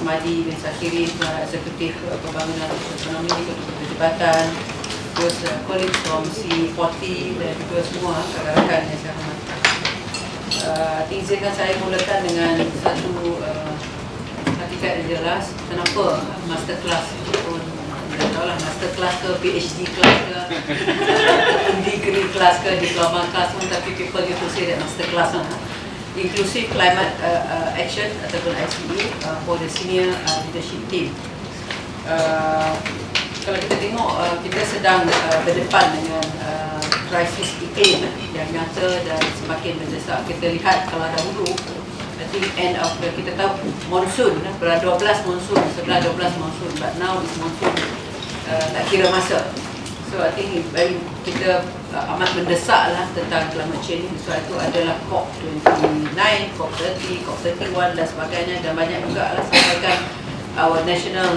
Smadi bin Sakirin, Eksekutif Pembangunan Ekonomi, Ketua Jabatan, terus colleagues from C40 dan juga semua rakan-rakan yang saya hormati. Izinkan saya mulakan dengan satu hakikat yang jelas. Kenapa Masterclass pun tidak tahulah Masterclass ke PhD class ke degree class ke diploma class pun, tapi people used to say that Masterclass Inclusive Climate Action ataupun ICE for the senior leadership team. Kalau kita tengok kita sedang berdepan dengan krisis iklim yang nyata dan semakin mendesak. Kita lihat kalau dahulu I think end of kita tahu monsun berada 12 monsun, 11-12 monsun, but now is monsun tak kira masa. So I think kita amat mendesak lah tentang climate change. So itu adalah COP29, COP30, COP31 dan sebagainya, dan banyak juga lah sampaikan our national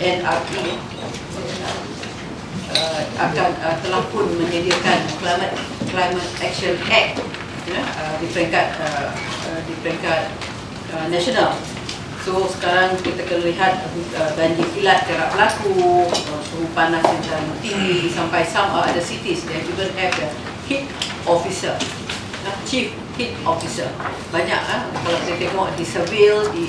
NRP akan telah pun menyediakan Climate Action Act di peringkat nasional. So sekarang kita kena lihat banjir kilat kerap berlaku, suhu panas yang terlalu tinggi, sampai some other cities they even have the heat officer, chief heat officer. Banyak kalau kita tengok di Seville, di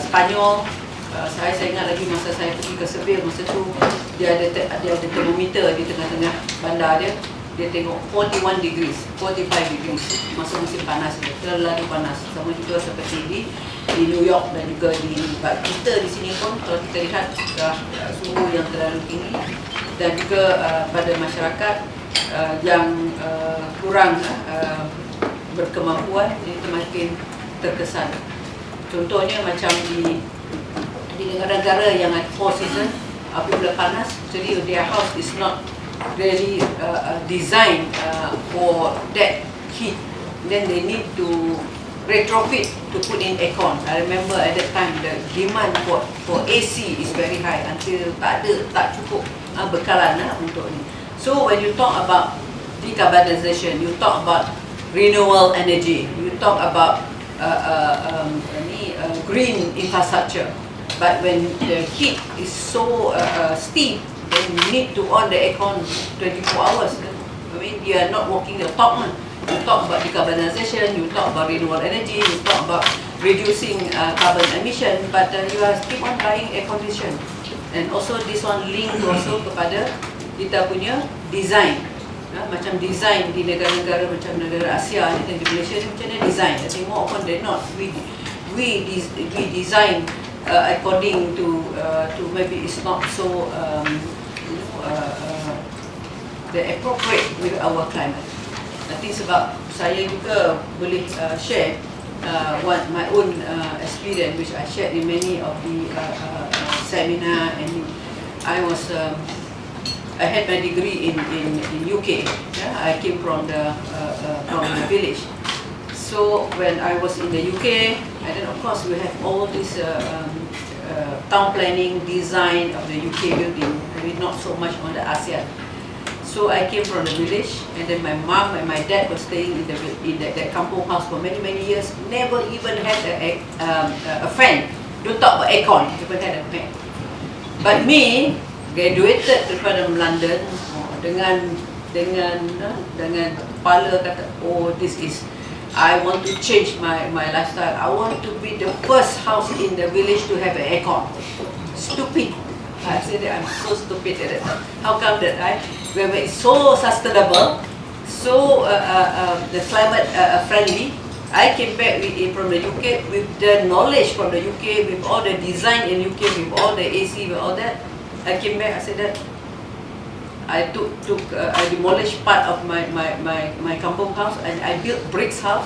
Spanyol. Saya ingat lagi masa saya pergi ke Seville, masa tu dia ada termometer di tengah-tengah bandar dia. Dia tengok 41 degrees, 45 degrees masa musim panas dia, terlalu panas. Sama juga seperti di New York dan juga di kita di sini pun kalau kita lihat suhu yang terlalu tinggi, dan juga pada masyarakat yang kurang berkemampuan ini semakin terkesan. Contohnya macam di negara-negara yang ada 4 season, apabila panas, jadi their house is not really designed for that heat, then they need to retrofit to put in aircon. I remember at that time the demand for AC is very high until tak cukup bekalan untuk ni. So when you talk about decarbonization, you talk about renewable energy, you talk about green infrastructure. But when the heat is so steep, then you need to on the aircon 24 hours. I mean, you are not walking the talk. You talk about decarbonization, you talk about renewable energy, you talk about reducing carbon emission, but you are keep on buying air condition. And also this one link also kepada kita punya design. Macam design di negara-negara macam negara Asia ni dan di Malaysia ni macam mana design. I think more often than not we design according to maybe it's not so the appropriate with our climate. Nanti sebab saya juga boleh share my own experience which I shared in many of the seminar, and I had my degree in UK. I came from the village. So when I was in the UK, and then of course we have all this town planning design of the UK building, maybe not so much on the ASEAN. So I came from the village, and then my mom and my dad were staying in that kampung house for many years. Never even had a fan. Don't talk about aircon. Never had a fan. But me, graduated daripada London dengan kepala kata, oh this is, I want to change my lifestyle. I want to be the first house in the village to have an aircon. Stupid. I said that I'm so stupid at that time. How come that where it's so sustainable, so the climate friendly, I came back from the UK with the knowledge from the UK, with all the design in UK, with all the AC, with all that. I came back, I said that I I demolished part of my kampung house, and I built bricks house,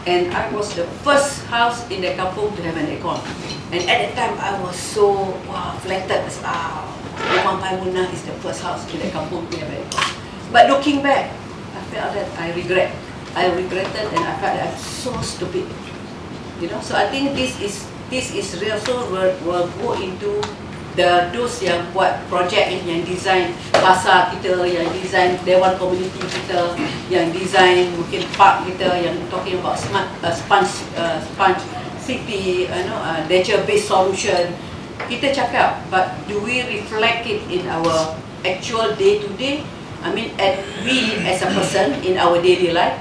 and I was the first house in the kampung to have an aircon. And at that time I was so flattered. Rumah Maimunah is the first house in the kampung to have an aircon. But looking back, I felt that I regretted, and I felt that I'm so stupid. You know, so I think this is real. So will go into those yang buat projek yang design pasar kita, yang design Dewan community kita, yang design mungkin park kita, yang talking about smart sponge city, nature-based solution. Kita cakap, but do we reflect it in our actual day-to-day? I mean, we as a person in our daily life,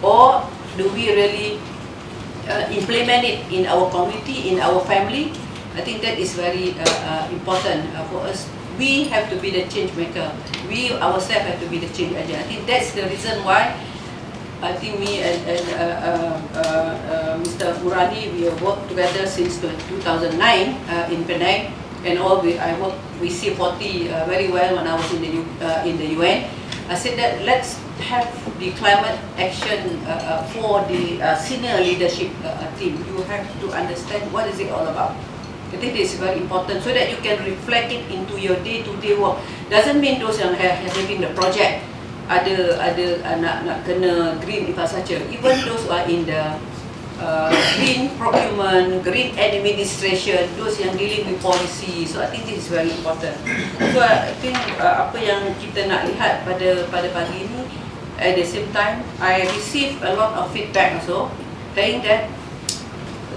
or do we really implement it in our community, in our family? I think that is very important for us. We have to be the change maker. We ourselves have to be the change agent. I think that's the reason why I think me and Mr. Murani, we have worked together since 2009 in Penang, and we see 40 very well when I was in the UN. I said that let's have the climate action for the senior leadership team. You have to understand what is it all about. I think this is very important so that you can reflect it into your day-to-day work. Doesn't mean those yang having the project ada nak kena green infrastructure. Even those who are in the green procurement, green administration, those yang dealing with policy. So I think this is very important. So I think apa yang kita nak lihat pada pagi ini, at the same time, I receive a lot of feedback also, saying that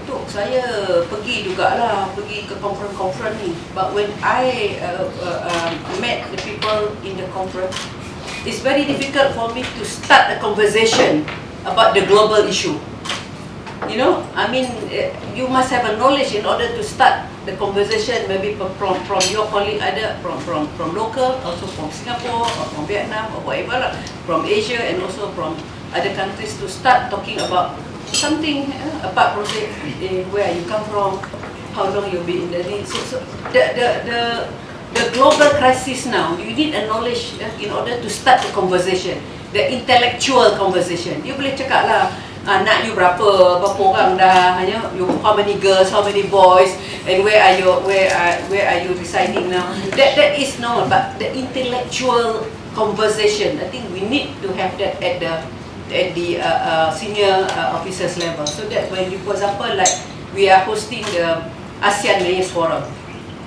betul saya pergi jugalah, pergi ke conference ni. But when I met the people in the conference, it's very difficult for me to start a conversation about the global issue. You know, I mean, you must have a knowledge in order to start the conversation. Maybe from your colleague, either from local, also from Singapore or from Vietnam or whatever, from Asia and also from other countries, to start talking about something about project, where you come from, how long you've been in the need. So the global crisis now, you need a knowledge in order to start the conversation, the intellectual conversation. You boleh cakap lah, anak you berapa orang dah, you how many girls, how many boys, and where are you residing now. That is normal, but the intellectual conversation, I think we need to have that at the senior officers level, so that when you, for example, like we are hosting the ASEAN Mayors Forum.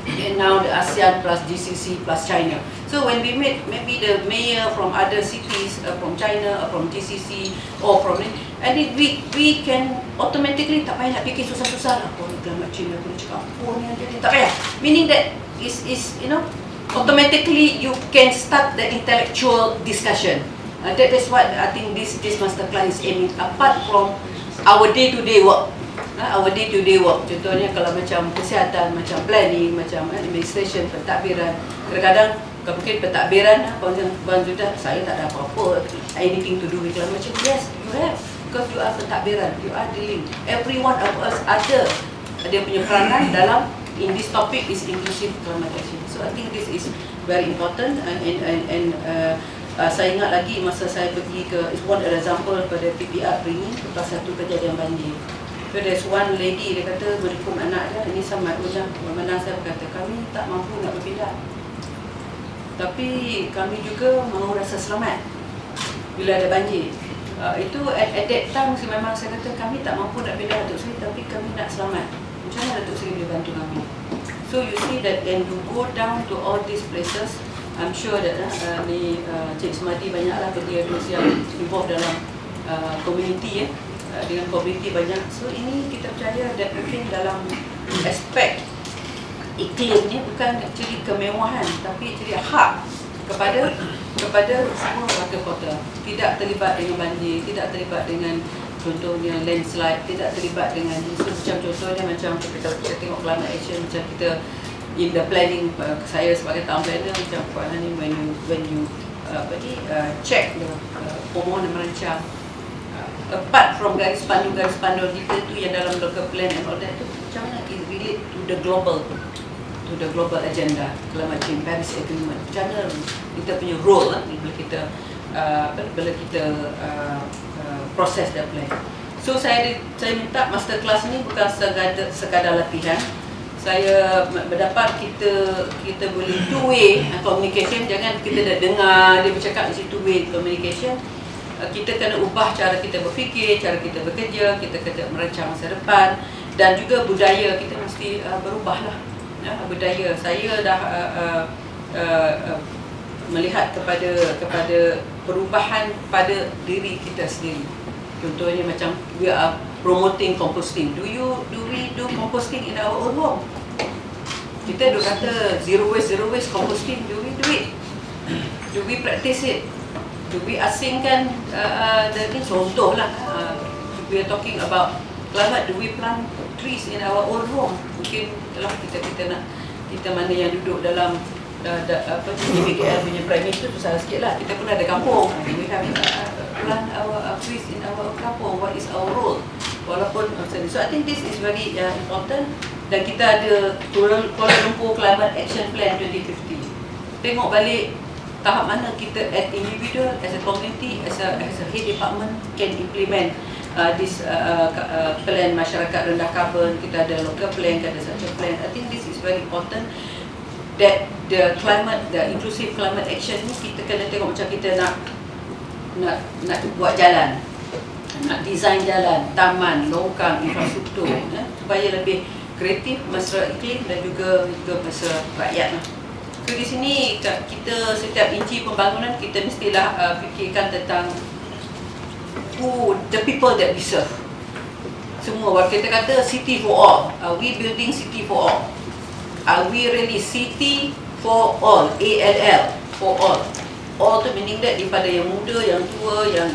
And now the ASEAN plus GCC plus China. So when we meet maybe the mayor from other cities, from China or from GCC or from, and then we can automatically tak payah nak fikir susah-susah lah. Oh, climate change aku nak cakap apa ni, jadi tak payah. Meaning that is automatically you can start the intellectual discussion. That is what I think this masterclass is aiming, apart from our day-to-day work. Our day-to-day work, contohnya kalau macam kesihatan, macam planning, macam administration, pentadbiran. Kadang-kadang mungkin pentadbiran, Puan Zudah, saya tak ada apa-apa, anything to do with climate change. Yes, you have, because you are pentadbiran, you are dealing. Every one of us ada punya peranan dalam, in this topic is inclusive climate action. So I think this is very important, and saya ingat lagi masa saya pergi ke, is one example pada PPR Ringin, lepas satu kejadian banjir. So there's one lady, dia kata berhukum anak dia, ini sama udah memandang saya, berkata kami tak mampu nak berpindah, tapi kami juga mahu rasa selamat bila ada banjir. Itu at that time memang saya kata kami tak mampu nak pindah Datuk Seri, tapi kami nak selamat. Macam mana Datuk Seri boleh bantu kami? So you see that when you go down to all these places, I'm sure that Cik Semadi banyaklah kerja yang involved dalam community dengan komuniti banyak. So ini kita percaya that mungkin dalam aspek iklim ni bukan actually kemewahan, tapi actually hak kepada semua warga kota, tidak terlibat dengan banjir, tidak terlibat dengan contohnya landslide, tidak terlibat dengan macam contohnya macam kita tengok climate action, macam kita in the planning, saya sebagai town planner, macam Puan Hani, when you check the pemohon dan merancang, apart from garis pandu kita tu yang dalam local plan and all that tu, macam mana it relate to the global agenda, climate change, Paris Agreement. Macam mana kita punya role bila kita proses the plan. So saya minta masterclass ni bukan sekadar latihan. Saya berdapat kita boleh two-way communication. Jangan kita dah dengar dia bercakap di situ, two-way communication. Kita kena ubah cara kita berfikir, cara kita bekerja, kita kena merancang masa depan, dan juga budaya kita mesti berubahlah. Budaya saya dah melihat kepada perubahan pada diri kita sendiri. Contohnya macam we are promoting composting. Do we do composting in our own home? Kita duk kata zero waste composting. Do we do it? Do we practice it? Do we asingkan ini contoh lah. We are talking about climate. Do we plant trees in our own home? Mungkin lah kita nak, kita mana yang duduk dalam PKL punya prime minister susah sikit lah. Kita pun ada kampung. We have plant our trees in our kampung. What is our role? Walaupun so I think this is very important. Dan kita ada Kuala Lumpur Climate Action Plan 2050. Tengok balik tahap mana kita as individual, as a community, as a head department can implement this plan masyarakat rendah karbon. Kita ada local plan, kita ada social plan. I think this is very important that the inclusive climate action ni kita kena tengok macam kita nak buat jalan, nak design jalan, taman, longkang, infrastruktur supaya lebih kreatif masyarakat iklim dan juga masyarakat rakyat. So di sini kita setiap inci pembangunan kita mestilah fikirkan tentang the people that we serve. Semua kita kata city for all. Are we building city for all? Are we really city for all? ALL for all. All tu meaning that daripada yang muda, yang tua, yang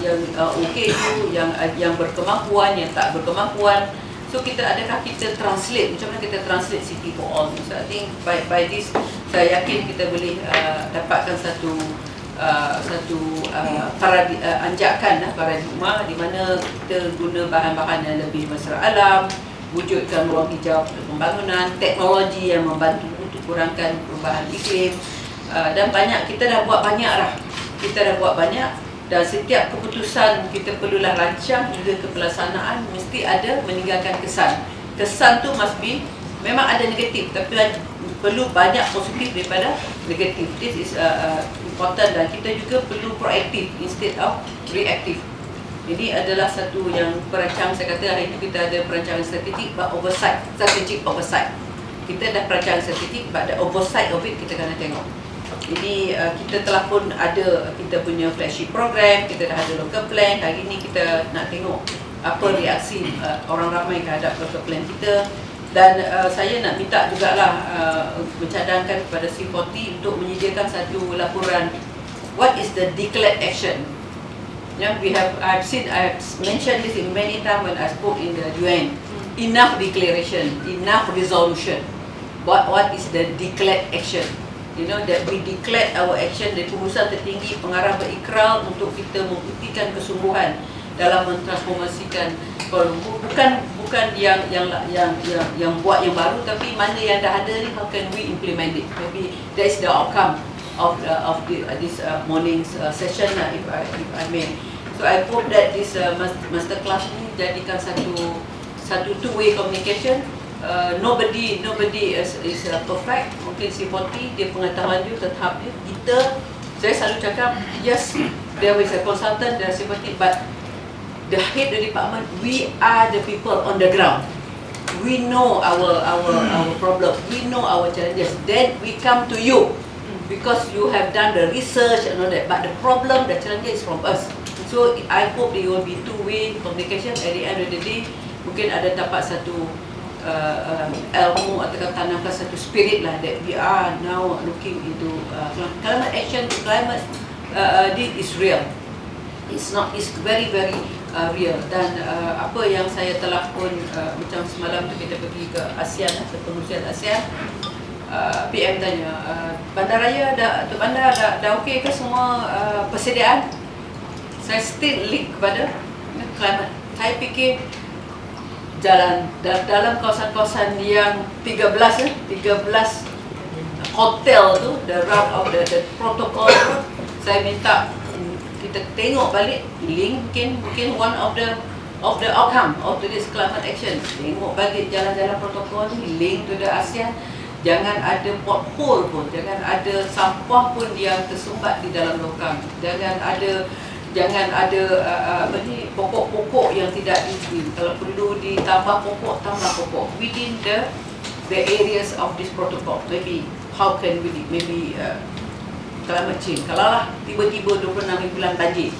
okay tu, yang berkemampuan, yang tak berkemampuan. So adakah kita translate, macam mana kita translate city for all? So I think by this saya yakin kita boleh dapatkan satu anjakan paradigma di mana kita guna bahan-bahan yang lebih mesra alam, wujudkan ruang hijau untuk pembangunan, teknologi yang membantu untuk kurangkan perubahan iklim, dan kita dah buat banyak dan setiap keputusan kita perlulah rancang hingga ke pelaksanaan mesti ada meninggalkan kesan tu must be, memang ada negatif tapi perlu banyak positif daripada negatif. This is important dan kita juga perlu proaktif instead of reaktif. Ini adalah satu yang perancang, saya kata hari ini kita ada perancangan strategik but strategic oversight. Kita dah perancangan strategik but the oversight of it kita kena tengok. Jadi kita telah pun ada kita punya flagship program, kita dah ada local plan. Hari ini kita nak tengok apa reaksi orang ramai terhadap local plan kita. Dan saya nak minta jugalah mencadangkan kepada C40 untuk menyediakan satu laporan what is the declared action. I have mentioned this in many times when I spoke in the UN. Enough declaration, enough resolution. But what is the declared action? That we declared our action dari pengurusan tertinggi pengarah berikrar untuk kita membuktikan kesungguhan dalam mentransformasikan Kuala Lumpur. Bukan yang buat yang baru, tapi mana yang dah ada ni, how can we implement it? Maybe that is the outcome of this morning's session if I may. So I hope that this masterclass ni jadikan satu two-way communication. Nobody is perfect. Mungkin C40 dia pengetahuan dia tetap dia. Saya selalu cakap yes, there is a consultant dari C40 but the head of the department, we are the people on the ground. We know our problem, we know our challenges. Then we come to you because you have done the research and all that. But the problem, the challenges is from us. So I hope there will be two-way communication. At the end of the day, mungkin ada dapat satu ilmu atau tanamkan satu spirit lah that we are now looking into climate action. Climate this is real. It's very real. Dan apa yang saya telah pun macam semalam tu kita pergi ke ASEAN, ke pengurusan ASEAN, PM tanya Bandaraya bandar dah okey ke semua persediaan? Saya still link kepada climate. Saya fikir jalan dalam kawasan-kawasan yang 13 hotel tu, the route of the protocol tu, saya minta kita tengok balik link, mungkin one of the outcome of this climate action. Tengok balik jalan-jalan protokol ni, link to the ASEAN. Jangan ada pothole pun, jangan ada sampah pun yang tersumbat di dalam longkang. Jangan ada pokok-pokok yang tidak diisi. Kalau perlu ditambah pokok, tambah pokok within the areas of this protocol. Maybe how can we climate change. Kalau lah tiba-tiba 26 bulan banjir,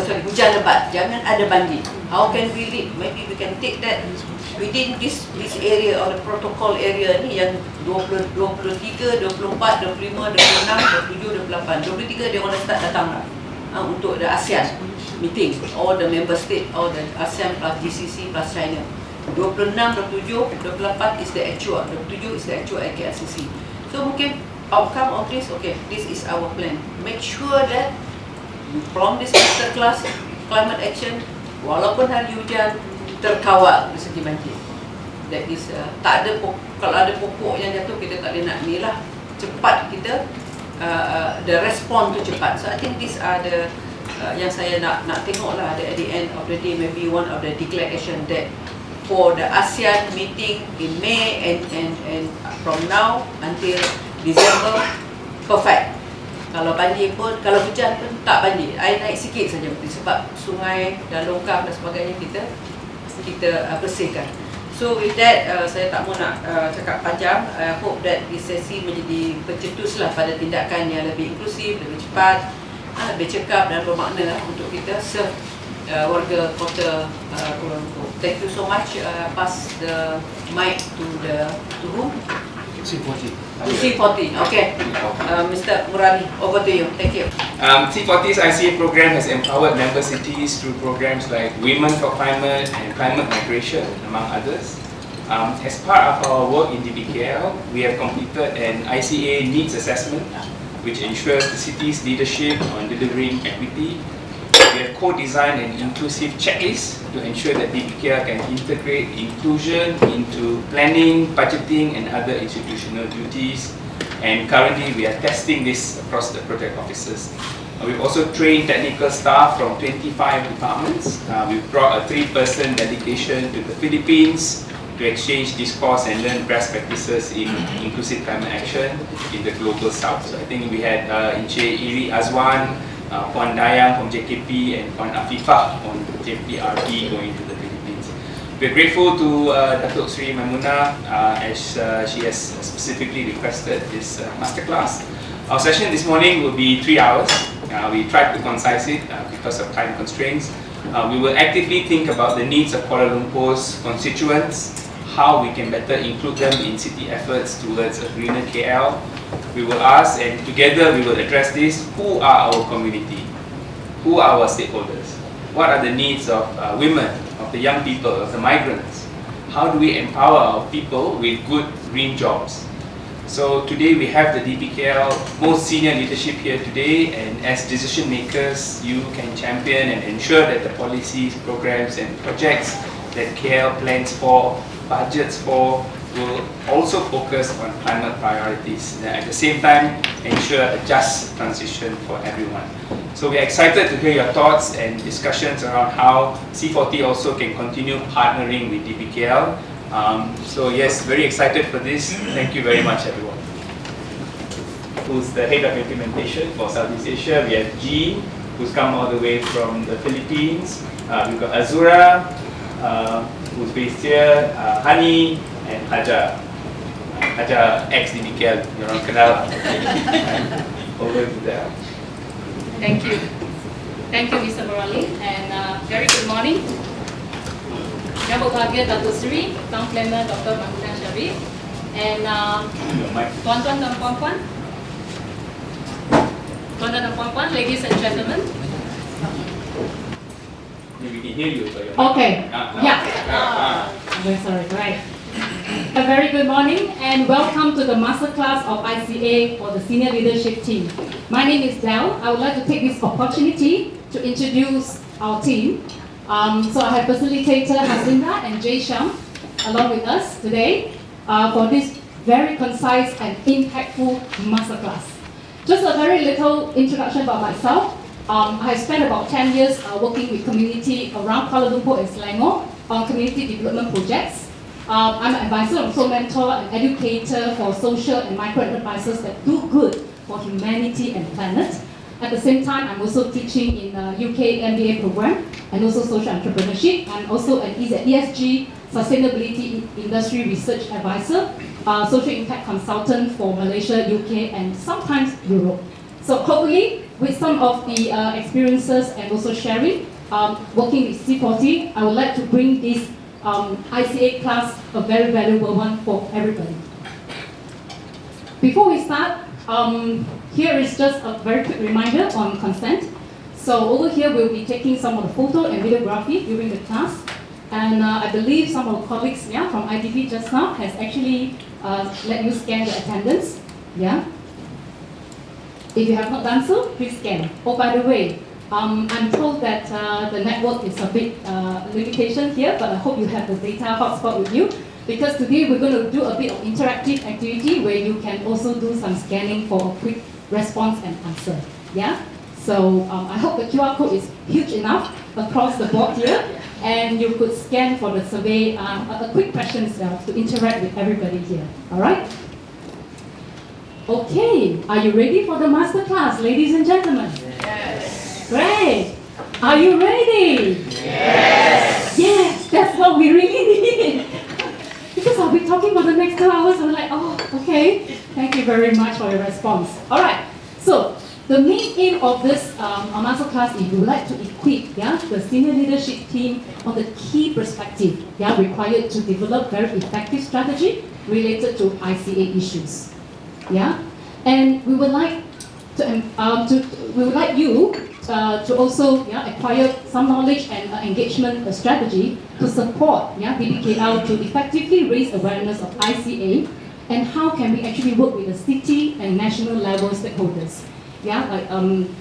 sorry, hujan lebat, jangan ada banjir. How can we lead? Maybe we can take that within this area or the protocol area ni yang 20, 23, 24, 25, 26, 27, 28. 23 dia orang start datang lah untuk the ASEAN meeting, all the member state, all the ASEAN plus GCC plus China. 26, 27, 28 is the actual, 27 is the actual KLCC. So mungkin outcome of this, okay, this is our plan. Make sure that from this masterclass climate action, walaupun hari hujan, terkawal dari segi banjir. That is, tak ada kalau ada pokok yang jatuh, kita tak boleh nak ni lah. Cepat kita, the respond tu cepat. So I think these are the yang saya nak tengok lah, at the end of the day, maybe one of the declaration that for the ASEAN meeting in May and from now until December, perfect. Kalau banjir pun, kalau hujan pun tak banjir, air naik sikit saja sebab sungai dan longkang dan sebagainya kita bersihkan. So with that, saya tak mahu nak cakap panjang. I hope that this sesi menjadi pencetuslah pada tindakan yang lebih inklusif, lebih cepat, lebih cekap dan bermakna untuk kita serve warga kota Kuala Lumpur. Thank you so much. Pass the mic to whom? C40. C40. Okay. Mr. Murali, over to you. Thank you. C40's ICA program has empowered member cities through programs like Women for Climate and Climate Migration, among others. As part of our work in DBKL, we have completed an ICA needs assessment, which ensures the city's leadership on delivering equity. We have co-designed an inclusive checklist to ensure that DBKL can integrate inclusion into planning, budgeting and other institutional duties. And currently we are testing this across the project offices. We've also trained technical staff from 25 departments. We've brought a 3-person delegation to the Philippines to exchange discourse and learn best practices in inclusive climate action in the global south. So I think we had Encik Iri Azwan, Puan Dayang from JKP and Puan Afifah on JPRP going to the Philippines. We're grateful to Datuk Sri Maimuna as she has specifically requested this masterclass. Our session this morning will be 3 hours. We tried to concise it because of time constraints. We will actively think about the needs of Kuala Lumpur's constituents, how we can better include them in city efforts towards a greener KL. We will ask, and together we will address this: who are our community? Who are our stakeholders? What are the needs of women, of the young people, of the migrants? How do we empower our people with good green jobs? So today we have the DBKL most senior leadership here today, and as decision makers, you can champion and ensure that the policies, programs and projects that KL plans for, budgets for, will also focus on climate priorities and at the same time ensure a just transition for everyone. So we're excited to hear your thoughts and discussions around how C40 also can continue partnering with DBKL. So yes, very excited for this. Thank you very much everyone. Who's the head of implementation for Southeast Asia? We have Jean, who's come all the way from the Philippines. We've got Azura, who's based here, Hani, and Haja ex-DBKL, you orang kenal. Over to there. Thank you. Thank you, Mr. Murali, and very good morning. Yang berbahagia Datuk Seri, Town Planner Dr. Maimuna Sharif, and tuan-tuan dan puan-puan, ladies and gentlemen. We can hear you. Okay. Yeah. Very sorry. Right. A very good morning and welcome to the masterclass of ICA for the senior leadership team. My name is Dewan. I would like to take this opportunity to introduce our team. So I have facilitator Hasinda and Jay Sham along with us today for this very concise and impactful masterclass. Just a very little introduction about myself. I spent about 10 years working with community around Kuala Lumpur and Selangor on community development projects. I'm an advisor, also mentor and educator for social and micro enterprises that do good for humanity and planet. At the same time, I'm also teaching in a UK MBA program and also social entrepreneurship. I'm also an ESG sustainability industry research advisor, social impact consultant for Malaysia, UK, and sometimes Europe. So hopefully, with some of the experiences and also sharing, working with C40, I would like to bring this ICA class, a very valuable one for everybody. Before we start, here is just a very quick reminder on consent. So over here, we'll be taking some of the photo and videography during the class. And I believe some of the colleagues from ITV just now has actually let you scan the attendance. Yeah. If you have not done so, please scan. Oh, by the way, I'm told that the network is a bit limitation here, but I hope you have the data hotspot with you, because today we're going to do a bit of interactive activity where you can also do some scanning for a quick response and answer. Yeah. So I hope the QR code is huge enough across the board here, and you could scan for the survey, a quick questions to interact with everybody here. All right? Okay, are you ready for the masterclass, ladies and gentlemen? Yes. Great. Are you ready? Yes. Yes, that's what we really need. Because I'll be talking for the next 2 hours, I'm like, oh, okay. Thank you very much for your response. All right, so the main aim of this masterclass is we would like to equip the senior leadership team on the key perspective required to develop very effective strategy related to ICA issues. Yeah, and we would like you to also acquire some knowledge and engagement strategy to support DBKL to effectively raise awareness of ICA, and how can we actually work with the city and national level stakeholders. Yeah, like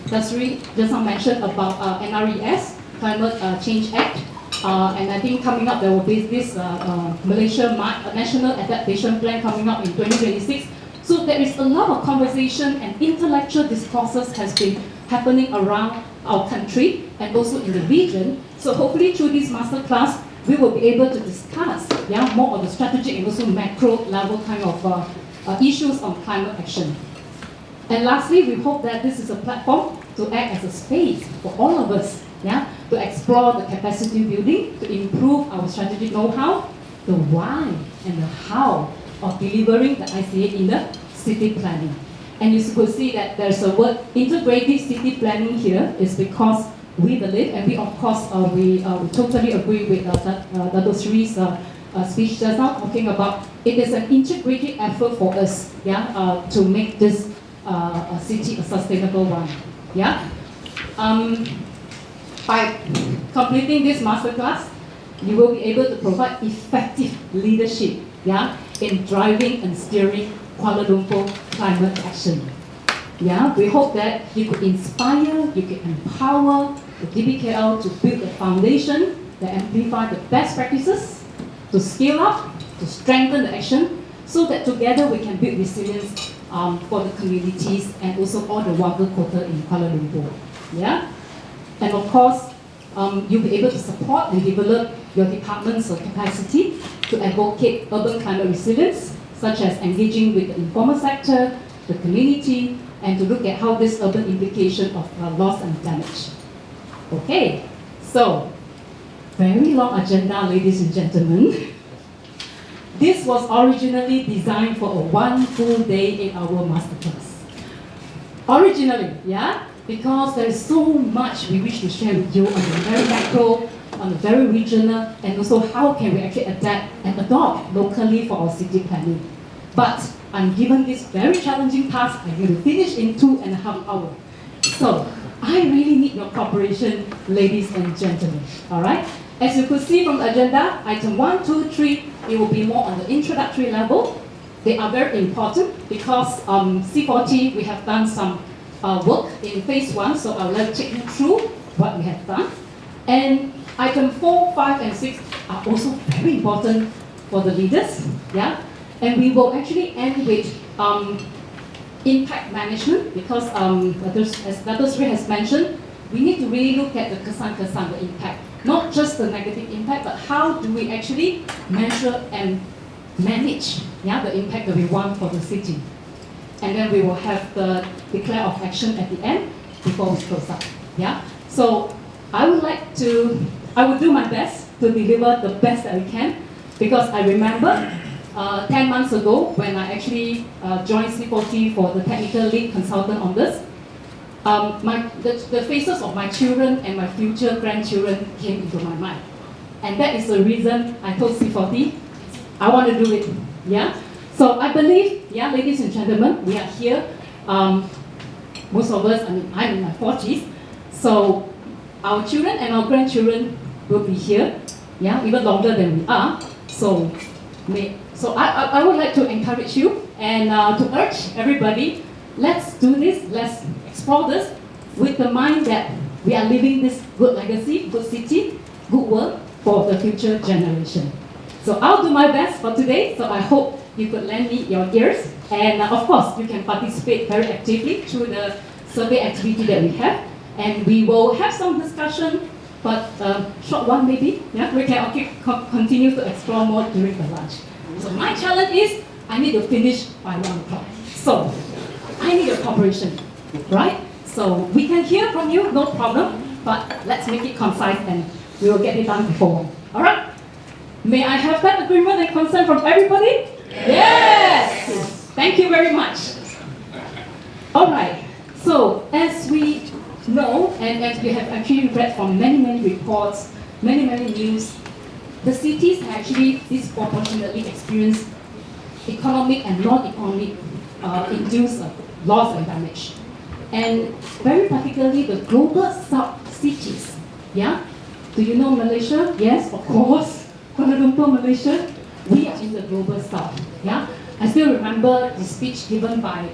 Dasri just now mentioned about NRES, Climate Change Act, and I think coming up there will be this Malaysia National Adaptation Plan coming up in 2026. So there is a lot of conversation and intellectual discourses has been happening around our country and also in the region. So hopefully through this masterclass, we will be able to discuss more on the strategic and also macro level kind of issues on climate action. And lastly, we hope that this is a platform to act as a space for all of us to explore the capacity building, to improve our strategic know-how, the why and the how of delivering the ICA in the city planning. And you could see that there's a word integrated city planning here is because we believe, and we of course we totally agree with Dato Sri's speech just now, talking about it is an integrated effort for us to make this city a sustainable one. Yeah. By completing this masterclass, you will be able to provide effective leadership in driving and steering Kuala Lumpur climate action. Yeah, we hope that you could inspire, you could empower the DBKL to build the foundation that amplify the best practices, to scale up, to strengthen the action, so that together we can build resilience for the communities and also all the Warga Kota in Kuala Lumpur. Yeah, and of course, you'll be able to support and develop your department's capacity to advocate urban climate resilience, such as engaging with the informal sector, the community, and to look at how this urban implication of loss and damage. Okay, so very long agenda, ladies and gentlemen. This was originally designed for a 1 full day in our masterclass. Originally, because there is so much we wish to share with you on the very macro, on the very regional, and also how can we actually adapt and adopt locally for our city planning. But I'm given this very challenging task. I'm going to finish in 2.5 hours. So I really need your cooperation, ladies and gentlemen. All right? As you could see from the agenda, item 1, 2, 3, it will be more on the introductory level. They are very important because C40, we have done some work in phase 1, so I'll let you take you through what we have done. And item 4, 5, and 6 are also very important for the leaders. And we will actually end with impact management because, as Dato Sri has mentioned, we need to really look at the kesan-kesan, the impact. Not just the negative impact, but how do we actually measure and manage the impact that we want for the city. And then we will have the declare of action at the end before we close up. So I would do my best to deliver the best that we can, because I remember 10 months ago when I actually joined C40 for the technical lead consultant on this, the faces of my children and my future grandchildren came into my mind. And that is the reason I told C40, I want to do it. Yeah? So I believe, yeah, ladies and gentlemen, we are here. Most of us, I'm in my 40s. So our children and our grandchildren will be here, yeah, even longer than we are. So I would like to encourage you and to urge everybody, let's do this, let's explore this with the mind that we are leaving this good legacy, good city, good work for the future generation. So I'll do my best for today, so I hope you could lend me your ears. And of course, you can participate very actively through the survey activity that we have. And we will have some discussion, but short one maybe. Yeah, we can continue to explore more during the lunch. So my challenge is, I need to finish by 1 o'clock. So I need your cooperation, right? So we can hear from you, no problem, but let's make it concise and we will get it done before 1. All right? May I have that agreement and consent from everybody? Yes! Thank you very much. All right. So as we know, and as we have actually read from many reports, many news, the cities actually disproportionately experience economic and non-economic induced loss and damage. And very particularly the global south cities. Yeah? Do you know Malaysia? Yes, of course. Kuala Lumpur, Malaysia. We are in the global south. Yeah? I still remember the speech given by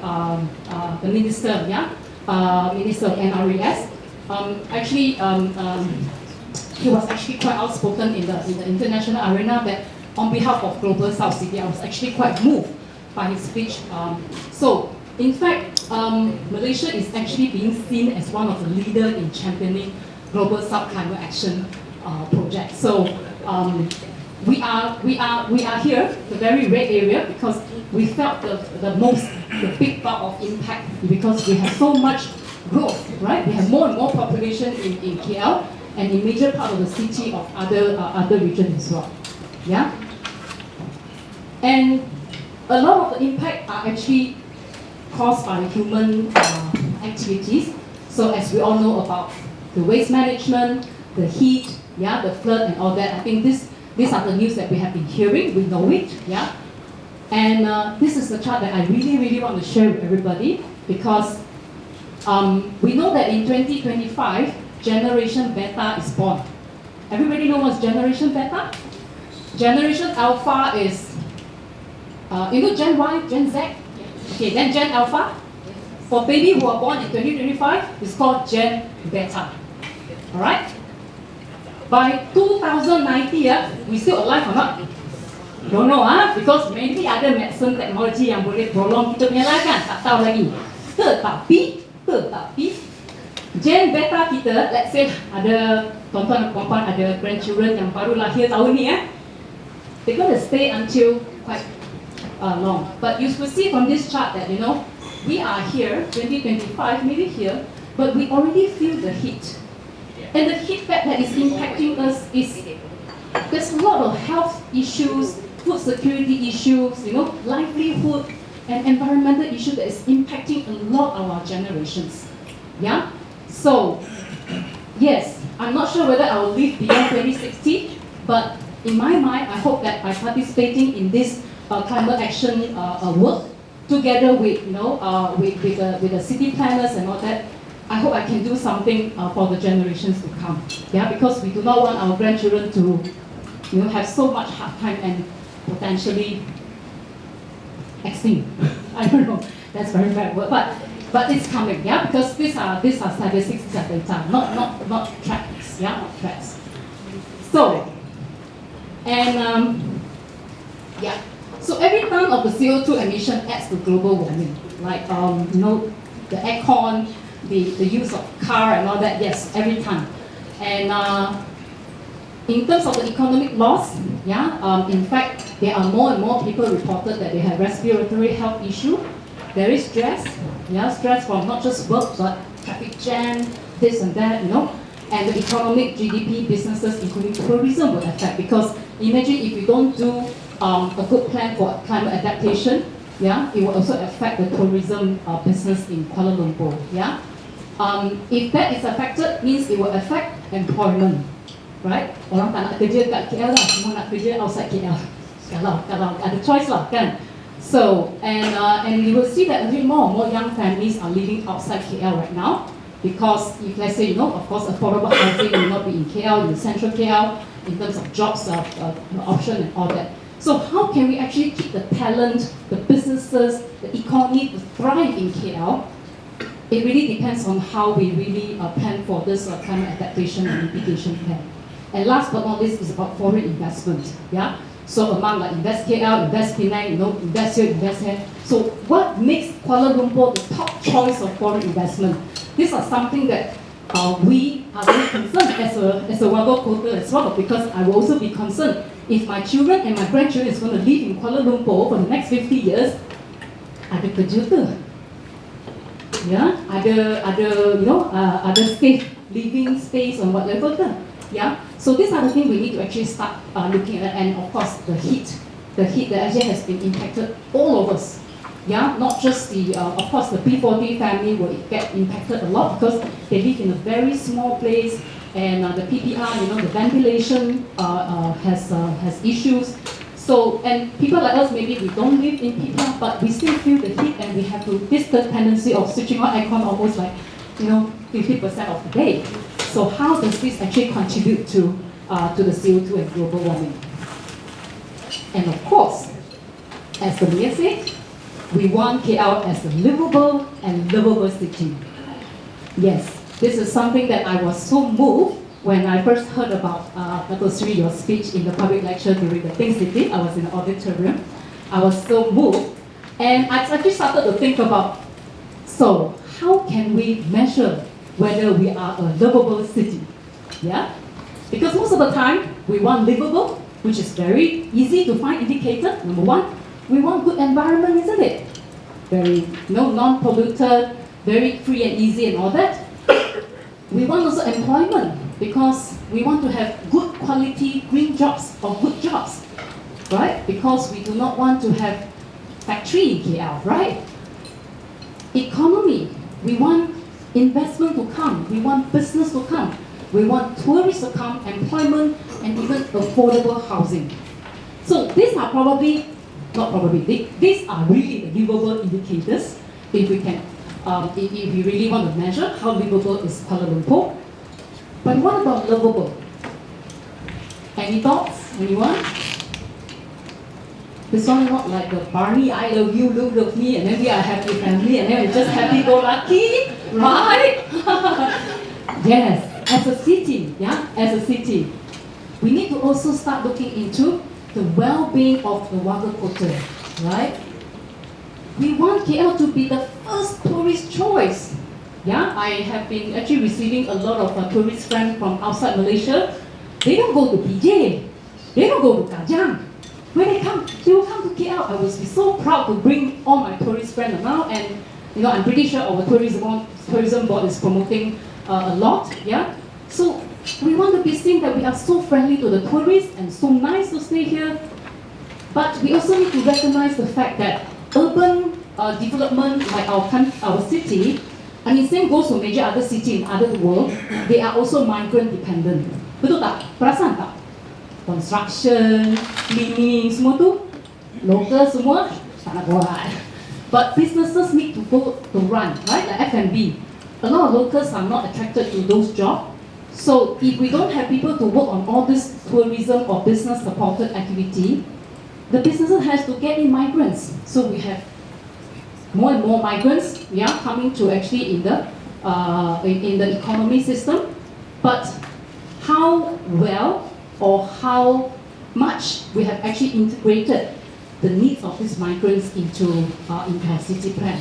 the minister, yeah? Minister of NRES. He was actually quite outspoken in the international arena that on behalf of Global South City, I was actually quite moved by his speech. So, in fact, Malaysia is actually being seen as one of the leaders in championing Global South Climate Action project. So, we are here, the very red area, because we felt the big part of impact because we have so much growth, right? We have more and more population in KL and in major part of the city of other regions as well. Yeah? And a lot of the impact are actually caused by human activities. So as we all know about the waste management, the heat, yeah, the flood and all that, I think these are the news that we have been hearing, we know it, yeah? And this is the chart that I really want to share with everybody because we know that in 2025, Generation Beta is born. Everybody know what's Generation Beta? Generation Alpha is, you know Gen Y, Gen Z? Okay, then Gen Alpha. For baby who are born in 2025, it's called Gen Beta. Alright? By 2090, we still alive or not? Don't know, because maybe ada medicine technology yang boleh tolong kita punya life kan, tak tahu lagi. Tetapi Gen Beta kita, let's say ada tuan-tuan dan puan-puan, ada grandchildren yang baru lahir tahun ni, they're going to stay until quite long. But you will see from this chart that, you know, we are here, 2025, maybe here, but we already feel the heat. And the heat that is impacting us is, there's a lot of health issues, food security issues, you know, livelihood and environmental issues that is impacting a lot of our generations. Yeah? So, yes, I'm not sure whether I will live beyond 2060, but in my mind, I hope that by participating in this climate action work, together with, you know, with the city planners and all that, I hope I can do something for the generations to come. Yeah, because we do not want our grandchildren to, you know, have so much hard time and potentially extinct. I don't know. That's very bad word, but it's coming. Yeah, because these are statistics, these are data, not tracks. Yeah, not tracks. So, and yeah. So every ton of the CO2 emission adds to global warming. Like you know, the aircon, the use of car and all that, yes, every time. And in terms of the economic loss, yeah, in fact, there are more and more people reported that they have respiratory health issue. There is stress, yeah, stress from not just work, but traffic jam, this and that, you know. And the economic GDP businesses, including tourism, will affect because imagine if you don't do a good plan for climate adaptation, yeah, it will also affect the tourism business in Kuala Lumpur, yeah. If that is affected, means it will affect employment, right? Orang tak nak kerja kat KL lah, semua nak kerja outside KL. Kalau ada choice lah, kan? So, and you will see that a bit more and more young families are living outside KL right now, because if let's say, of course, affordable housing will not be in KL, in central KL, in terms of jobs option and all that. So how can we actually keep the talent, the businesses, the economy to thrive in KL? It really depends on how we really plan for this climate adaptation and mitigation plan. And last but not least is about foreign investment. Yeah. So among like Invest KL, Invest Penang, invest here, invest here. So what makes Kuala Lumpur the top choice of foreign investment? These are something that we are very concerned as a Warga Kota as well, because I will also be concerned if my children and my grandchildren is going to live in Kuala Lumpur for the next 50 years, ada kerja ke? Yeah, ada safe living space on what level ke? Yeah, so these are the things we need to actually start looking at, and of course the heat that actually has been impacted all of us. Yeah, not just of course the P40 family will get impacted a lot because they live in a very small place, and the PPR, the ventilation has issues. So, and people like us, maybe we don't live in PPR, but we still feel the heat, and we have this tendency of switching on aircon almost like 50% of the day. So how does this actually contribute to the CO2 and global warming? And of course, as the mayor said, we want KL as a livable and lovable city. Yes, this is something that I was so moved when I first heard about Dato' Sri, your speech in the public lecture during the Pink City. I was in the auditorium. I was so moved. And I actually started to think about, so how can we measure whether we are a livable city? Yeah? Because most of the time, we want livable, which is very easy to find indicator. Number one, we want good environment, isn't it? Very non-polluted, very free and easy and all that. We want also employment, because we want to have good quality green jobs or good jobs, right? Because we do not want to have factory in KL, right? Economy, we want investment to come, we want business to come, we want tourists to come, employment, and even affordable housing. So these are these are really the livable indicators if we can, if we really want to measure how livable is Kuala Lumpur. But what about lovable? Any thoughts? Anyone? This one not like the Barney, I love you, you love me, and then we are a happy family, and then we're just happy-go-lucky, right? Yes, as a city, as a city, we need to also start looking into the well-being of the Warga Kota, right? We want KL to be the first tourist choice. Yeah, I have been actually receiving a lot of tourist friends from outside Malaysia. They don't go to PJ, they don't go to Kajang. When they will come to KL. I will be so proud to bring all my tourist friends around, and I'm pretty sure our tourism board is promoting a lot. Yeah, so we want to be seen that we are so friendly to the tourists and so nice to stay here. But we also need to recognize the fact that urban development, like our city, I mean, same goes for major other cities in other world, they are also migrant dependent. Betul tak? Perasan tak? Construction, cleaning, semua tu, local semua, tak nak buat. But businesses need to go to run, right? Like F&B. A lot of locals are not attracted to those jobs. So if we don't have people to work on all this tourism or business supported activity, the businesses has to get in migrants. So we have more and more migrants, coming to actually in the economy system. But how well or how much we have actually integrated the needs of these migrants into our city plan,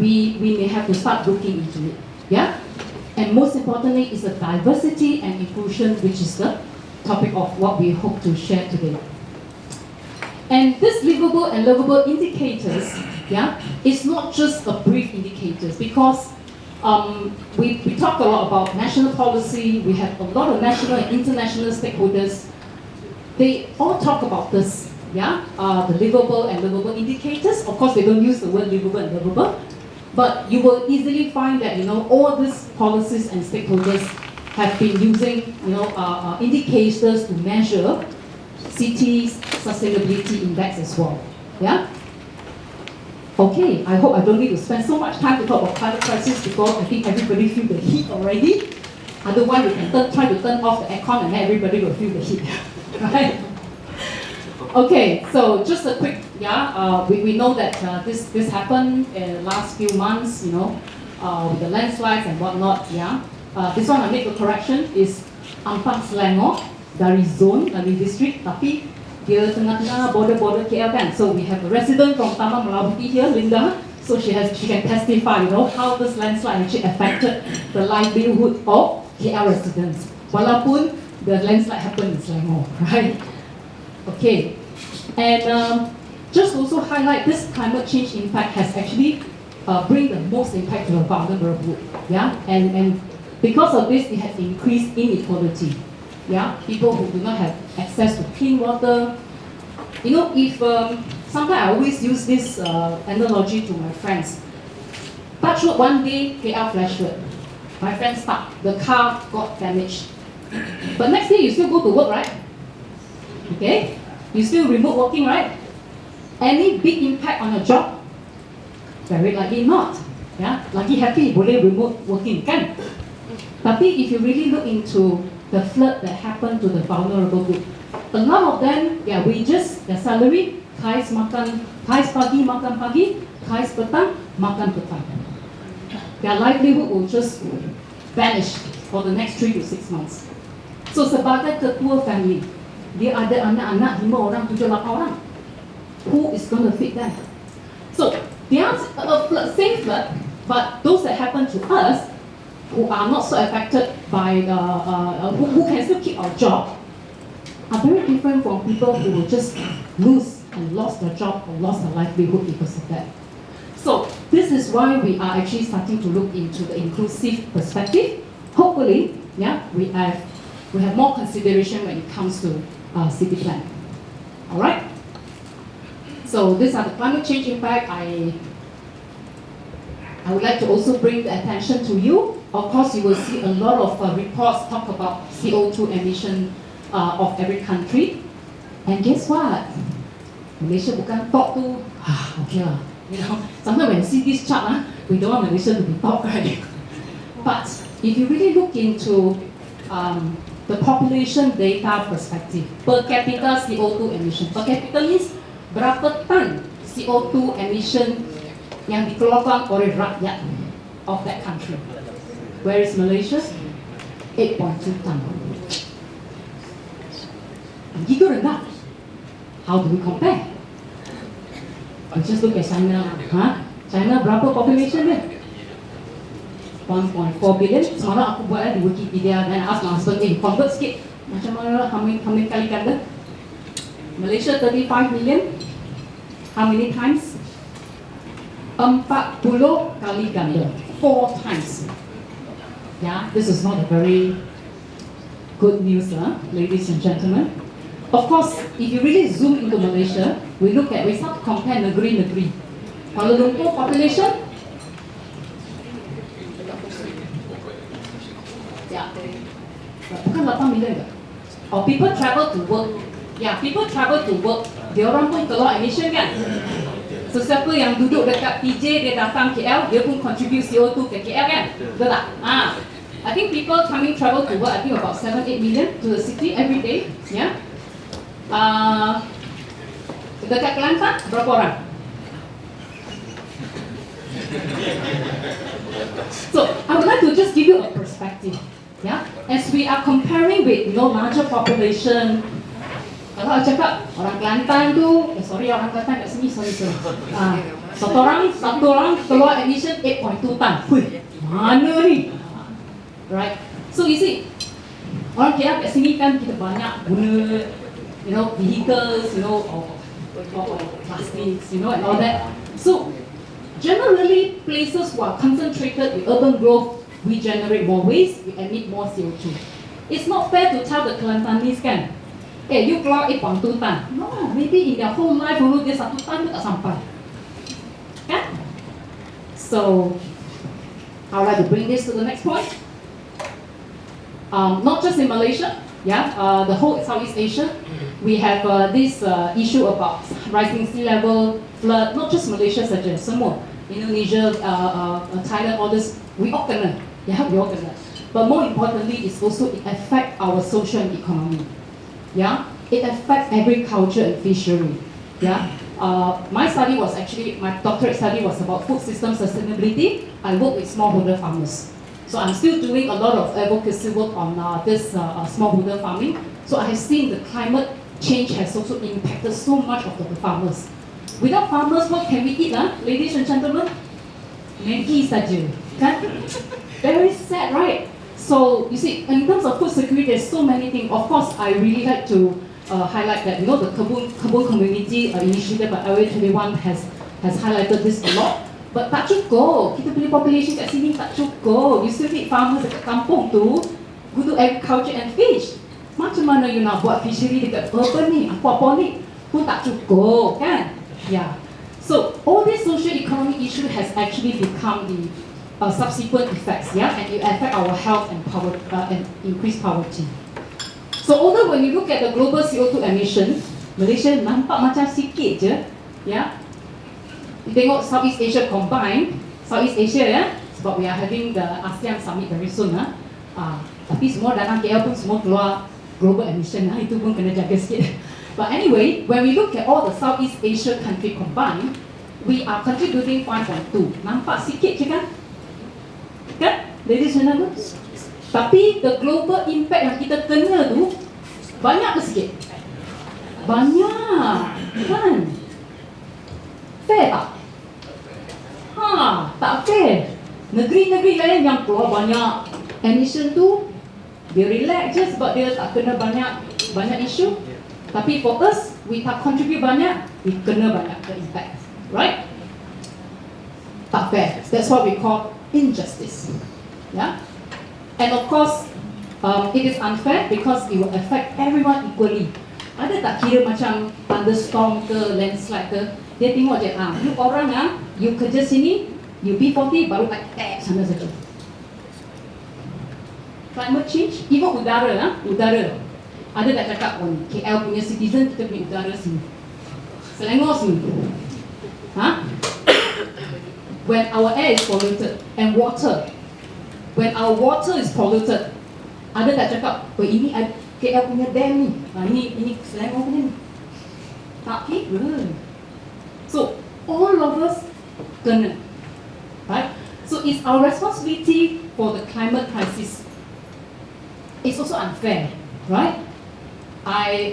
we may have to start looking into it. Yeah, and most importantly is the diversity and inclusion, which is the topic of what we hope to share today. And this livable and lovable indicators, it's not just a brief indicators, because we talk a lot about national policy. We have a lot of national and international stakeholders. They all talk about this, the livable and lovable indicators. Of course, they don't use the word livable and lovable, But you will easily find that, all these policies and stakeholders have been using, indicators to measure cities' sustainability index as well. Yeah? Okay, I hope I don't need to spend so much time to talk about climate crisis because I think everybody feel the heat already. Otherwise, we can try to turn off the aircon and everybody will feel the heat. Right? Okay, so just a quick, we know that this happened in the last few months, with the landslides and whatnot, this one I make a correction is Ampang Selangor dari zone, dari district, tapi dia tengah-tengah border KL kan. So we have a resident from Taman Melabuti here, Linda. So she can testify, how this landslide actually affected the livelihood of KL residents. Walaupun the landslide happened in Selangor, right? Okay, and just also highlight this climate change impact has actually bring the most impact to the vulnerable group, and because of this, it has increased inequality. People who do not have access to clean water. If sometimes I always use this analogy to my friends. Touch wood, one day KL flash flood. My friend stuck. The car got damaged. But next day you still go to work, right? Okay, you still remote working, right? Any big impact on your job? Very likely not. Lagi happy boleh remote working kan? Tapi if you really look into the flood that happened to the vulnerable group, a lot of them, their wages, their salary, kais pagi makan pagi, kais petang makan petang. Their livelihood will just vanish for the next 3 to 6 months. So sebagai ketua family, dia ada anak-anak 5 orang, 7, 8 orang. Who is going to feed them? So there are same flood, but those that happen to us, who are not so affected by who can still keep our job, are very different from people who will just lose and lost their job or lost their livelihood because of that. So this is why we are actually starting to look into the inclusive perspective. Hopefully, we have more consideration when it comes to city plan. All right. So these are the climate change impact. I would like to also bring the attention to you. Of course, you will see a lot of reports talk about CO2 emission of every country. And guess what? Malaysia bukan top tu. Okay lah. Sometimes when you see this chart, we don't want Malaysia to be top, right? But if you really look into the population data perspective, per capita CO2 emission. Per capita means berapa ton CO2 emission yang dikeluarkan oleh rakyat of that country. Where is Malaysia? 8.2 ton. Giga rendah. How do we compare? We just look at China. China berapa population dia? 1.4 billion. Semalam aku buat di Wikipedia dan ask my husband, convert sikit. Macam mana, how many kali ganda? Malaysia 35 million. How many times? 40 kali ganda. 4 times. This is not a very good news, ladies and gentlemen. Of course, if you really zoom into Malaysia, we start to compare negeri-negeri. Kuala Lumpur population, bukan 8 million ke? Or people travel to work. People travel to work. Dia orang pun keluar emission kan? So siapa yang duduk dekat PJ, dia datang KL, dia pun contribute CO2 ke KL kan? Betul tak? I think people travel to work, I think about 7-8 million to the city every day. Dekat Kelantan, berapa orang? So I would like to just give you a perspective. As we are comparing with larger population. Kalau cakap orang Kelantan tu, orang Kelantan kat sini, sorry. Satu orang keluar emission 8.2 ton. Mana ni? Right. So you see, orang KL kat sini kan kita banyak guna, vehicles, or plastics, and all that. So generally, places who are concentrated with urban growth, we generate more waste, we emit more CO2. It's not fair to tell the Kelantanese kan, you keluar 8.2 ton. No, maybe in their whole life, dia 1 ton tu tak sampai. Kan? So I would like to bring this to the next point. Not just in Malaysia, the whole Southeast Asia, we have this issue about rising sea level, flood, not just Malaysia saja, semua. Indonesia, Thailand, all this, we all kena. We all kena. But more importantly, it's also, it affects our social and economy. It affects agriculture and fishery. My study was actually, my doctorate study was about food system sustainability. I work with smallholder farmers. So I'm still doing a lot of advocacy work on this smallholder farming. So I have seen the climate change has also impacted so much of the farmers. Without farmers, what can we eat, ladies and gentlemen? Maggi saja, kan? Very sad, right? So you see, in terms of food security, there's so many things. Of course, I really like to highlight that, the Kebun community initiative by LA21 has highlighted this a lot. But tak cukup, kita punya population kat sini tak cukup. You still need farmers dekat kampung tu go to agriculture and fish. Macam mana you nak buat fishery dekat urban ni, apa-apa ni pun tak cukup, kan? So all this social economic issue has actually become the subsequent effects, and it affect our health and and increase poverty. So although when you look at the global CO2 emission, Malaysia nampak macam sikit je, you tengok Southeast Asia combined, Southeast Asia, sebab we are having the ASEAN summit very soon, tapi semua datang KL pun semua keluar global emission, itu pun kena jaga sikit. But anyway, when we look at all the Southeast Asia country combined, we are contributing 5.2. Nampak sikit je kan? Kan? Ladies and gentlemen? Tapi the global impact yang kita kena tu banyak ke sikit? Banyak, kan? Fair tak? Tak fair. Negeri-negeri lain yang keluar banyak emission tu, dia relax je sebab dia tak kena banyak isu. Tapi for us, we tak contribute banyak, we kena banyak the impact, right? Tak fair. That's what we call injustice. And of course, it is unfair because it will affect everyone equally. Ada tak kira macam thunderstorm ke, landslide ke, dia tengok je, you orang you kerja sini, you B40 baru attack sana saja. Climate change, even udara. Ada tak cakap pun, KL punya citizen, kita punya udara sini. Selangor sini. When our air is polluted, and water, when our water is polluted, ada tak cakap, ini KL punya dam ni, ini Selangor punya ni. Tak kira. So, all of us kena. Right? So, it's our responsibility for the climate crisis. It's also unfair, right?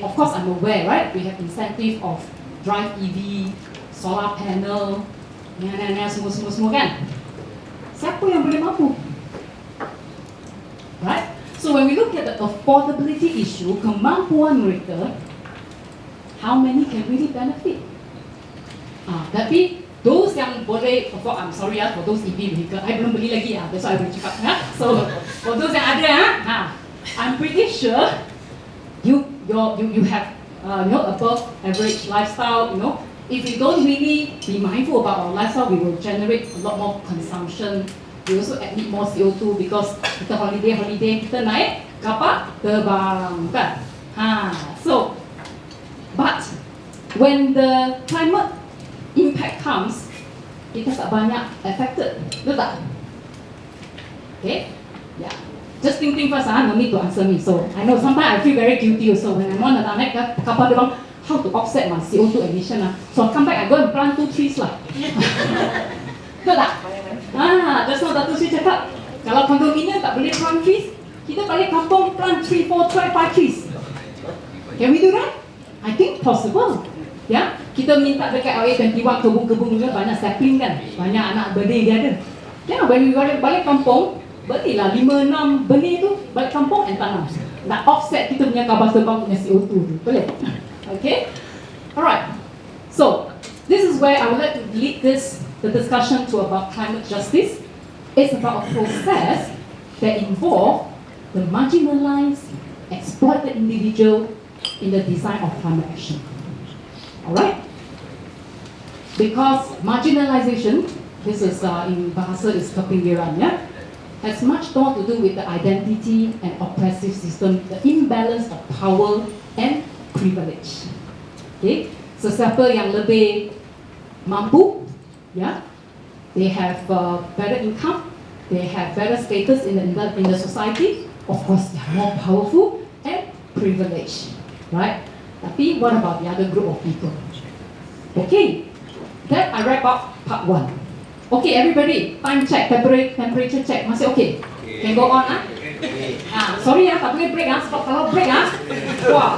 Of course, I'm aware, right? We have incentive of drive EV, solar panel, semua kan? Siapa yang boleh mampu? Right? So when we look at the affordability issue, kemampuan mereka, how many can really benefit? Tapi those yang boleh afford, I'm sorry for those EV vehicle, I belum beli lagi that's why I boleh cakap. So for those yang ada, I'm pretty sure you have above average lifestyle. If we don't really be mindful about our lifestyle, we will generate a lot more consumption. We also emit more CO2 because kita holiday kita naik kapal terbang, kan? So, but when the climate impact comes, kita tak banyak affected, betul tak? Okay, Just think first, no need to answer me. So I know sometimes I feel very guilty also when I'm on the naik kapal terbang, how to offset my CO2 emission. So I come back, I go and plant 2 trees lah. Betul tak? Just now Datuk Sri cakap, kalau kondominium tak boleh plant trees, kita balik kampung plant 3, 4, 5 trees. Can we do that? I think possible. Kita minta dekat LA21 kebun-kebun juga banyak sapling kan, banyak anak benih dia ada. When we balik kampung, belilah 5-6 benih tu balik kampung and tanam. Nak offset kita punya kapal terbang punya CO2 tu, boleh? Okay? Alright. So, this is where I would like to lead the discussion to about climate justice. It's about a process that involves the marginalized, exploited individual in the design of climate action. Alright? Because marginalization this is in Bahasa is kepinggiran, yeah, has much more to do with the identity and oppressive system, the imbalance of power and privilege. Okay, so siapa yang lebih mampu, yeah, they have better income, they have better status in the society. Of course, they are more powerful and privileged, right? Tapi what about the other group of people? Okay, then I wrap up part 1. Okay, everybody, time check, temperature check, masih okay? Can go on, ah? Sorry tak boleh break sebab kalau break wah,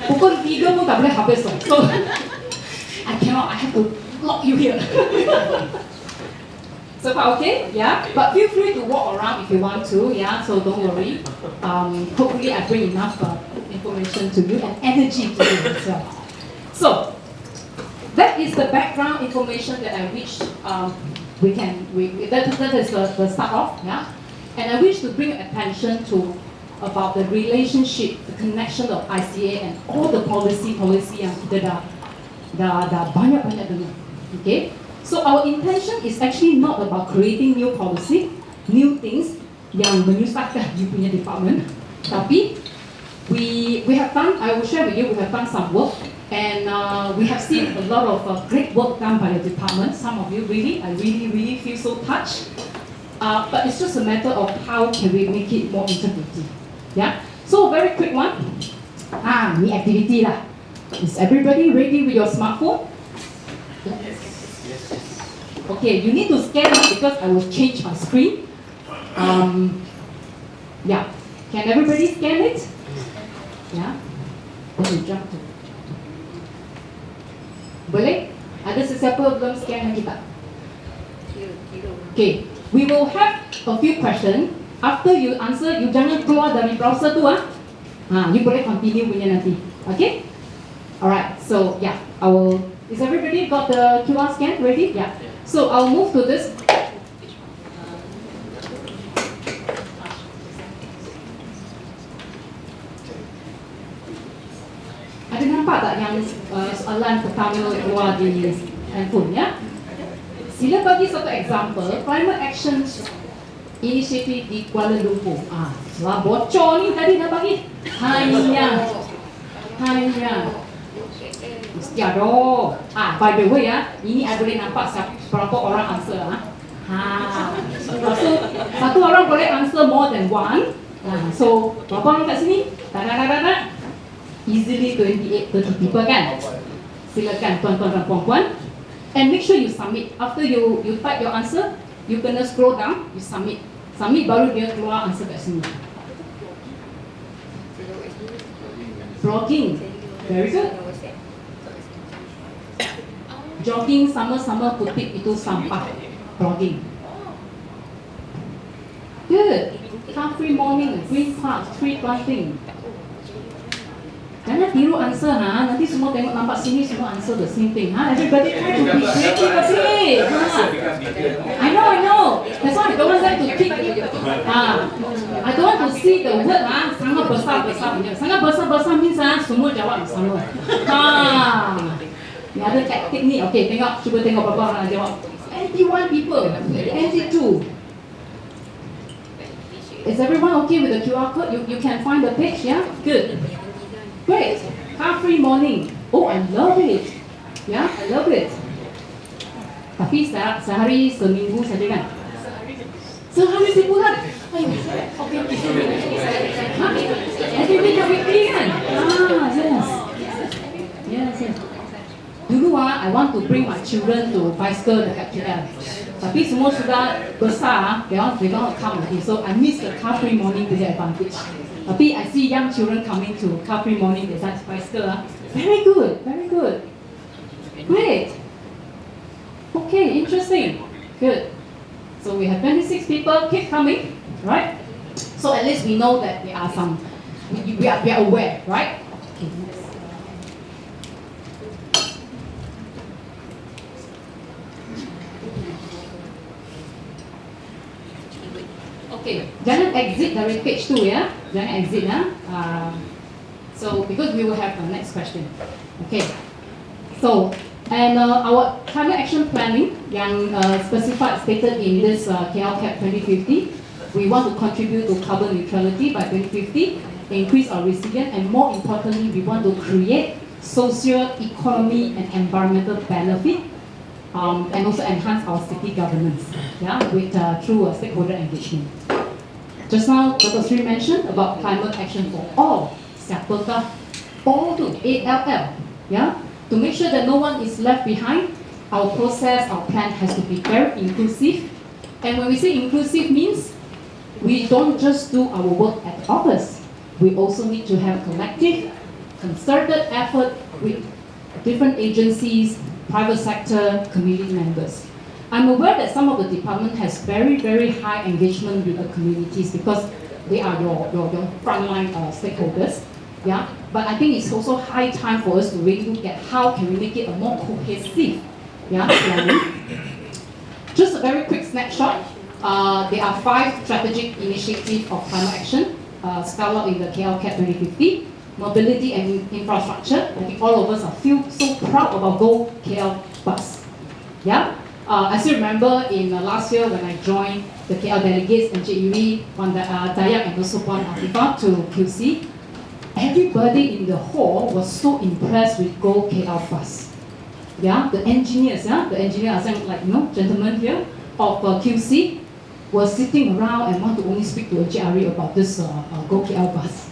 pukul 3 pun tak boleh habis so, I have to lock you here. So far okay, yeah? But feel free to walk around if you want to, yeah? So don't worry. Hopefully I bring enough information to you and energy to you as well. So, that is the background information that I wish that is the start off, yeah. And I wish to bring attention to about the relationship, the connection of ICA and all the policy yang kita dah banyak dengar, okay. So our intention is actually not about creating new policy, new things yang menyusahkan you punya department, tapi we have done. I will share with you. We have done some work. And we have seen a lot of great work done by the department. Some of you I really feel so touched. But it's just a matter of how can we make it more integrative. Yeah. So very quick one. Ni activity lah. Is everybody ready with your smartphone? Yes. Okay, you need to scan it because I will change my screen. Yeah. Can everybody scan it? Yeah. Okay, jump to. Boleh? Ada sesiapa belum scan lagi tak? Okay, we will have a few questions. After you answer, you jangan keluar dari browser tu you boleh continue punya nanti. Okay? Alright, so yeah, is everybody got the QR scan ready? Yeah. So I'll move to this. Ada nampak tak yang soalan pertama keluar di handphone, ya? Sila bagi satu example, climate action initiative di Kuala Lumpur. Setelah bocor ni tadi dah bagi. Hanya. Mesti ada. By the way ini I boleh nampak berapa orang answer. Satu orang boleh answer more than one. So, berapa orang kat sini? Easily 28, 30 people kan? Silakan tuan-tuan dan puan-puan. And make sure you submit. After you type your answer, you kena scroll down, you submit. Submit baru dia keluar answer kat sini. Blogging. Very good. Jogging sama-sama kutip itu sampah. Blogging. Good. Car free morning, green park, tree planting. Jangan tiru answer nanti semua tengok nampak sini semua answer the same thing everybody try to be creative a bit I know that's why I don't want them to keep I don't want to see the word sangat besar sangat besar means semua jawab sama ni ada taktik ni okay cuba tengok berapa orang jawab 81 people 82 is everyone okay with the QR code you can find the page good. Great, car-free morning. Oh, I love it. Yeah, I love it. Tapi sehari seminggu saja kan? Sehari sebulan. Okay. Every weekly kan? Yes. Dulu I want to bring my children to bicycle dekat KL. Tapi semua sudah besar, they don't come already. So I miss the car-free morning to the advantage. Tapi I see young children coming to car free morning, they start bicycle. Very good. Great. Okay, interesting. Good. So we have 26 people, keep coming, right? So at least we know that there are some, we are aware, right? Okay, next. Okay, jangan exit dari page 2 ya. Jangan exit So because we will have the next question. Okay. So And our climate action planning, yang specified stated in this KL CAP 2050, we want to contribute to carbon neutrality by 2050, increase our resilience, and more importantly, we want to create social, economy, and environmental benefit, and also enhance our city governance, yeah, with through stakeholder engagement. Just now, Dr. Sri mentioned about climate action for all, siapa kah? All to ALL, yeah, to make sure that no one is left behind. Our process, our plan has to be very inclusive. And when we say inclusive means, we don't just do our work at the office. We also need to have collective, concerted effort with different agencies, private sector, community members. I'm aware that some of the department has very, very high engagement with the communities because they are your frontline stakeholders. Yeah, but I think it's also high time for us to really look at how can we make it a more cohesive, yeah, planning. Just a very quick snapshot. There are 5 strategic initiatives of climate action spelled out in the KL CAP 2050. Mobility and infrastructure. I think all of us feel so proud about Go KL Bus. Yeah. I still remember in last year when I joined the KL delegates and JEV, Bandaraya and also Puan Afifah to QC, everybody in the hall was so impressed with Go KL Bus. Yeah, the engineers, like gentlemen here of QC, were sitting around and want to only speak to a GRE about this Go KL Bus.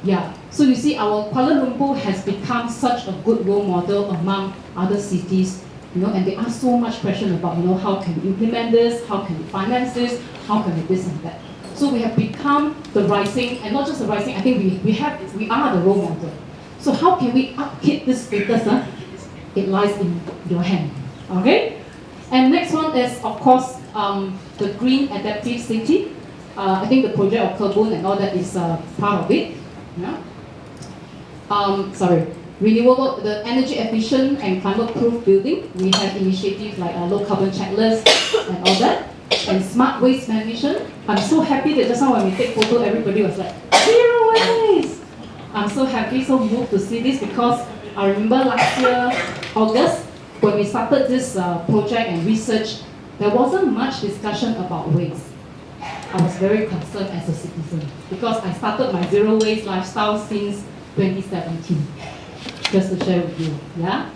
Yeah, so you see, our Kuala Lumpur has become such a good role model among other cities. And they ask so much question about, how can we implement this, how can we finance this, how can we this and that. So we have become the rising, and not just the rising, I think we are the role model. So how can we upkeep this status? It lies in your hand, okay? And next one is, of course, the Green Adaptive City. I think the project of Kebun and all that is part of it. Yeah? Renewable, the energy efficient and climate-proof building. We have initiatives like a low carbon checklist and all that. And smart waste management. I'm so happy that just now when we take photo, everybody was like, 0 waste! I'm so happy, so moved to see this because I remember last year, August, when we started this project and research, there wasn't much discussion about waste. I was very concerned as a citizen because I started my 0 waste lifestyle since 2017. Just to share with you, yeah?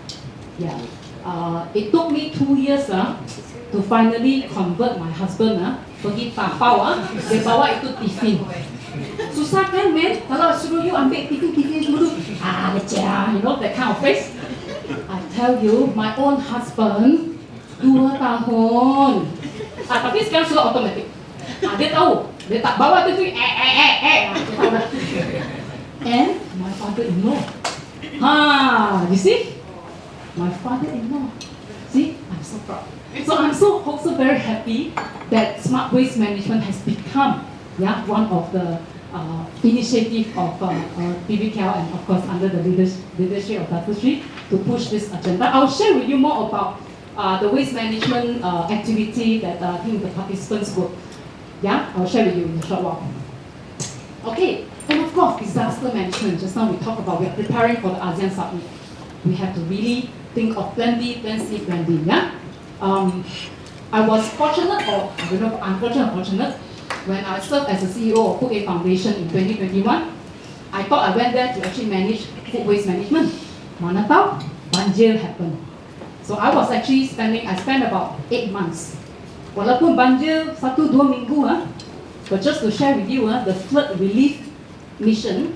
It took me 2 years to finally convert my husband pergi tapau dia bawa itu tiffin. Susah kan, man? Kalau suruh you ambil tiffin dulu, that kind of face. I tell you, my own husband 2 tahun. Tapi sekarang sudah automatic. Dia tahu, dia tak bawa tiffin, And my father-in-law. You see? My father-in-law. See? I'm so proud. So I'm also very happy that smart waste management has become one of the initiative of PBKL and of course under the leadership of Dr. Sri to push this agenda. I'll share with you more about the waste management activity that I think the participants would. I'll share with you in a short while. Okay. And of course, disaster management. Just now we talked about we are preparing for the ASEAN Summit. We have to really think of plan B, plan C, plan D. I was fortunate, or I don't know, unfortunate or fortunate, when I served as the CEO of Food Aid Foundation in 2021. I thought I went there to actually manage food waste management. Mana tahu, banjir happened. So I spent about 8 months. Walaupun banjir 1-2 minggu, but just to share with you, the flood relief mission,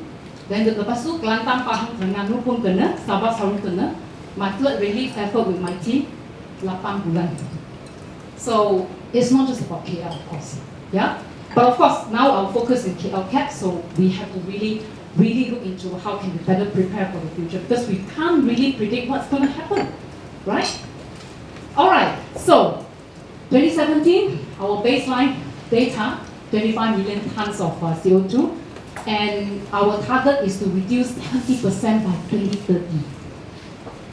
then lepas tu Kelantan, Pahang, Terengganu pun kena, Sabah, Sarawak kena. My flood relief effort with my team, 8 bulan. So it's not just about KL, of course. But of course, now our focus is KL CAP, so we have to really look into how can we better prepare for the future because we can't really predict what's going to happen, right? All right. So 2017, our baseline data, 25 million tons of CO2. And our target is to reduce 70% by 2030.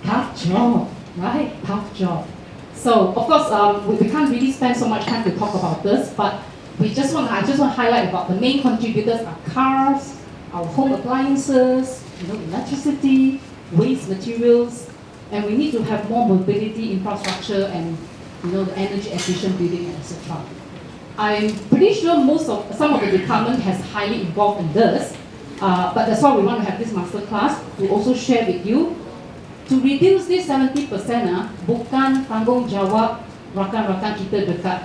Tough job, right? Tough job. So, of course, we can't really spend so much time to talk about this, but I just want to highlight about the main contributors are cars, our home appliances, electricity, waste materials, and we need to have more mobility infrastructure and the energy efficient building, etc. I'm pretty sure some of the department has highly involved in this, but that's why we want to have this masterclass to also share with you. To reduce this 70%, bukan tanggungjawab rakan-rakan kita dekat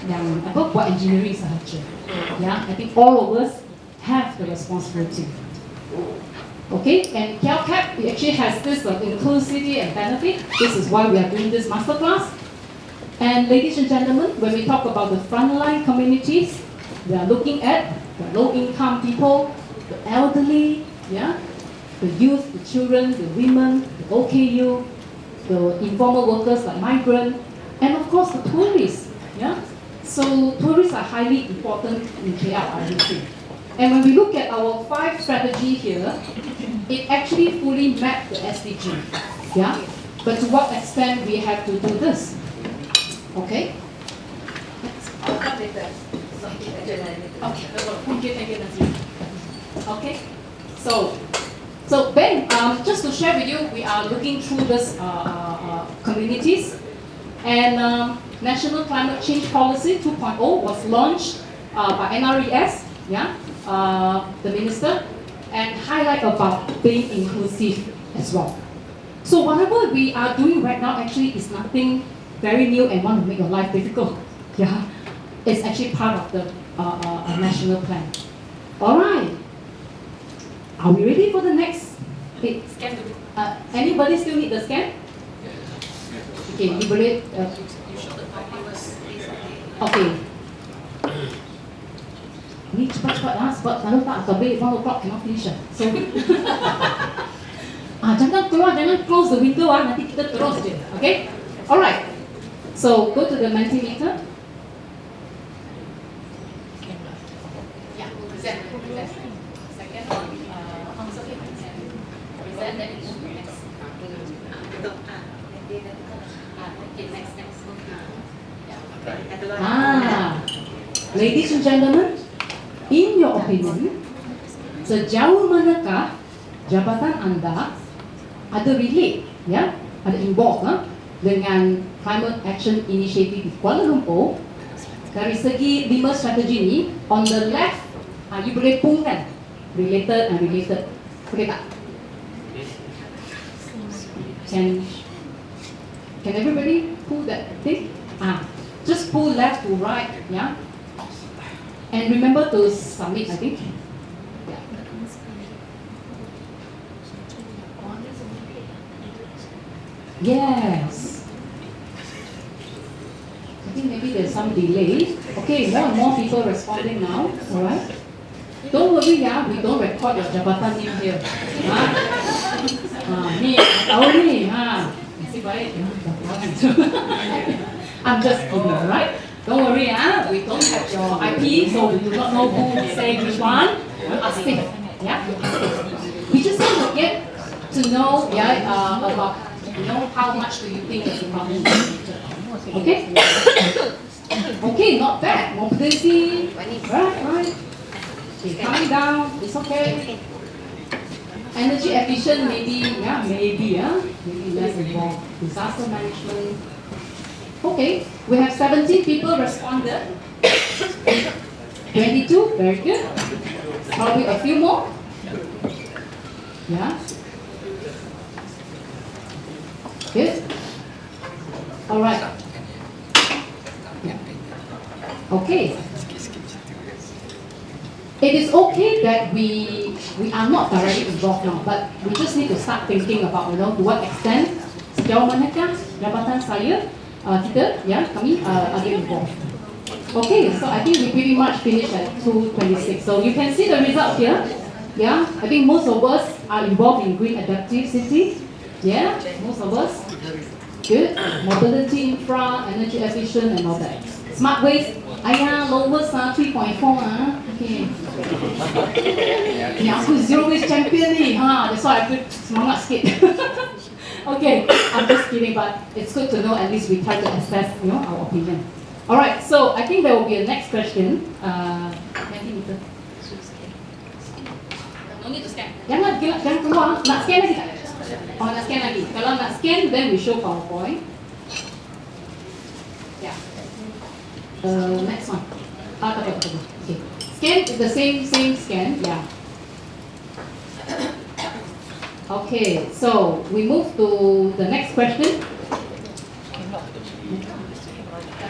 yang buat engineering sahaja. Yeah, I think all of us have the responsibility. Okay, and KLCAP actually has this inclusivity and benefit. This is why we are doing this masterclass. And ladies and gentlemen, when we talk about the frontline communities, we are looking at the low-income people, the elderly, yeah, the youth, the children, the women, the OKU, the informal workers like migrant, and of course the tourists. Yeah? So tourists are highly important in KL, I would say. And when we look at our 5 strategy here, it actually fully mapped the SDG. Yeah? But to what extent we have to do this? Okay? Okay. So Ben, just to share with you, we are looking through this communities, and National Climate Change Policy 2.0 was launched by NRES, yeah, the minister, and highlight about being inclusive as well. So whatever we are doing right now actually is nothing very new and want to make your life difficult. Yeah, it's actually part of the national plan. All right. Are we ready for the next? Scan. Anybody still need the scan? Okay, liberate. Okay. Ni cepat-cepat lah, sebab kalau tak sampai 1 o'clock cannot finish. So, jangan keluar, jangan close the window nanti kita terus je. Okay? Alright. So go to the Mentimeter. Yeah, present. Second one. Present that is next. Okay, next. Ladies and gentlemen, in your opinion, sejauh manakah jabatan anda ada relate, ya, ada involved dengan Climate Action Initiative di Kuala Lumpur? Dari segi 5 strategi ni, on the left, you boleh pull kan, related and related. Boleh tak? Can everybody pull that thing? Just pull left to right, yeah. And remember to submit, I think. Yes. I think maybe there's some delay. Okay, more and more people responding now. All right. Don't worry, we don't record your jabatan name here. Ni, tahu ni, Nasib baik. I'm just kidding, all right? Don't worry, we don't have your IP, so we do not know who say which one. Ask it, yeah. We just want to get to know, about how much do you think is important. Okay? Okay, not bad. Mobility, right. Okay, coming down, it's okay. Energy efficient, maybe less involved. Disaster management. Okay, we have 17 people responded. 22, very good. Probably a few more. Yeah. Good. All right. Okay. It is okay that we are not directly involved now, but we just need to start thinking about, to what extent sejauh manakah jabatan saya, kami ada involved. Okay, so I think we pretty much finished at 2:26. So you can see the result here. Yeah, I think most of us are involved in green adaptive city. Yeah, most of us. Good. Mobility infra, energy efficient, and all that. Smart waste. Lowest 3.4 Okay. Ni aku zero waste champion ni. That's why I put semangat sikit. Okay, I'm just kidding, but it's good to know at least we try to assess, our opinion. Alright, so I think there will be a next question. No need to scan. Jangan keluar. Nak scan lagi tak? Oh, nak scan lagi. Kalau nak scan, then we show PowerPoint. Yeah. Next one. Tak apa. Okay. Scan is the same scan. Yeah. Okay, so we move to the next question.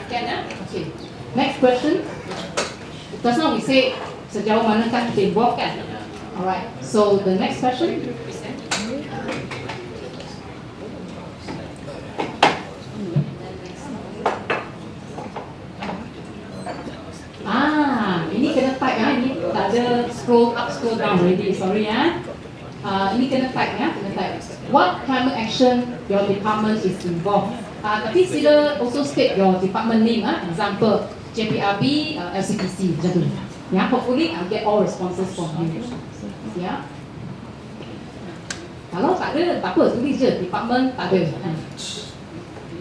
Scan, ya? Okay. Next question. Just now we say sejauh mana kan kita involve kan? Alright. So the next question. Ini kena type ya. Ini tak ada scroll up, scroll down already. Sorry ya. Ini kena type ya. Kena type. What climate action your department is involved? Tapi sila also state your department name. Example, JPRB, LCPC, macam tu. Ya, hopefully I'll get all responses from you. Ya. Kalau tak ada, tak apa, tulis je. Department tak ada.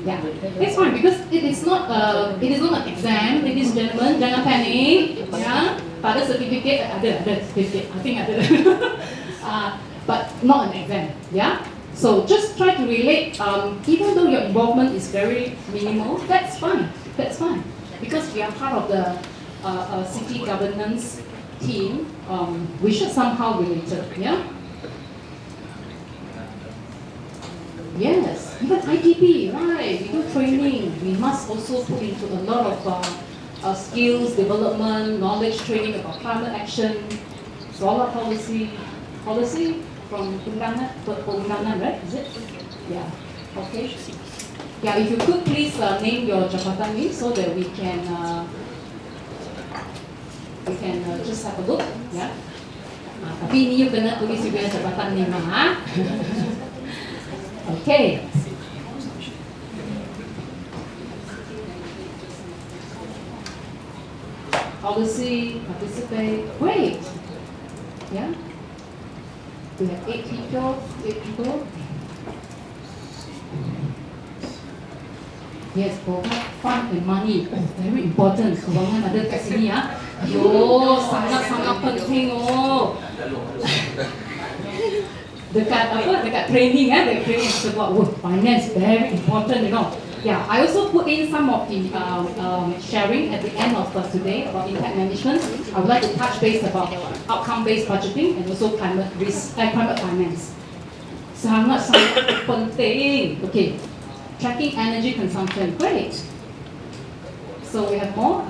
Yeah, it's fine because it is not an exam, ladies and gentlemen. Jangan panik. Ya, tak ada certificate. Ada certificate. I think ada. But not an exam. Yeah. So just try to relate. Even though your involvement is very minimal, that's fine. That's fine because we are part of the city governance team. We should somehow relate it. Yeah. Yes, even ITP, right? We do training. We must also put into a lot of skills development, knowledge training about climate action, solar policy from Undangan, right? Is it? Yeah. Okay. Yeah, if you could please name your jabatan name so that we can just have a look. Yeah. Tapi ini you kena tulis juga jabatan name Okay. Policy, participate. Great. Yeah. We have 8 people. Yes, provide fund and money. Oh, very important. Kewangan ada kat sini ya. Yo, sangat-sangat penting oh. Dekat training dekat training sebab finance very important, you know. Yeah, I also put in some of the sharing at the end of today about impact management. I would like to touch base about outcome-based budgeting and also climate finance. Sangat penting. Okay, tracking energy consumption. Great. So we have more.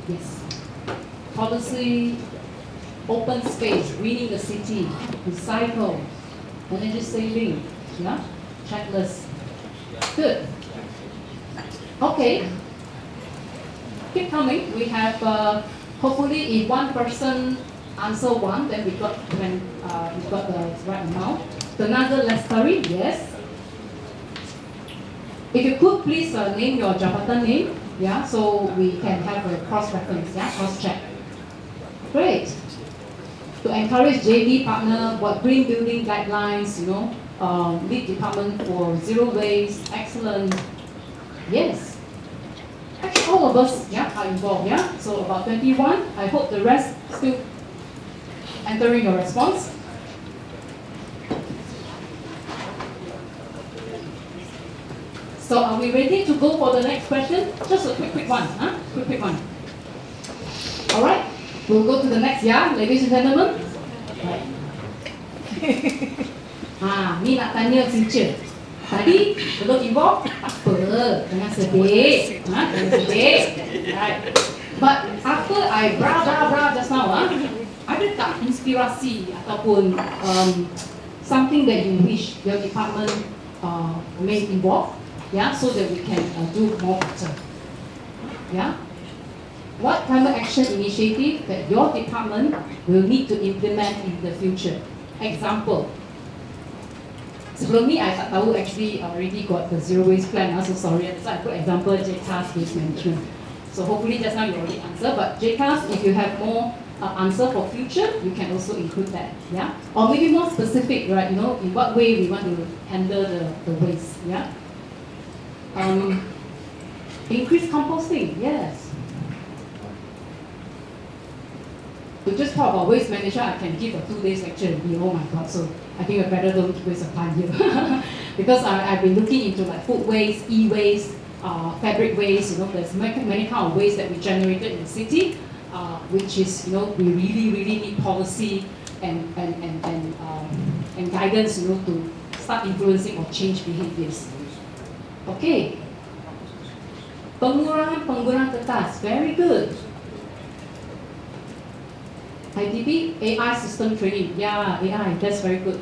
Yes. Policy, open space, greening the city, recycle, energy saving, yeah, checklist. Good. Okay. Keep coming. We have hopefully if one person answer one, then we got the right amount. Another Lestari, yes. If you could please name your jabatan name. Yeah, so we can have a cross-reference, yeah, cross-check. Great. To encourage JV partner, what green building guidelines, you know, lead department for zero waste, excellent. Yes. Actually, all of us, yeah, are involved, yeah. So about 21. I hope the rest still entering your response. So are we ready to go for the next question? Just a quick one, huh? Quick one. All right, we'll go to the next, yeah, ladies and gentlemen. Right. Ni nak tanya future. Tadi belum involve, tak apa, jangan sedih, jangan sedih. Right. But after I bra just now, ada tak inspirasi ataupun something that you wish your department may involve? Yeah, so that we can do more better. Yeah. What climate action initiative that your department will need to implement in the future? Example. Sebelum ni, I tak tahu actually already got the zero waste plan. So sorry, so I put example JCAS waste management. So hopefully just now you already answer. But JCAS, if you have more answer for future, you can also include that. Yeah. Or maybe more specific, right? You know, in what way we want to handle the waste. Yeah. Increase composting, yes. to just talk about waste management, I can give a 2 days lecture and be, oh my god, so I think I better don't waste of time here. Because I've been looking into like food waste, e-waste, fabric waste, there's many kind of waste that we generated in the city, which is, we really need policy and guidance, to start influencing or change behaviors. Okay. Penggunaan kertas, very good. ITP, AI system training. Yeah, AI, that's very good.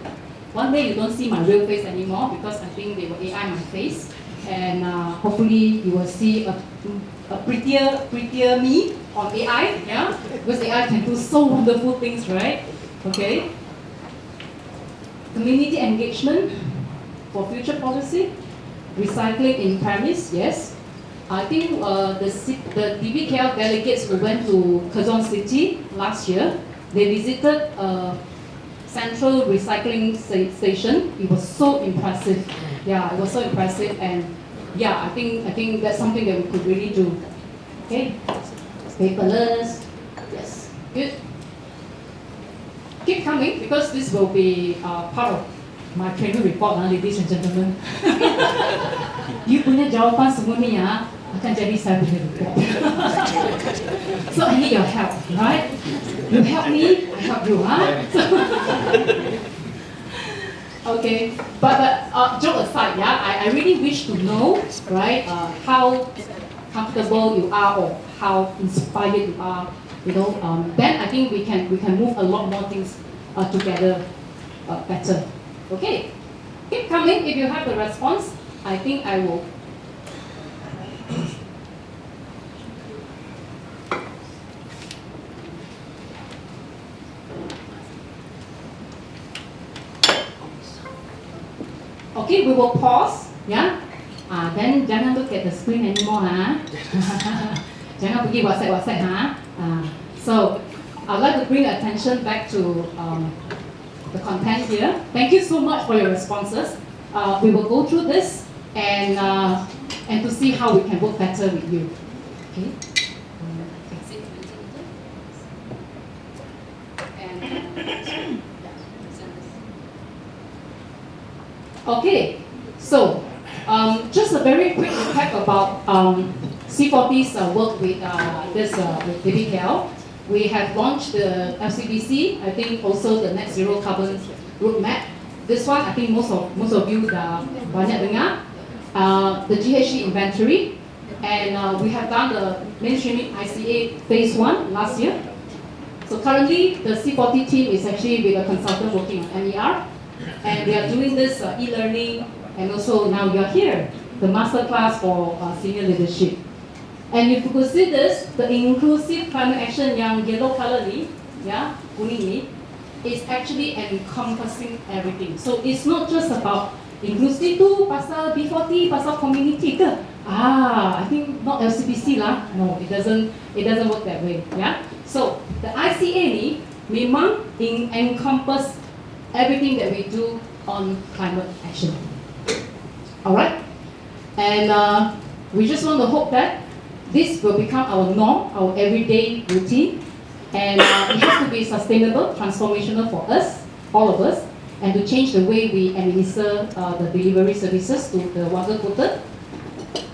One day you don't see my real face anymore because I think they will AI my face. And hopefully you will see a prettier me on AI, yeah? Because AI can do so wonderful things, right? Okay. Community engagement for future policy. Recycling in premise, yes. I think the DBKL delegates who went to Quezon City last year, they visited a central recycling station. It was so impressive. Yeah, it was so impressive, and yeah, I think that's something that we could really do. Okay, paperless. Yes, good. Keep coming because this will be part of my training report, ladies and gentlemen. You punya jawapan semua ni akan jadi saya punya report. So I need your help, right? You help me, I help you, Okay, but joke aside, I really wish to know, right, how comfortable you are or how inspired you are, then I think we can move a lot more things together better. Okay, keep coming. If you have the response, I think I will. Okay, we will pause. Yeah. Then jangan look at the screen anymore, Jangan pergi WhatsApp, So, I'd like to bring attention back to the content here. Thank you so much for your responses. We will go through this and to see how we can work better with you. Okay. Okay. So, just a very quick recap about C40's work with with DBKL. We have launched the LCBC, I think also the net zero carbon roadmap. This one, I think most of you dah banyak dengar. The GHG inventory, and we have done the mainstreaming ICA phase 1 last year. So currently, the C40 team is actually with a consultant working on MER, and we are doing this e-learning, and also now you are here, the masterclass for senior leadership. And if you could see this, the inclusive climate action yang yellow color ni, kuning ni, is actually encompassing everything. So it's not just about inclusive tu pasal B40, pasal community ke? I think not LCBC lah. No, it doesn't work that way. Yeah. So the ICA ni memang encompass everything that we do on climate action. Alright, and we just want to hope that this will become our norm, our everyday routine, and it has to be sustainable, transformational for us, all of us, and to change the way we administer the delivery services to the water quota.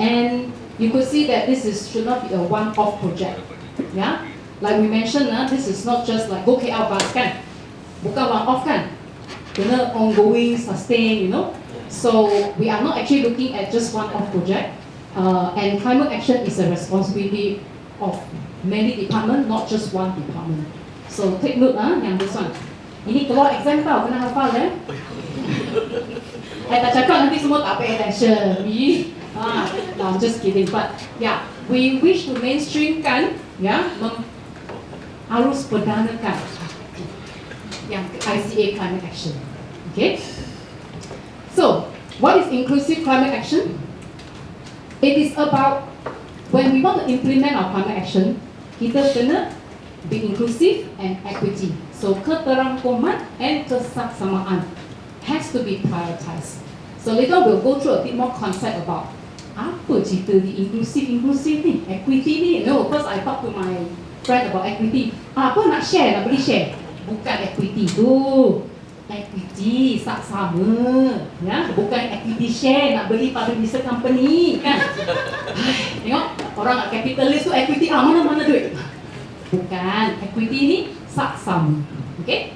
And you could see that this should not be a one-off project. Yeah, like we mentioned, this is not just like go KL bus kan, bukan one-off kan, ongoing, sustain, So we are not actually looking at just one-off project. And climate action is a responsibility of many departments, not just one department. So take note, yang this one. Ini keluar exam tau, kena hafal tak cakap nanti semua tak pay attention. No, I'm just kidding. But yeah, we wish to mainstreamkan, harus perdanakan yang ICA climate action. Okay. So, what is inclusive climate action? It is about when we want to implement our climate action, kita kena be inclusive and equity. So keterangkuman and kesaksamaan has to be prioritized. So later we'll go through a bit more concept about apa cerita di inclusive ni, equity ni. Because I talk to my friend about equity. Apa nak share, nak beli share? Bukan equity tu. Equity sama, ya, bukan equity share nak beli pada listed company kan. Tengok orang nak capitalist tu equity mana duit. Bukan, equity ni sama. Okay?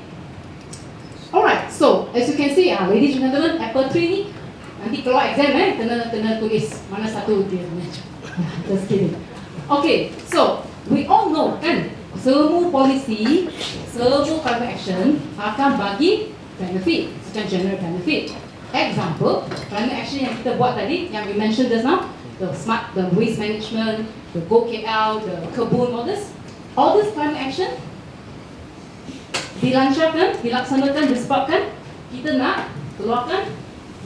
Alright, so as you can see, ladies and gentlemen, apple tree ni nanti keluar exam kena tulis mana satu dia. Just kidding. Okay, so we all know kan, semua policy, semua climate action akan bagi benefit, macam general benefit. Example, climate action yang kita buat tadi, yang we mentioned just now, the waste management, the Go KL, the kebun, all this climate action dilancarkan, dilaksanakan disebabkan kita nak keluarkan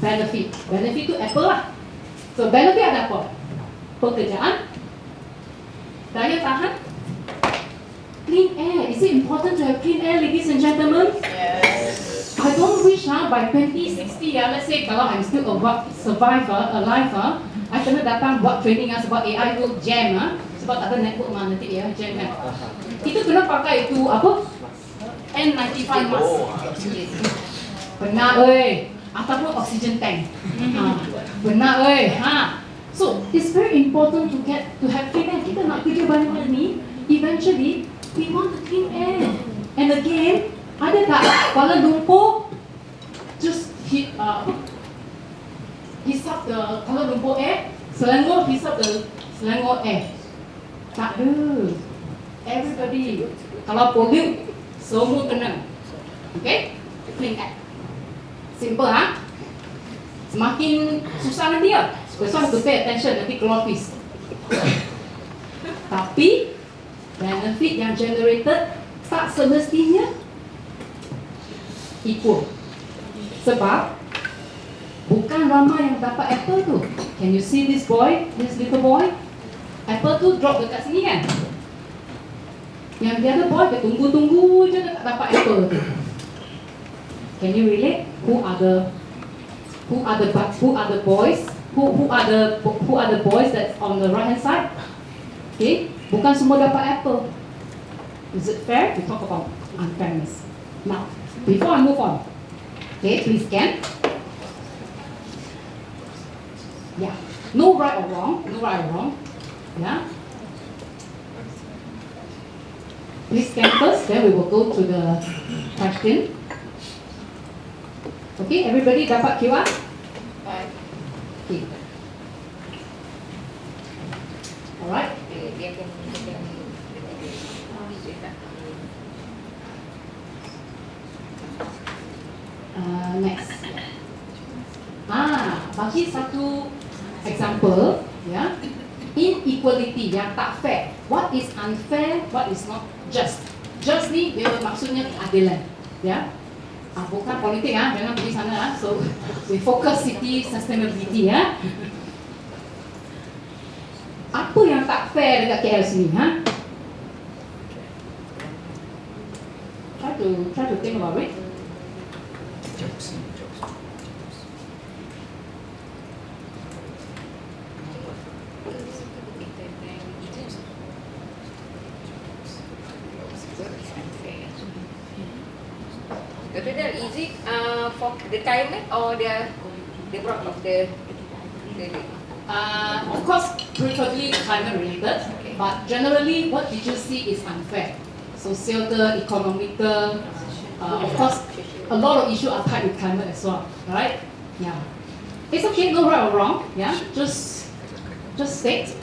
benefit. Benefit tu apa lah? So benefit ada apa? Pekerjaan, daya tahan, clean air. Is it important to have clean air, ladies and gentlemen? Yes. I don't wish by 2060, let's say kalau I'm still alive, I kena datang buat training sebab AI tu jam, sebab tak ada network nanti ya, jam kan. Kita kena pakai itu apa? N95 mask. Benar ataupun oxygen tank. Benar So it's very important to have clean air. Kita nak kerja banyak ni, eventually we want to clean air. And again, ada tak Kuala Lumpur just hisap the Kuala Lumpur air, Selangor hisap the Selangor air? Tak ada. Everybody, kalau pollute, semua kena. Okay? Clean air. Simple Semakin susah nanti ya. That's why have to pay attention, nanti keluar fees. Tapi benefit yang generated tak semestinya equal. Sebab bukan ramai yang dapat apple tu. Can you see this boy, this little boy? Apple tu drop dekat sini kan? Yang the other boy dia tunggu je tak dapat apple tu. Can you relate? Who are the boys? Who are the boys that's on the right hand side? Okay, bukan semua dapat apple. Is it fair? We talk about unfairness. Now, before I move on, okay, please scan. Yeah, no right or wrong. Yeah. Please scan first, then we will go to the question. Okay, everybody dapat QR? Okay. Alright. Next. Bagi satu example, ya, inequality yang tak fair. What is unfair? What is not just? Just ni dia maksudnya keadilan, ya. Bukan politik jangan pergi sana So we focus city sustainability Apa yang tak fair dekat KL sini Try to think about it. Is it for the climate or the product of the Of course, preferably climate related, but generally what did you see is unfair. Social, economical, of course, a lot of issues are tied with climate as well, right? Yeah. It's okay, no right or wrong, yeah? Just state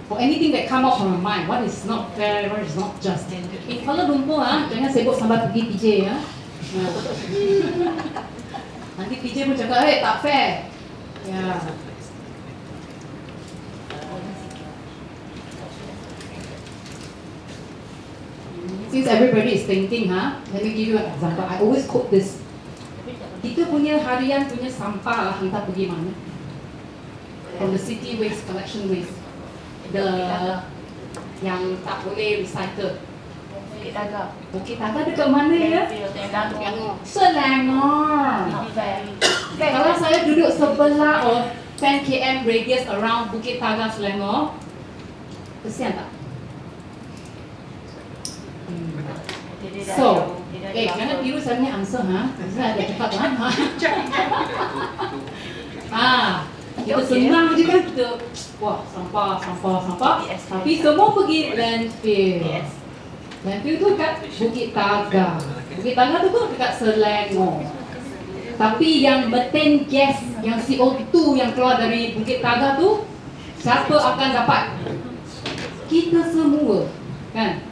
for anything that come out from your mind, what is not fair, what is not just. In Kuala Lumpur, jangan sibuk sampai pergi PJ, nanti PJ pun cakap, tak fair. Yeah. Since everybody is thinking, let me give you an example. I always quote this. Kita punya harian punya sampah hantar pergi mana? From the city waste, collection waste. Yang tak boleh recycle. Bukit Taga dekat mana ya? Selangor. Kalau saya duduk sebelah 10 km radius around Bukit Taga, Selangor, kesian tak? So, jangan tiru saya punya answer ha. Saya ada cepat kan. Kita senang je kan kita. Wah, sampah. Tapi semua pergi landfill. Landfill tu kat Bukit Taga. Bukit Taga tu dekat Selangor. Tapi yang methane gas, yang CO2 yang keluar dari Bukit Taga tu, siapa akan dapat? Kita semua, kan?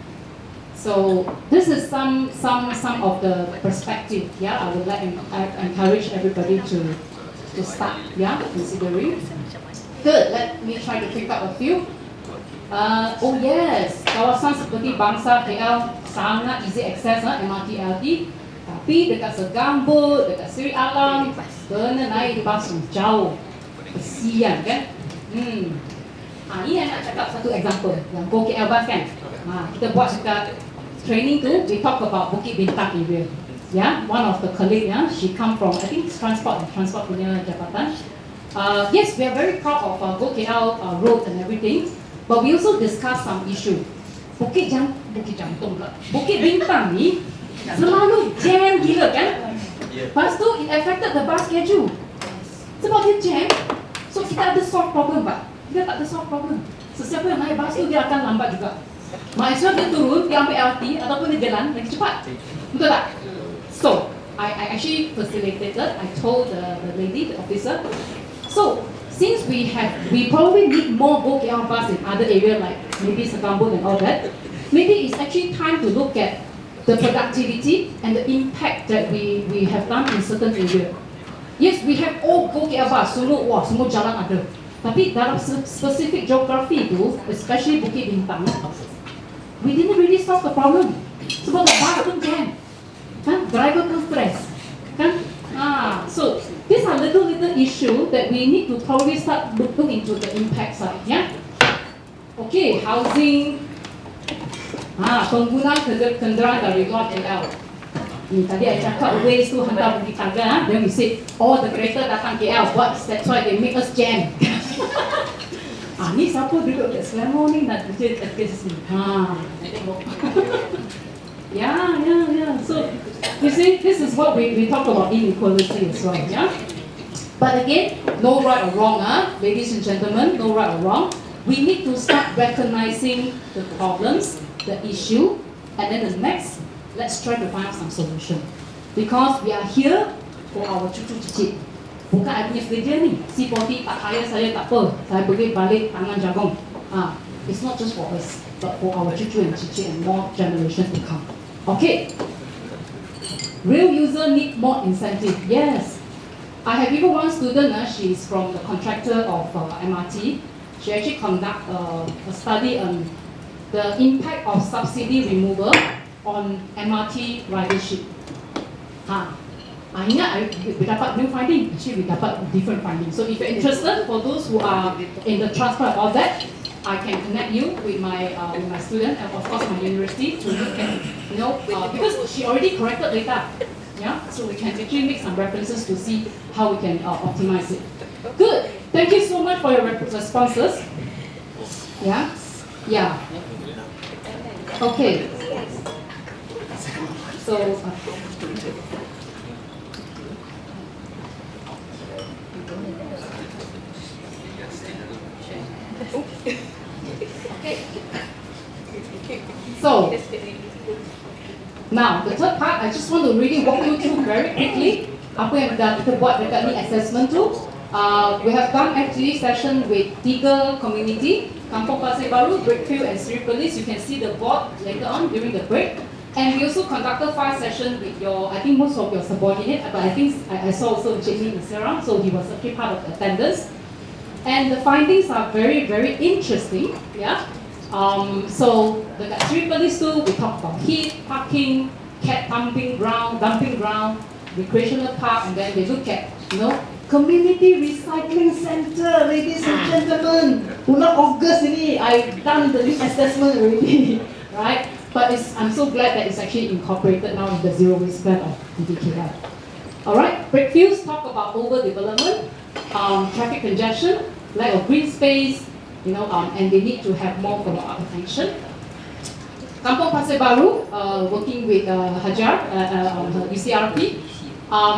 So this is some of the perspective. Yeah, I would encourage everybody to start. Yeah, considering. Good. Let me try to pick up a few. Oh yes, kawasan seperti Bangsa KL sangat easy access MRT LT. Tapi dekat Segambut, dekat Seri Alam, kena naik bas jauh. Kesian kan? Ini yang nak cakap satu example. Yang Go KL bus kan? Kita buat dekat training tu, we talk about Bukit Bintang area. Yeah, one of the colleague, she come from, I think transport punya jabatan. Yes, we are very proud of Go KL road and everything, but we also discuss some issue. Bukit Bintang ni selalu jam gila kan? Lepas tu, it affected the bus schedule. Sebab dia jam, so kita ada solve problem pak. Kita tak ada solve problem. Sesiapa yang naik bus tu, dia akan lambat juga. Maksudnya dia turun, dia ambil LT ataupun dia jalan lagi cepat. Betul tak? So, I actually facilitated, I told the lady, the officer, so, since we probably need more Go KL bus in other areas like maybe Segambut and all that, maybe it's actually time to look at the productivity and the impact that we have done in certain area. Yes, we have all Go KL bus, semua jalan ada. Tapi dalam specific geography tu, especially Bukit Bintang, we didn't really solve the problem. Sebab the bus pun jam, kan? Driver pun stress, kan? So these are little issue that we need to probably start looking into the impact side, yeah. Okay, housing. Penggunaan kenderaan dari luar KL. Tadi saya cakap waste tu hantar Bukit Taga, then we say, the kereta datang KL, that's why they make us jam. Ni siapa duduk kat Selangor ni nak kerja kat sini. Yeah. So, you see, this is what we talk about inequality as well, yeah? But again, no right or wrong, ladies and gentlemen, no right or wrong. We need to start recognizing the problems, the issue, and then the next, let's try to find some solution. Because we are here for our cucu-cicit. Bukan I punya kerja ni, C40 tak kaya saya tak apa, saya pergi balik tangan jagung. It's not just for us, but for our cucu and cicit and more generations to come. Okay. Real user need more incentive. Yes. I have even one student, she's from the contractor of MRT. She actually conduct a study on the impact of subsidy removal on MRT ridership. Ingat, we dapat new finding. Actually, we dapat different findings. So if you're interested, for those who are in the transport of that, I can connect you with my student and of course my university to look at, because she already corrected data. Yeah, so we can actually make some references to see how we can optimize it. Good. Thank you so much for your responses. Yeah. Okay. So. Okay. So. Now, the third part, I just want to really walk you through very quickly apa yang kita buat dekat ni assessment tu. We have done actually session with 3 community, Kampung Pasir Baru, Brickfield and Sri Perlis. You can see the board later on during the break. And we also conducted 5 sessions with I think most of your subordinate, but I think I saw also Jamie in Serang, so he was actually part of the attendance. And the findings are very, very interesting, yeah. So the Sri Perlis too, we talk about heat, parking, cat dumping ground, recreational park, and then they look at, community recycling center, ladies and gentlemen. Bulan August ini, I've done the assessment already, right? But I'm so glad that it's actually incorporated now in the zero waste plan of DDKL. Alright, Brickfields talk about overdevelopment, traffic congestion, lack of green space, and they need to have more follow-up attention. Kampung Pasir Baru, working with Hajar on her UCRP.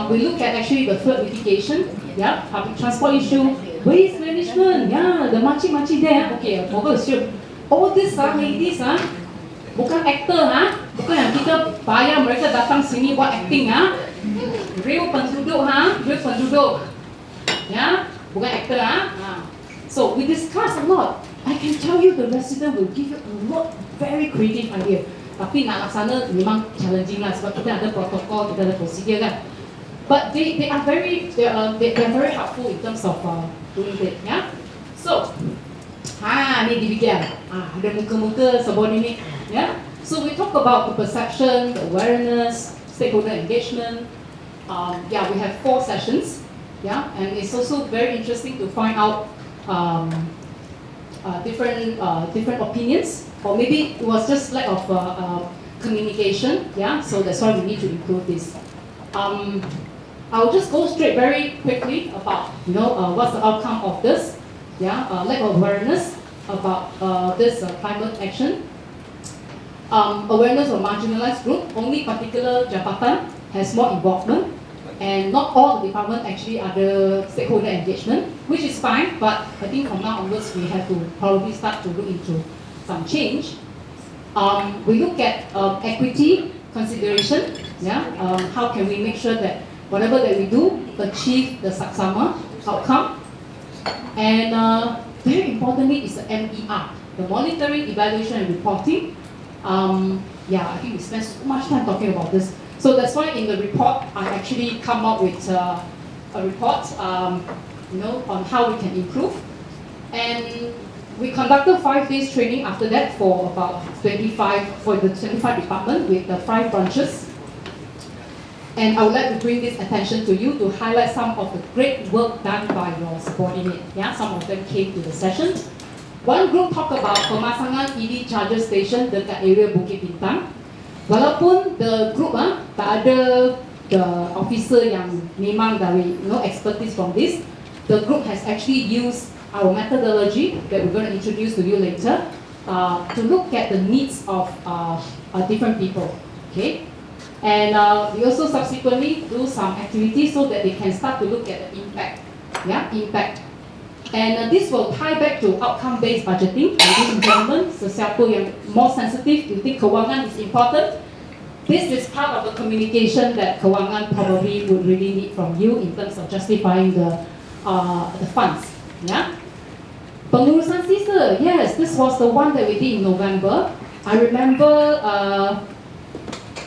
We look at actually the flood mitigation, yeah, public transport issue, waste management, yeah, the makcik-makcik there, okay, I forgot to show. All these ladies, bukan actor, bukan yang kita bayar mereka datang sini buat acting, real penduduk, real penduduk, yeah, bukan actor, So we discuss a lot. I can tell you the resident will give you a lot very creative idea. Tapi nak laksana memang challenging lah sebab kita ada protokol, kita ada prosedur kan. But they are very helpful in terms of doing it, yeah. So, ni dibikin, ada muka-muka subordinate, yeah. So we talk about the perception, the awareness, stakeholder engagement. Yeah, we have 4 sessions, yeah, and it's also very interesting to find out different opinions, or maybe it was just lack of communication, yeah. So that's why we need to improve this. I'll just go straight very quickly about what's the outcome of this, yeah. Lack of awareness about this climate action. Awareness of marginalized group, only particular jabatan has more involvement, and not all the department actually are the stakeholder engagement, which is fine, but I think from now onwards we have to probably start to look into some change. We look at equity consideration, yeah. How can we make sure that whatever that we do achieve the saksama outcome, and very importantly is the MER, the monitoring, evaluation and reporting. Yeah, I think we spent so much time talking about this. So that's why in the report, I actually come up with a report, on how we can improve. And we conducted 5 days training after that for about 25 department with the 5 branches. And I would like to bring this attention to you to highlight some of the great work done by your subordinate. Yeah, some of them came to the session. One group talked about pemasangan EV charger station dekat area Bukit Bintang. Walaupun the group tak ada the officer yang memang dari expertise from this, the group has actually used our methodology that we're going to introduce to you later to look at the needs of different people. Okay, and we also subsequently do some activities so that they can start to look at the impact. Yeah, impact. And this will tie back to outcome-based budgeting. Ladies and gentlemen, sesiapa yang more sensitive, you think kewangan is important, this is part of the communication that kewangan probably would really need from you in terms of justifying the funds. Yeah. Pengurusan sisa, yes, this was the one that we did in November. I remember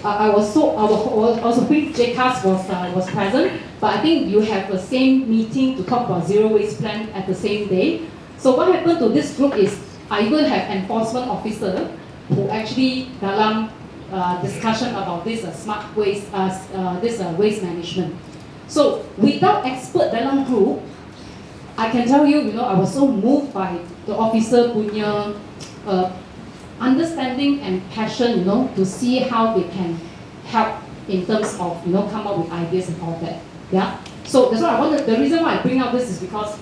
I was hoping JCAS was present, but I think you have the same meeting to talk about zero waste plan at the same day. So what happened to this group is I even have enforcement officer who actually dalam discussion about this smart waste, waste management. So without expert dalam group, I can tell you, I was so moved by the officer punya understanding and passion, to see how they can help in terms of, come up with ideas and all that. Yeah. So that's why the reason why I bring up this is because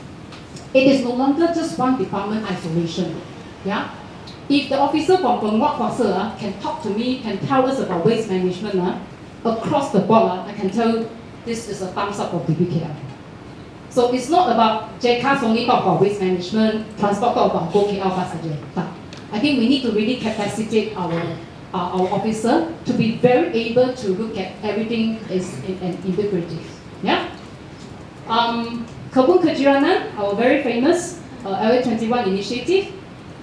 it is no longer just one department isolation. Yeah. If the officer from Penguat Kuasa can talk to me, can tell us about waste management across the board, I can tell you this is a thumbs up of DBKL. So it's not about JCAS only talk about waste management, transport talk about go KL saja. I think we need to really capacitate our officer to be very able to look at everything as integrative. Yeah. Kebun Kejiranan, our very famous LA21 initiative.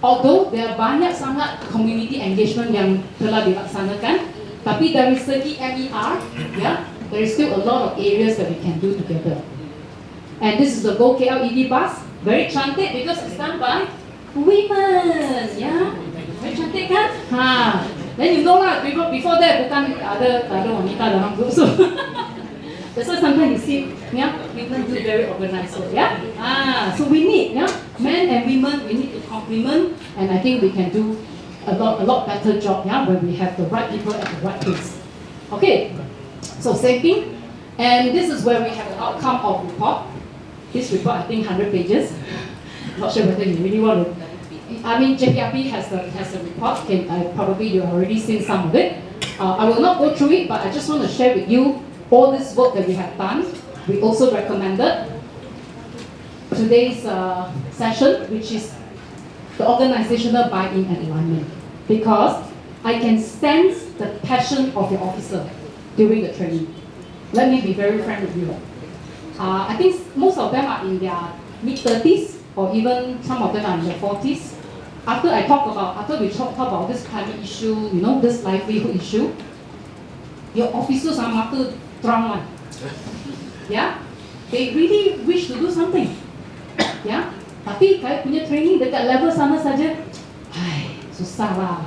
Although there are banyak sangat community engagement yang telah dilaksanakan, tapi dari segi MER, there is still a lot of areas that we can do together. And this is the Go KL EV bus, very cantik because it's done by women, very cantik kan? Then lah, before that bukan ada wanita dalam group, so that's why sometimes you see, women do very organized work, so we need, men and women, we need to complement, and I think we can do a lot better job, when we have the right people at the right place. Okay, so same thing, and this is where we have the outcome of report. This report, I think 100 pages. Not sure whether you really want to I mean, JPRP has a report. Probably you already seen some of it. I will not go through it, but I just want to share with you all this work that we have done. We also recommended today's session, which is the organizational buy-in and alignment, because I can sense the passion of your officer during the training. Let me be very frank with you. I think most of them are in their mid-30s, or even some of them are in their 40s. After we talk about this climate issue, this livelihood issue, your officers are mata terang one. Yeah, they really wish to do something. Yeah, tapi kalau punya training dekat level sana saja, susah lah,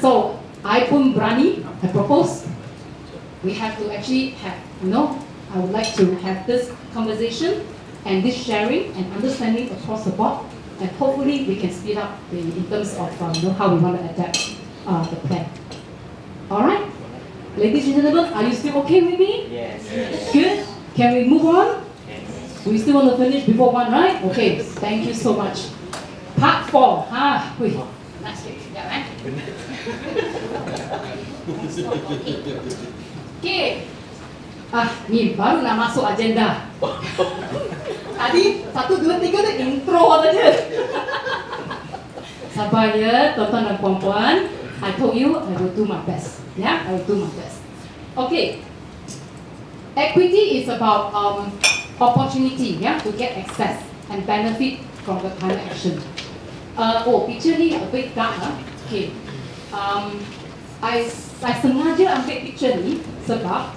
So I pun berani, I propose, we have to actually have, I would like to have this conversation and this sharing and understanding across the board, and hopefully we can speed up in terms of how we want to adapt the plan. All right, ladies and gentlemen, are you still okay with me? Yes. Good. Can we move on? Yes. We still want to finish before 1, right? Okay. Thank you so much. Part 4. Wait. Nak sikit sekejap, Okay. Ni baru nak masuk agenda. Tadi 1, 2, 3 tu intro saja. Sabar ya, tuan-tuan dan puan-puan. I told you I will do my best. Yeah, I will do my best. Okay. Equity is about opportunity, to get access and benefit from the climate action. Picture ni a bit dark. Okay. I sengaja ambil picture ni sebab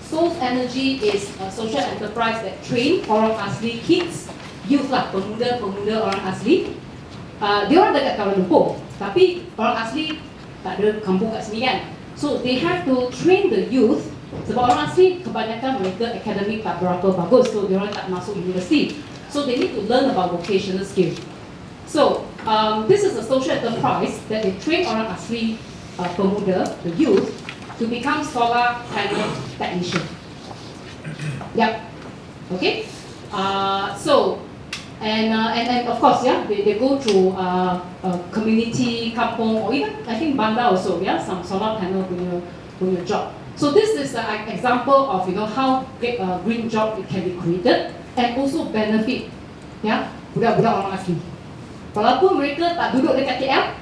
Source Energy is a social enterprise that train orang asli kids, youth lah, pemuda orang asli. Dia orang dekat Kuala Lumpur, tapi orang asli tak ada kampung kat sini kan. So they have to train the youth. Sebab orang asli kebanyakan mereka akademik tak berapa bagus, so dia orang tak masuk universiti. So they need to learn about vocational skill. So this is a social enterprise that they train orang asli pemuda, the youth, to become solar panel technician. Yep. Okay. And of course, they go to community, kampung, or even I think Bandar also, some solar panel punya job. So this is an example of how green job it can be created and also benefit budak-budak orang asli. Walaupun mereka tak duduk dekat KL,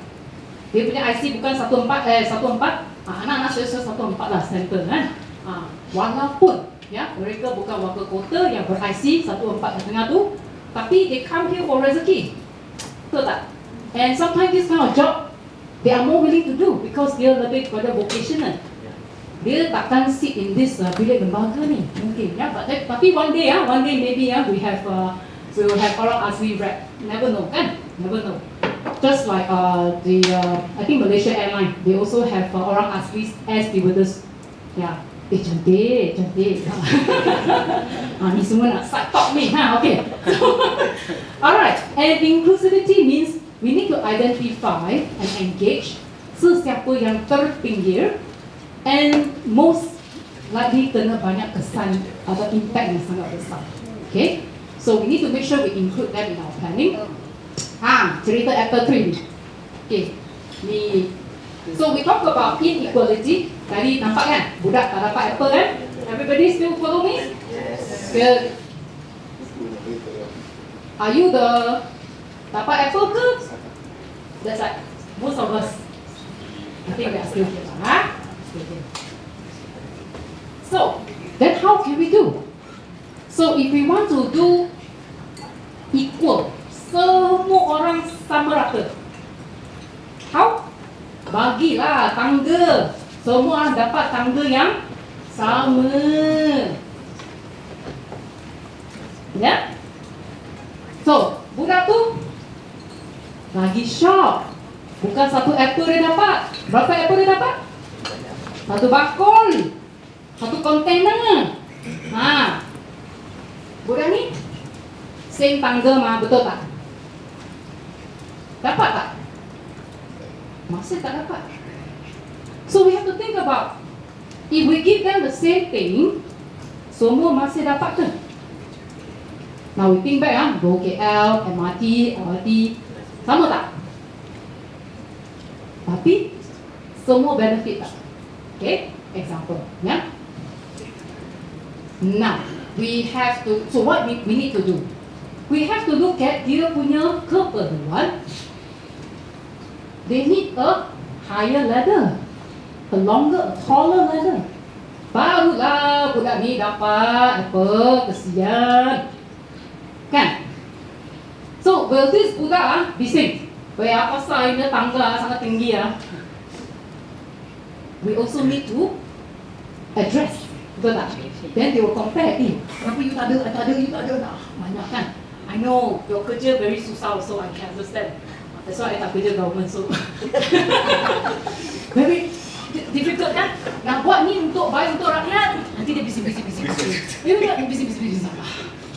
dia punya IC bukan 14, anak-anak saya 14 lah center kan. Walaupun mereka bukan wakil kota yang ber-IC 14 kat tengah tu, tapi they come here for rezeki. Betul tak? And sometimes this kind of job they are more willing to do because dia lebih kepada vocational. Dia takkan sit in this bilik lembaga ni mungkin tapi one day maybe we will have orang asli rep. Never know kan? Never know. Just like I think Malaysia Airline, they also have orang asli air stewardess. Cantik. Ni semua nak side talk ni, okay. Alright, and inclusivity means we need to identify and engage sesiapa yang terpinggir and most likely kena banyak kesan atau impact yang sangat besar. Okay, so we need to make sure we include them in our planning. Cerita apple tree. Okay, ni. So we talk about inequality. Tadi nampak kan, budak tak dapat apple kan? Everybody still follow me? Yes. Good. Are you the dapat apple ke? That's like most of us. I think we are still here, Still here. So then how can we do? So if we want to do equal, semua orang sama rata. How? Bagilah tangga. Semua orang dapat tangga yang sama. So, budak tu lagi shock. Bukan satu apple dia dapat. Berapa apple dia dapat? Satu bakul. Satu kontainer. Budak ni same tangga mah, betul tak? Dapat tak? Masih tak dapat. So we have to think about, if we give them the same thing, semua masih dapat ke? Now we think back, go KL, MRT, LRT, Sama tak? Tapi semua benefit tak? Okay, example. Ya. Now, we have to, so what we need to do? We have to look at dia punya keperluan. They need a higher ladder, a longer, a taller ladder. Barulah budak ni dapat apa, kesian. Kan? So, will this budak bising? Apa pasal ini tangga sangat tinggi we also need to address. Betul tak? Then they will compare, kenapa you tak ada, you tak ada. Banyak kan? I know, your kerja very susah also, I can understand. That's why I tak kerja government, so very difficult kan? Nak buat ni untuk baik untuk rakyat, nanti dia busy. You know, busy.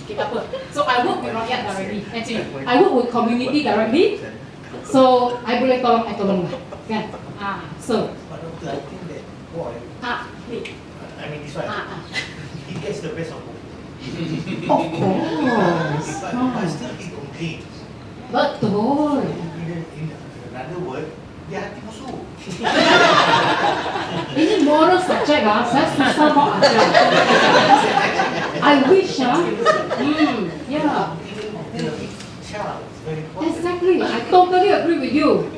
Okay, tak apa. So I work with rakyat directly. Actually, I work with community directly. So I boleh tolong lah, kan? So. But doctor, I think that boy. I mean this one. He gets the best of both. Of course. But still he complains. Betul. In another word, dia hati busuk. Ini moral subject saya susah mau ajar. I wish yeah. Exactly, I totally agree with you.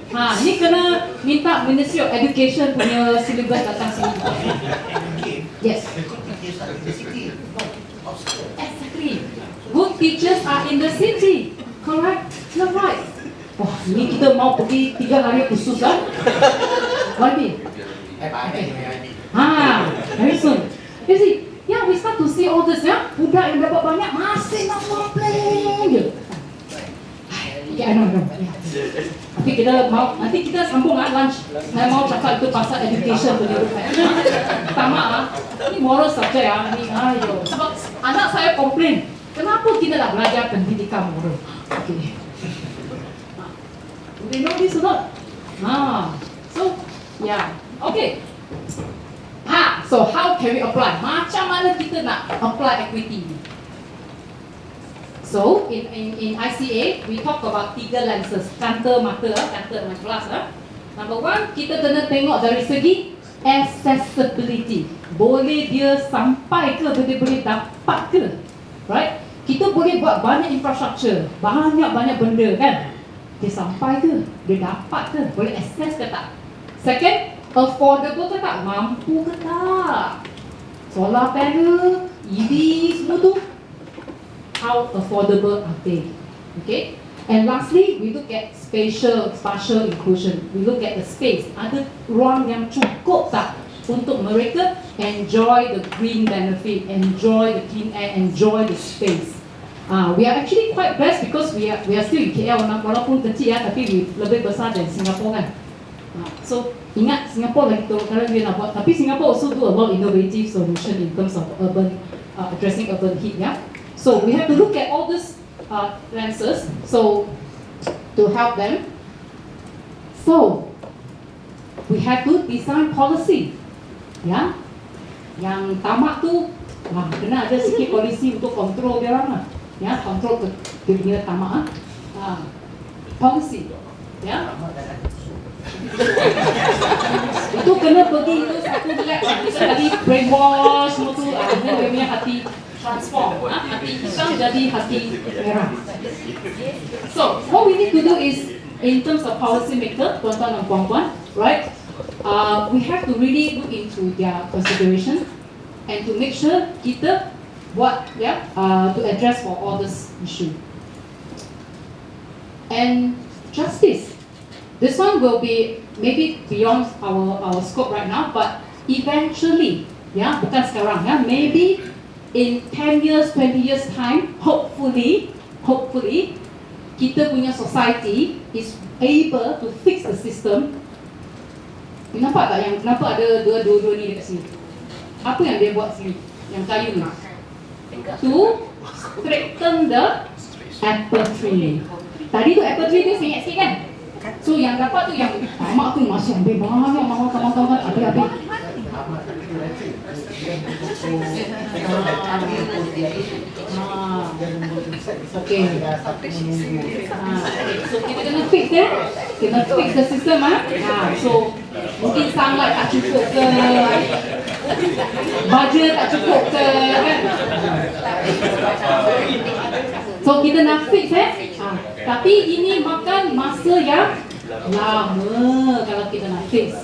Ni kena minta Ministry of Education punya syllabus datang sini. Yes. Exactly. Good teachers are in the city. Correct? You're right. Wah, ini kita mau pergi 3 hari khusus kan? Wadi. Very soon. You see, we start to see all this budak yang dapat banyak masih nak komplain je. Okay, I know. Tapi kita mau, nanti kita sambung lunch. Saya mau cakap itu pasal education punya rupiah. Pertama ini moral subject ni. Ayo, sebab anak saya komplain, kenapa kita nak belajar pendidikan moral? Okay. Do they know this or not? So, okay. So how can we apply? Macam mana kita nak apply equity? So in ICA we talk about 3 lenses, kanta mata kelas. Number 1, kita kena tengok dari segi accessibility. Boleh dia sampai ke, boleh dapat ke? Right? Kita boleh buat banyak infrastruktur, banyak benda kan? Dia sampai ke? Dia dapat ke? Boleh access ke tak? Second, affordable ke tak? Mampu ke tak? Solar panel, EV, semua tu, how affordable are they? Okay? And lastly, we look at spatial inclusion. We look at the space. Ada ruang yang cukup tak untuk mereka enjoy the green benefit, enjoy the clean air, enjoy the space. We are actually quite blessed because we are still in KL, walaupun kecil tapi we lebih besar dari Singapore kan. So ingat Singapore lagi teruk kalau dia nak buat, tapi Singapore also do a lot of innovative solution in terms of urban addressing urban heat. So we have to look at all these lenses so to help them. So we have to design policy. Yang tamak tu kena ada sikit polisi untuk kontrol dia orang lah. Kontrol dia punya tamak policy. Itu kena pergi itu satu lab kita tadi brainwash semua tu, dia punya hati transform, hati hitam jadi hati merah. So what we need to do is in terms of policy maker, tuan-tuan dan puan-puan, right? We have to really look into their consideration and to make sure kita buat to address for all this issue. And justice. This one will be maybe beyond our scope right now, but eventually, bukan sekarang, maybe in 10 years, 20 years time, hopefully, kita punya society is able to fix the system. You nampak tak yang kenapa ada dua-dua ni dekat sini? Apa yang dia buat sini? Yang kayu ni. To straighten the apple tree. Tadi tu apple tree dia sengit sikit kan? So yang dapat tu yang tamak tu masih ambil banyak kawan-kawan habis-habis. Ahmad tapi dia referee. Dia betul-betul dia pun dia memberi set. Okay. Satu menunggu. So kita kena fix ya. Kita fix the system so mungkin sunlight tak cukup ke, budget tak cukup ke kan. So kita nak fix tapi ini makan masa yang lama kalau kita nak fix.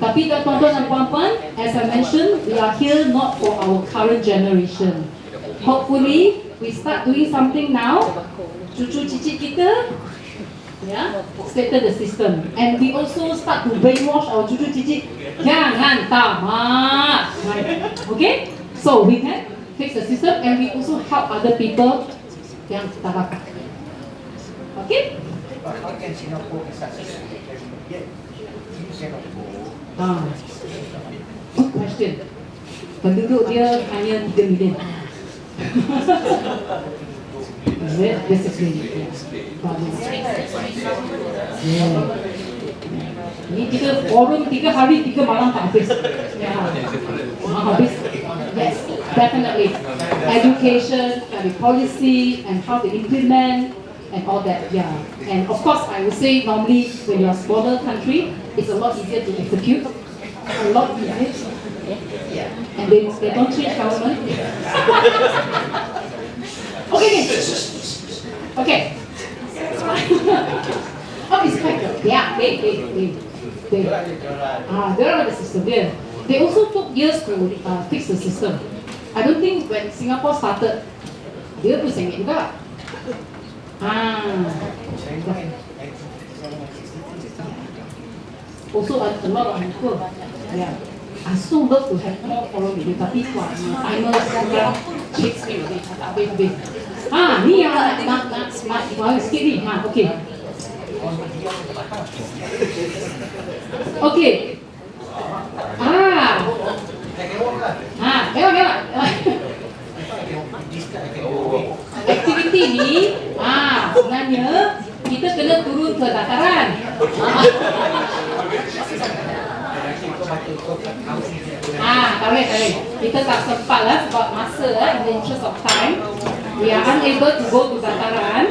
Tapi tuan-tuan dan puan-puan, as I mentioned, we are here not for our current generation. Hopefully, we start doing something now. Cucu cicit kita, settle the system. And we also start to brainwash our cucu cicit. Jangan tamat. Okay? So we can fix the system and we also help other people yang tak dapat. Okay? But how can Singapore be successful? Yet, Singapore. Good question. Penduduk dia hanya 3 million. Basically. Ini kita forum 3 hari 3 malam tak habis. Habis. Yes, definitely. Education, policy, and how to implement, and all that. And of course, I would say normally when you're a smaller country, it's a lot easier to execute. A lot easier. And they don't change government. Okay. Oh, it's quite good. Yeah, they are the system there. They also took years to fix the system. I don't think when Singapore started, dia pun sengit juga. Also a lot of people. I so love to have more forum video, tapi timers program checks me tak habis-habis. Ni yang nak sikit ni. Okay. Okay. Memang. Aktiviti ni, sebenarnya kita kena turun ke dataran. Tarik. Kita tak sempat lah sebab masa in the interest of time. We are unable to go to dataran.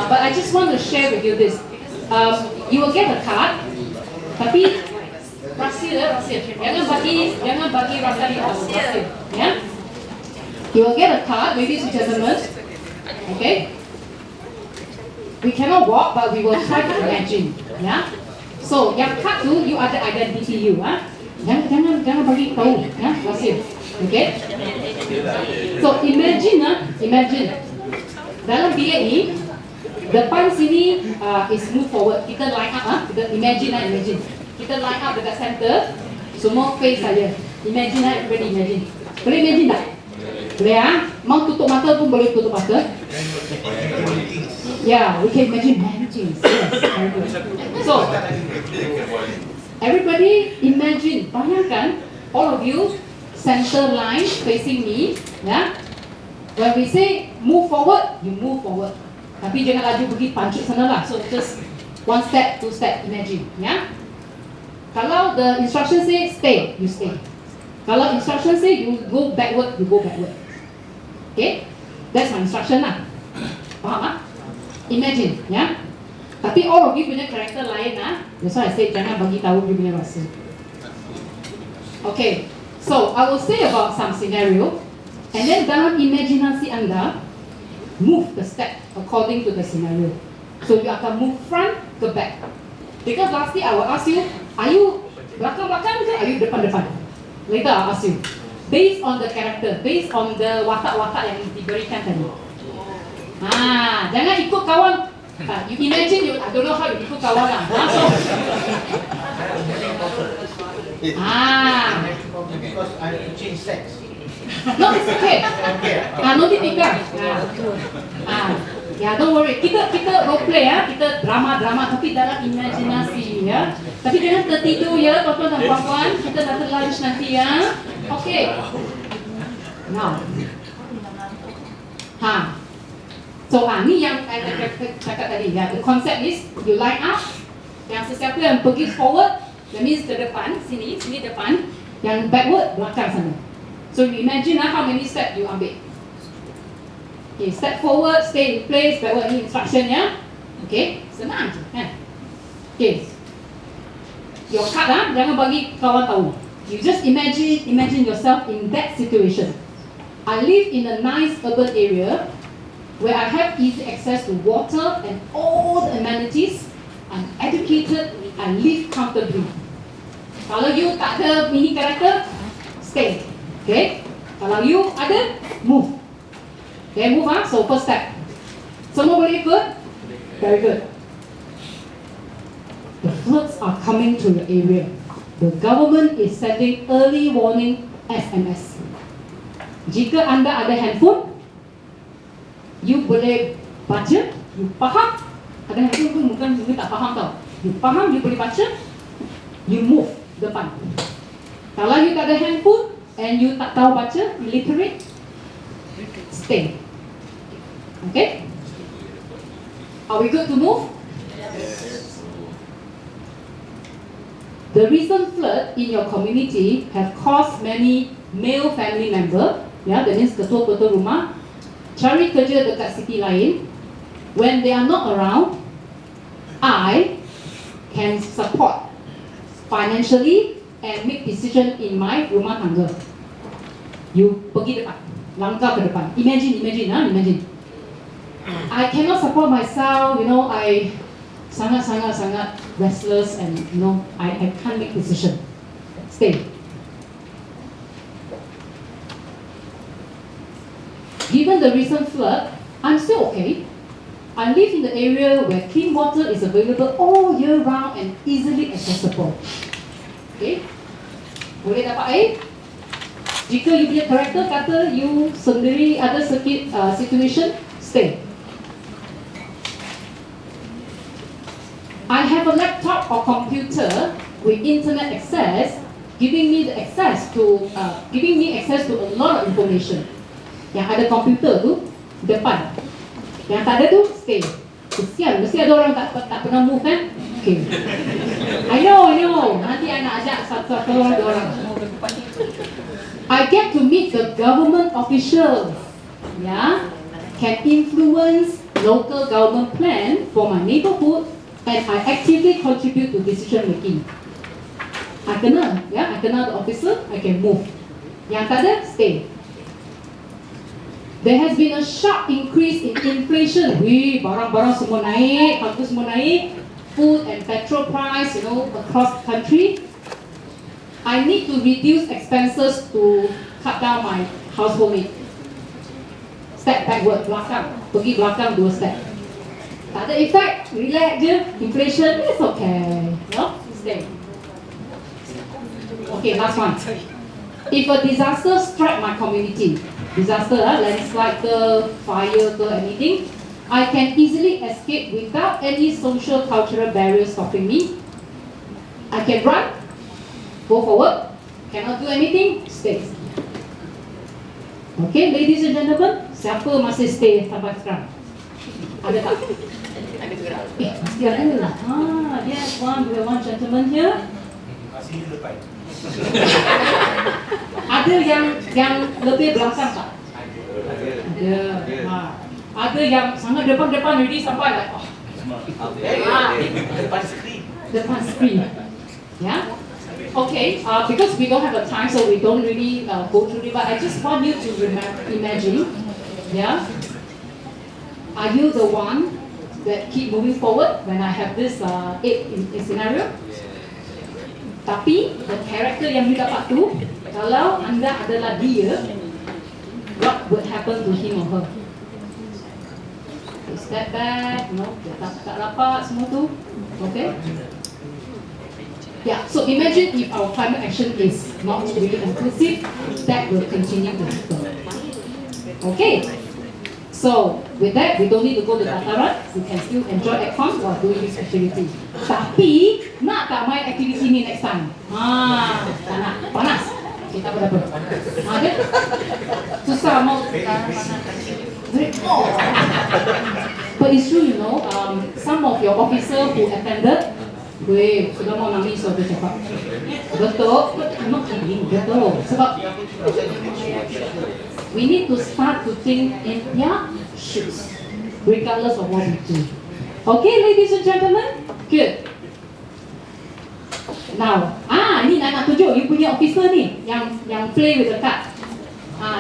But I just want to share with you this. You will get a card. Tapi rahsia. Jangan bagi rasa di awal rahsia. You will get a card, ladies and gentlemen. Okay. We cannot walk, but we will try to imagine. So, yang card tu, you ada identity you. Jangan bagi tahu. Rahsia. Okay. So, imagine. Dalam bilik ni, depan sini is move forward. Kita line up. Kita imagine. Kita line up dekat center. Semua face saja. Imagine everybody imagine. Boleh imagine tak? Boleh Mau tutup mata pun boleh tutup mata. We can imagine many things. Yes, very good. So, everybody imagine. Bayangkan, all of you, center line facing me. When we say move forward, you move forward. Tapi jangan laju pergi pancut sana lah. So just 1 step, 2 step, imagine. Kalau the instruction say stay, you stay. Kalau instruction say you go backward, you go backward. Okay? That's my instruction lah. Faham Imagine, Tapi all of you punya karakter lain That's why I say jangan bagi tahu you punya rasa. Okay. So I will say about some scenario, and then dalam imajinasi anda, move the step according to the scenario. So you akan move front ke back. Because lastly I will ask you, are you belakang-belakang ke are you depan-depan? Later I'll ask you. Based on the character, based on the watak-watak yang diberikan tadi. Jangan ikut kawan. You imagine, I don't know how you ikut kawan lah. Because I change sex. No, it's okay. No need tinggal. Don't worry. Kita role play kita drama tapi dalam imajinasi Tapi jangan tertidur tuan-tuan dan puan-puan. Kita datang lunch nanti Okay. Now. So ni yang saya cakap tadi The concept is you line up. Yang sesiapa yang pergi forward, That means ke depan, sini depan. Yang backward, belakang sana. So you imagine how many steps you ambil. Okay, step forward, stay in place, backward ni instruction ya. Okay, senang je kan. Okay. Your card jangan bagi kawan tahu. You just imagine yourself in that situation. I live in a nice urban area where I have easy access to water and all the amenities. I'm educated, I live comfortably. Kalau you tak ada mini character, stay. Okay? Kalau you ada, move. Okay, move So first step. Semua boleh ikut? Very good. The floods are coming to the area. The government is sending early warning SMS. Jika anda ada handphone, you boleh baca, you faham. Ada handphone pun bukan tak faham tau. You faham, you boleh baca, you move depan. Kalau you tak ada handphone and you tak tahu baca, illiterate, stay. Okay? Are we good to move? Yes. The recent flood in your community have caused many male family member, that means ketua-ketua rumah, cari kerja dekat city lain. When they are not around, I can support financially and make decision in my rumah tangga. You pergi depan, langkah ke depan. Imagine. I cannot support myself, I sangat restless and I can't make decision. Stay. Given the recent flood, I'm still okay. I live in the area where clean water is available all year round and easily accessible. Okay? Boleh dapat air? Jika you punya karakter kata you sendiri ada situation, stay. I have a laptop or computer with internet access, giving me access to a lot of information. Yang ada komputer tu depan. Yang tak ada tu stay. Kesian, mesti ada orang tak pernah move kan? Okay. I know. Nanti I nak ajak satu orang. I get to meet the government officials. Can influence local government plan for my neighborhood, and I actively contribute to decision making. I kenal the officer, I can move. Yang tak ada, stay. There has been a sharp increase in inflation. Barang-barang semua naik, harga semua naik. Food and petrol price, across the country. I need to reduce expenses to cut down my household need. Step backward, belakang. Pergi belakang 2 step. Tak ada effect, relax je. Inflation, it's okay. Stay. Okay, last one. If a disaster strike my community, landslide ke, fire ke, anything, I can easily escape without any social cultural barriers stopping me. I can run, go forward, cannot do anything, stay. Okay, ladies and gentlemen, siapa masih stay sampai sekarang? Ada tak? Ada gerak. Mesti ada. Yes, we have one gentleman here. Sini depan. Ada yang lebih belakang tak? Ada. Ada yang sangat depan ready sampai like depan screen. Yeah. Okay. Because we don't have the time, so we don't really go through it. But I just want you to imagine. Yeah. Are you the one that keep moving forward when I have this scenario? Tapi the character yang you dapat tu, kalau anda adalah dia, what would happen to him or her? Step back, tak rapat semua tu, okay? Yeah, so imagine if our climate action is not really inclusive, that will continue to happen. Okay, so with that, we don't need to go to dataran, we can still enjoy aircon while doing this activity. Tapi, nak tak main activity ni next time? Tak nak, panas. Okay, tak apa-apa. Dia susah mau But it's true, some of your officers who attended, Weh, sudah mau nangis sudah cakap. Betul, not kidding, betul. Sebab we need to start to think in their shoes, regardless of what we do. Okay, ladies and gentlemen, good. Now, ni nak tunjuk you punya officer ni yang play with the card.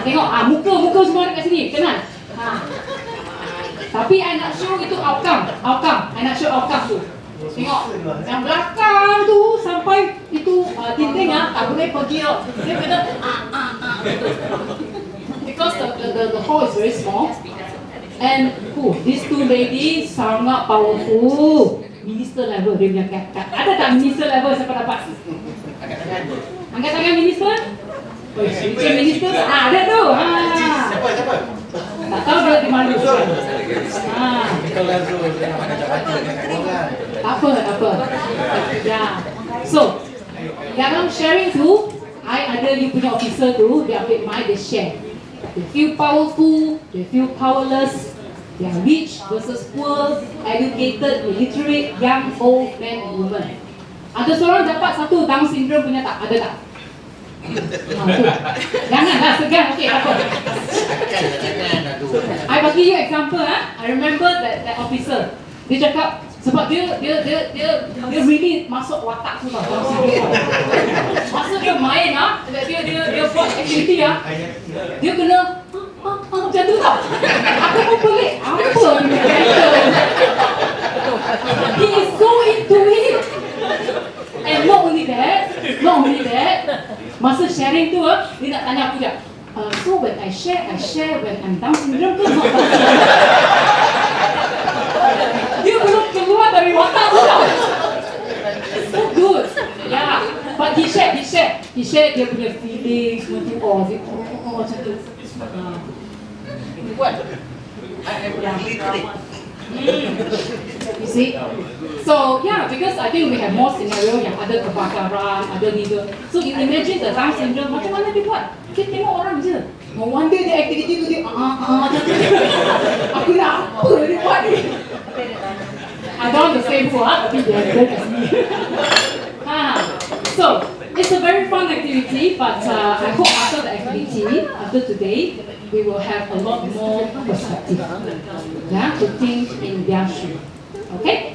Tengok, muka semua dekat sini, kenal? Tapi I nak show itu outcome. I nak show outcome tu. Tengok, yang belakang tu sampai itu dinding tak boleh pergi tau. Dia kena because the hall is very small. And these two ladies sangat powerful. Minister level dia punya card. Ada tak minister level siapa dapat? Angkat tangan minister? Vice minister? Ada tu. Siapa? Tak tahu dia di mana. Tak apa. Ya. So, dalam sharing tu, I ada you punya officer tu, dia ambil mic, dia share. They feel powerful, they feel powerless. They are rich versus poor, educated, illiterate, young, old, men and women. Ada seorang dapat satu Down syndrome punya tak? Ada tak? Janganlah segan, okey, tak apa. I bagi you example I remember that officer. Dia cakap sebab dia really masuk watak tu tau. Masa dia main dia buat activity dia kena macam tu tau. Aku pun pelik. Apa ni character? He is so into it. And not only that, masa sharing tu dia nak tanya aku je. So when I share when I'm Down syndrome tu not Down syndrome. Dia belum keluar dari watak tu tau. So good. Yeah. But he share dia punya feelings macam tu. What? You see? So yeah, because I think we have more scenario yang ada kebakaran, ada leader. So you imagine the Down syndrome, macam mana dia buat? Dia tengok orang je. No wonder dia activity tu dia aku nak apa dia buat ni? I don't want to say who tapi dia kat sini. So it's a very fun activity, but I hope after the activity, after today, we will have a lot more perspective. To think in their shoe. Okay?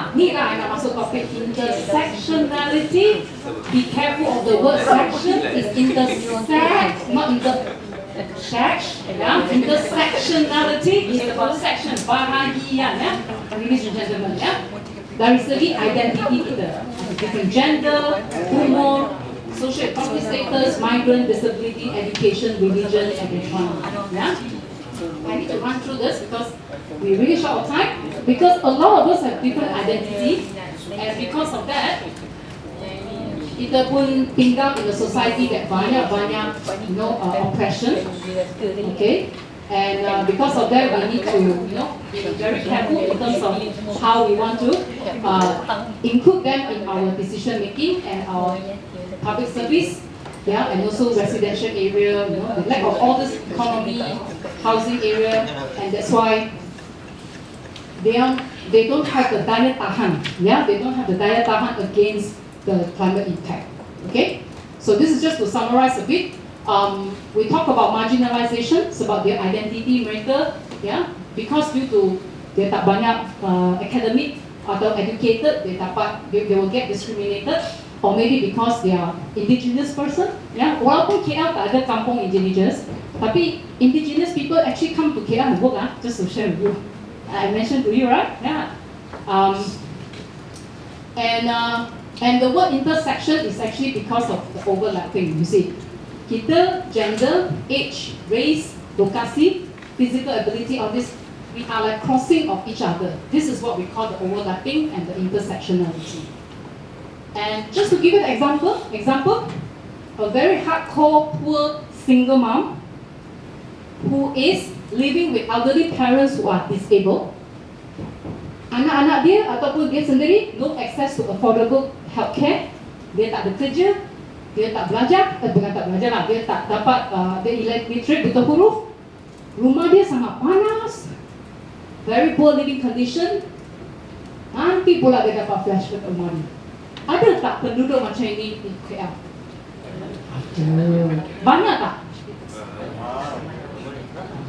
Ni lah I nak masuk topik intersectionality. Be careful of the word section. It's intersect, not intersect. Intersectionality is about section, bahagian. Ladies and gentlemen, dari segi identity kita, different gender, umur, socio-economic status, migrant, disability, education, religion, and economy. I need to run through this because we really short of time. Because a lot of us have different identity, and because of that, kita pun tinggal in a society that banyak oppression. Okay. And because of that, we need to, be very careful in terms of how we want to include them in our decision making and our public service, and also residential area. The lack of all this economy, housing area, and that's why they don't have the daya tahan. They don't have the daya tahan against the climate impact. Okay, so this is just to summarize a bit. We talk about marginalization, about their identity mereka, because due to dia tak banyak academic atau educated, they will get discriminated, or maybe because they are indigenous person. Walaupun KL tak ada kampung indigenous, tapi indigenous people actually come to KL and work. Just to share with you, I mentioned to you, right? And the word intersection is actually because of the overlapping. You see. Kita, gender, age, race, lokasi, physical ability, all this, we are like crossing of each other. This is what we call the overlapping and the intersectionality. And just to give you an example, a very hardcore, poor, single mom who is living with elderly parents who are disabled. Anak-anak dia ataupun dia sendiri no access to affordable healthcare. Dia tak ada kerja. Dia tak belajar, bukan tak belajar lah, dia tak dapat, dia illiterate buta huruf. Rumah dia sangat panas, very poor living condition. Nanti pula dia dapat flashback kembali. Ada tak penduduk macam ini di KL? Ada. Banyak tak?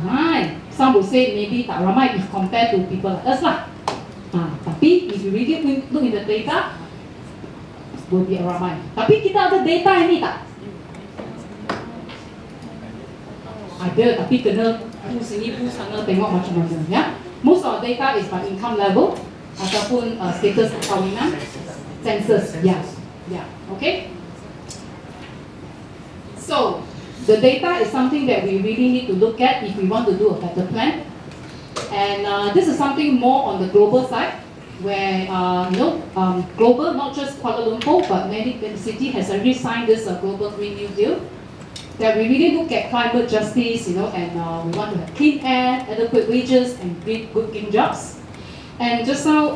Ramai. Some would say maybe tak ramai if compared to people like us lah. Tapi if you really look in the data, will be ramai. Tapi kita ada data ini tak? Ada, tapi kena push sini, push sana, tengok macam-macam ya. Most of the data is by income level ataupun status perkahwinan, census, okay. So the data is something that we really need to look at if we want to do a better plan. And this is something more on the global side, where global, not just Kuala Lumpur, but many cities has already signed this global Green New Deal. That we really look at climate justice, and we want to have clean air, adequate wages, and good green jobs. And just now,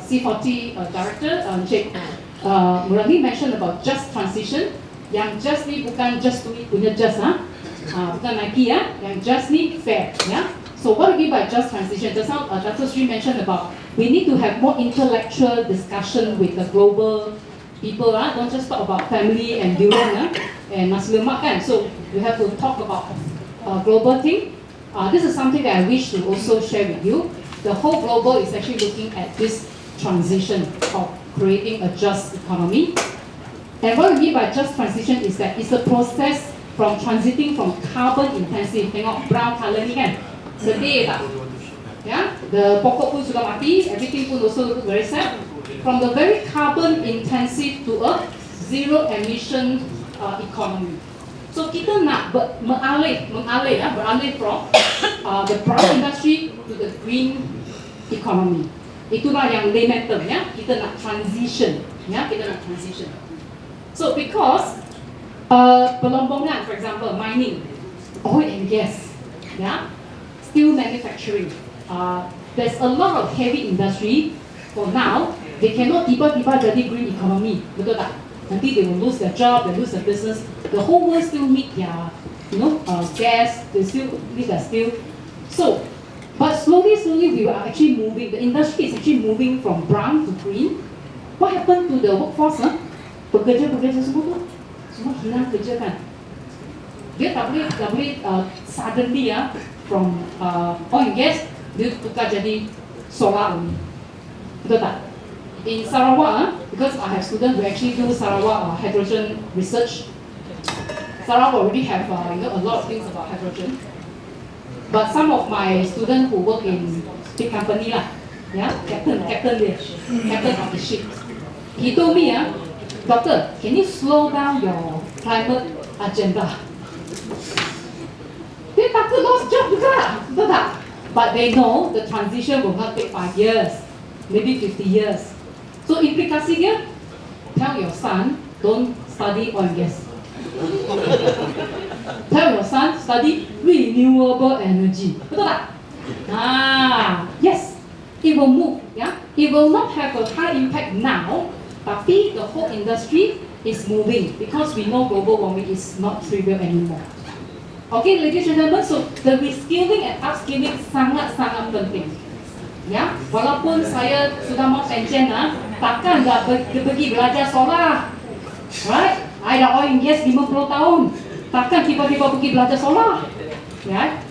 C40 Director Sheikh Murali mentioned about just transition. Yang just ni bukan just to it punya just bukan Nike yang just ni fair So what do we mean by just transition? Just now Dr. Sri mentioned about we need to have more intellectual discussion with the global people don't just talk about family and durian and nasi lemak kan. So we have to talk about global thing. This is something that I wish to also share with you. The whole global is actually looking at this transition of creating a just economy. And what we mean by just transition is that it's a process from transiting from carbon intensive. Tengok brown color ni kan, sedih tak? The pokok pun sudah mati, everything pun also look very sad. From the very carbon intensive to a zero emission economy. So kita nak beralih from the brown industry to the green economy. Itulah yang layman term kita nak transition, kita nak transition. So because pelombongan, for example, mining, oil and gas, steel manufacturing, there's a lot of heavy industry. For now, they cannot tiba-tiba jadi green economy, betul tak? Nanti they will lose their job, they lose their business. The whole world still need their, gas. They still need their steel. So, but slowly we are actually moving. The industry is actually moving from brown to green. What happened to the workforce? Pekerja-pekerja semua hilang kerja kan. Dia tak boleh suddenly from oil and gas dia tukar jadi solar only. Betul tak? In Sarawak, because I have students who actually do Sarawak hydrogen research. Sarawak already have a lot of things about hydrogen. But some of my students who work in big company captain of the ship. He told me Doctor, can you slow down your climate agenda? Dia takut lost job juga, betul tak? But they know the transition will not take 5 years, maybe 50 years. So implikasi dia, tell your son, don't study oil and gas. Tell your son, study renewable energy. Betul tak? Yes, it will move. It will not have a high impact now. Tapi the whole industry is moving because we know global warming is not trivial anymore. Okay, ladies and gentlemen, so the reskilling and upskilling sangat-sangat penting. Walaupun saya sudah mau pension, takkan tak pergi belajar solar. Right? I dah oil and gas 50 tahun. Takkan tiba-tiba pergi belajar solar.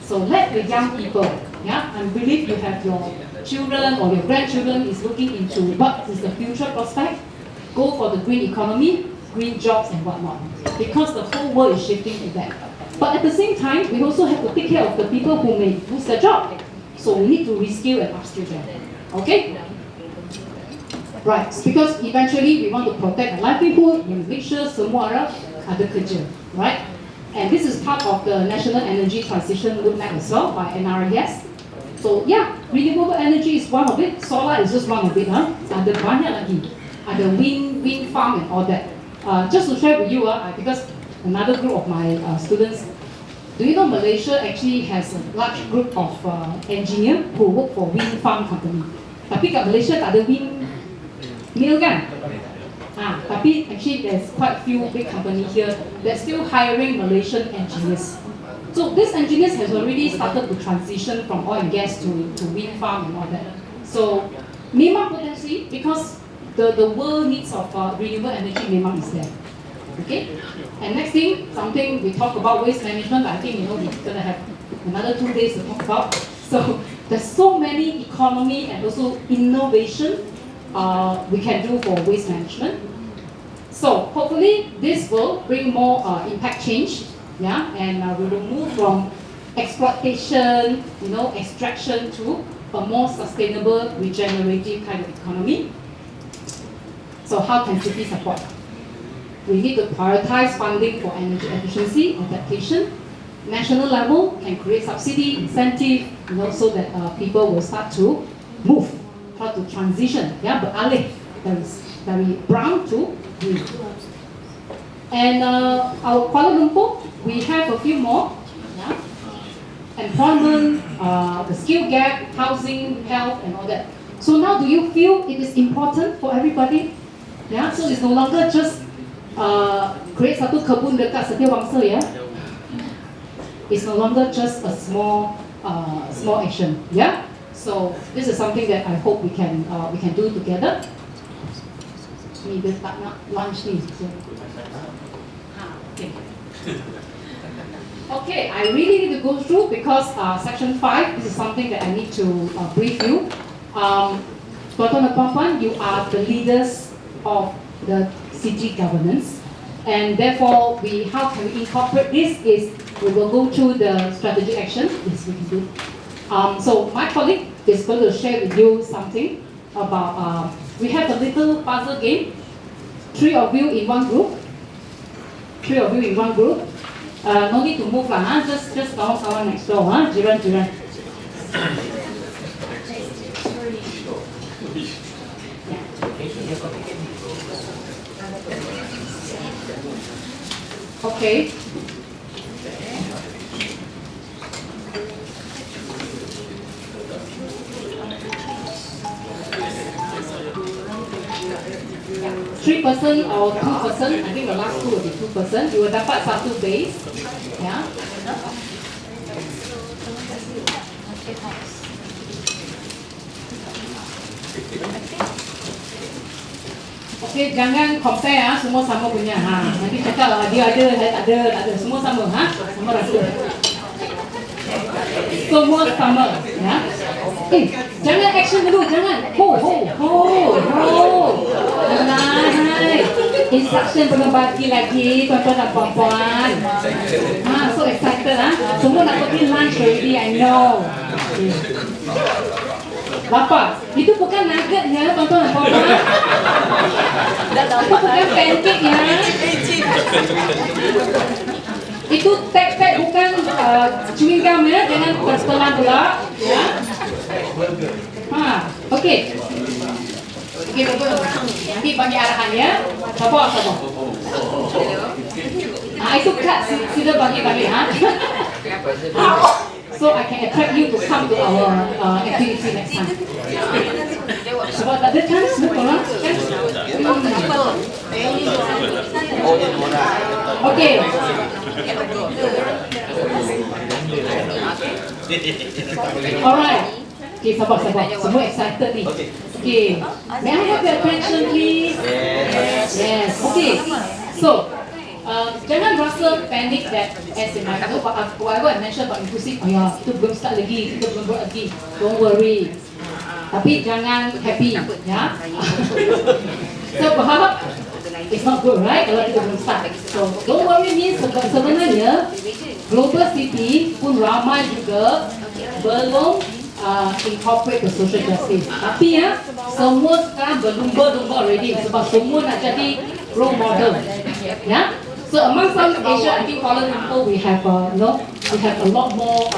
So let the young people, I believe you have your children or your grandchildren is looking into what is the future prospect. Go for the green economy, green jobs and whatnot. Because the whole world is shifting to that. But at the same time, we also have to take care of the people who may lose their job. So we need to reskill and upskill them. Okay? Right, because eventually we want to protect the livelihood and make sure semua orang ada kerja. Right? And this is part of the National Energy Transition Roadmap as well by NRES. So renewable energy is one of it. Solar is just one of it. Ada banyak lagi. Ada wind farm and all that. Just to share with you, because another group of my students, do you know Malaysia actually has a large group of engineers who work for wind farm company. Tapi kat Malaysia tak ada wind mill kan? Tapi actually there's quite few big company here that still hiring Malaysian engineers. So these engineers has already started to transition from oil and gas to wind farm and all that. So memang potensi because the world needs of renewable energy memang is there. Okay, and next thing, something we talk about waste management, but I think we're gonna have another 2 days to talk about. So there's so many economy and also innovation we can do for waste management. So hopefully this will bring more impact change, yeah, and we will move from exploitation, extraction to a more sustainable, regenerative kind of economy. So how can cities support? We need to prioritize funding for energy efficiency, adaptation. National level can create subsidy, incentive, so that people will start to move, start to transition, yeah, beralih dari brown to green. And our Kuala Lumpur, we have a few more, yeah? Employment, the skill gap, housing, health, and all that. So now, do you feel it is important for everybody? Yeah, so it's no longer just create satu kebun dekat Setiawangsa, yeah. It's no longer just a small action, yeah. So this is something that I hope we can do together. Ni dia tak nak lunch ni. Okay. Okay, I really need to go through because section 5. This is something that I need to brief you. Tuan-tuan dan puan-puan, you are the leaders of the city governance, and therefore how can we incorporate this is we will go through the strategic action. Yes, we can do. So my colleague is going to share with you something about. We have a little puzzle game. 3 of you in one group. 3 of you in one group. No need to move lah. Just kawan next door. Jiran. Okay. Three person or 2 person, I think the last 2 will be 2 person. You will dapat satu base, yeah. Okay, jangan compare semua sama punya nanti cakap dia ada, saya tak ada, semua sama sama rasa. Semua sama, ya. Jangan action dulu, jangan. Ho. Tenang. Instruction belum bagi lagi, tuan-tuan dan puan-puan. So excited Semua nak pergi lunch already, I know. Lapar. Itu bukan nugget ya, tuan-tuan dan puan-puan. Itu bukan pancake ya. Itu tek-tek bukan chewing gum ya, jangan terselah pula ya. Okey. Okey, nanti bagi arahan ya. Sabar. Itu cut sila bagi So I can attract you to come to our activity next time. Sebab tak ada chance orang kan? Okay. Alright. Okay, sabar. Semua excited ni. Okay. May I have your attention please? Yes. Okay. So, jangan rasa panic that as in whatever I mentioned about inclusive, kita belum start lagi, kita belum buat lagi. Don't worry. Tapi jangan happy, ya. Sebab it's not good, right? Kalau kita belum start. So don't worry means sebenarnya global city pun ramai juga belum incorporate the social justice. Tapi semua sekarang berlumba-lumba already sebab semua nak jadi role model, ya. So among South Asia, I think Kuala Lumpur we have we have a lot more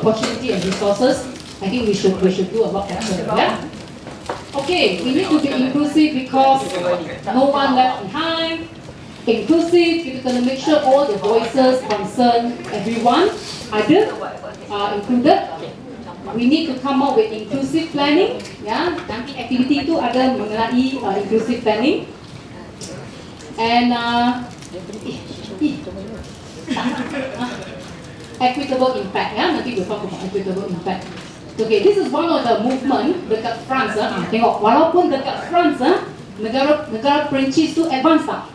opportunity and resources. I think we should do a lot better. Yeah. Okay, we need to be inclusive because no one left behind. Inclusive, kita kena make sure all the voices concern everyone ada included. We need to come up with inclusive planning. Ya, nanti aktiviti itu ada mengenai inclusive planning. And equitable impact, nanti we'll talk about equitable impact. Okay, this is one of the movement dekat France. Tengok, walaupun dekat France, negara Perancis tu advance tak?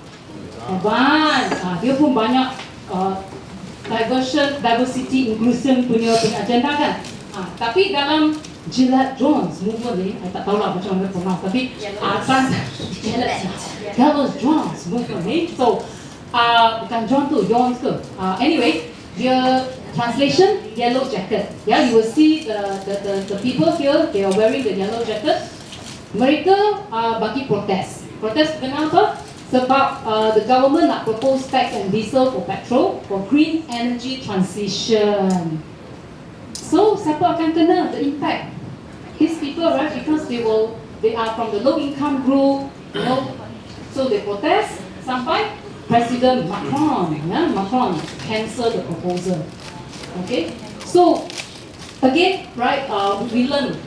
Advance. Dia pun banyak diversity, inclusion punya agenda kan. Tapi dalam Gillette Jones movement ni, saya tak tahu lah macam mana pronounce, tapi Gillette Jones movement ni, so bukan John tu, Jones ke. Anyway, dia translation yellow jacket. Yeah, you will see the people here, they are wearing the yellow jacket. Mereka bagi protes. Protes kenapa? Sebab the government nak propose tax and diesel for petrol for green energy transition. So siapa akan kena the impact? These people, right? Because they are from the low income group, you know. So they protest sampai President Macron, Macron cancel the proposal. Okay. So again, right? We learn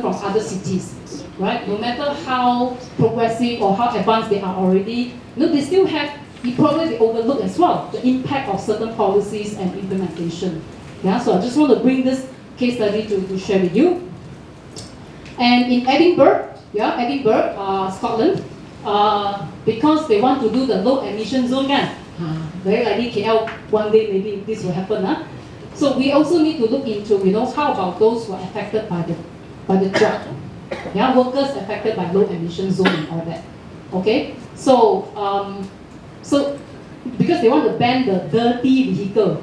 from other cities. Right? No matter how progressive or how advanced they are already, they still have, probably overlook as well, the impact of certain policies and implementation. Yeah, so I just want to bring this case study to share with you. And in Edinburgh, Scotland, because they want to do the low emission zone, very likely KL one day maybe this will happen. So we also need to look into, how about those who are affected by the job. Yeah, workers affected by low emission zone and all that. Okay, so because they want to ban the dirty vehicle,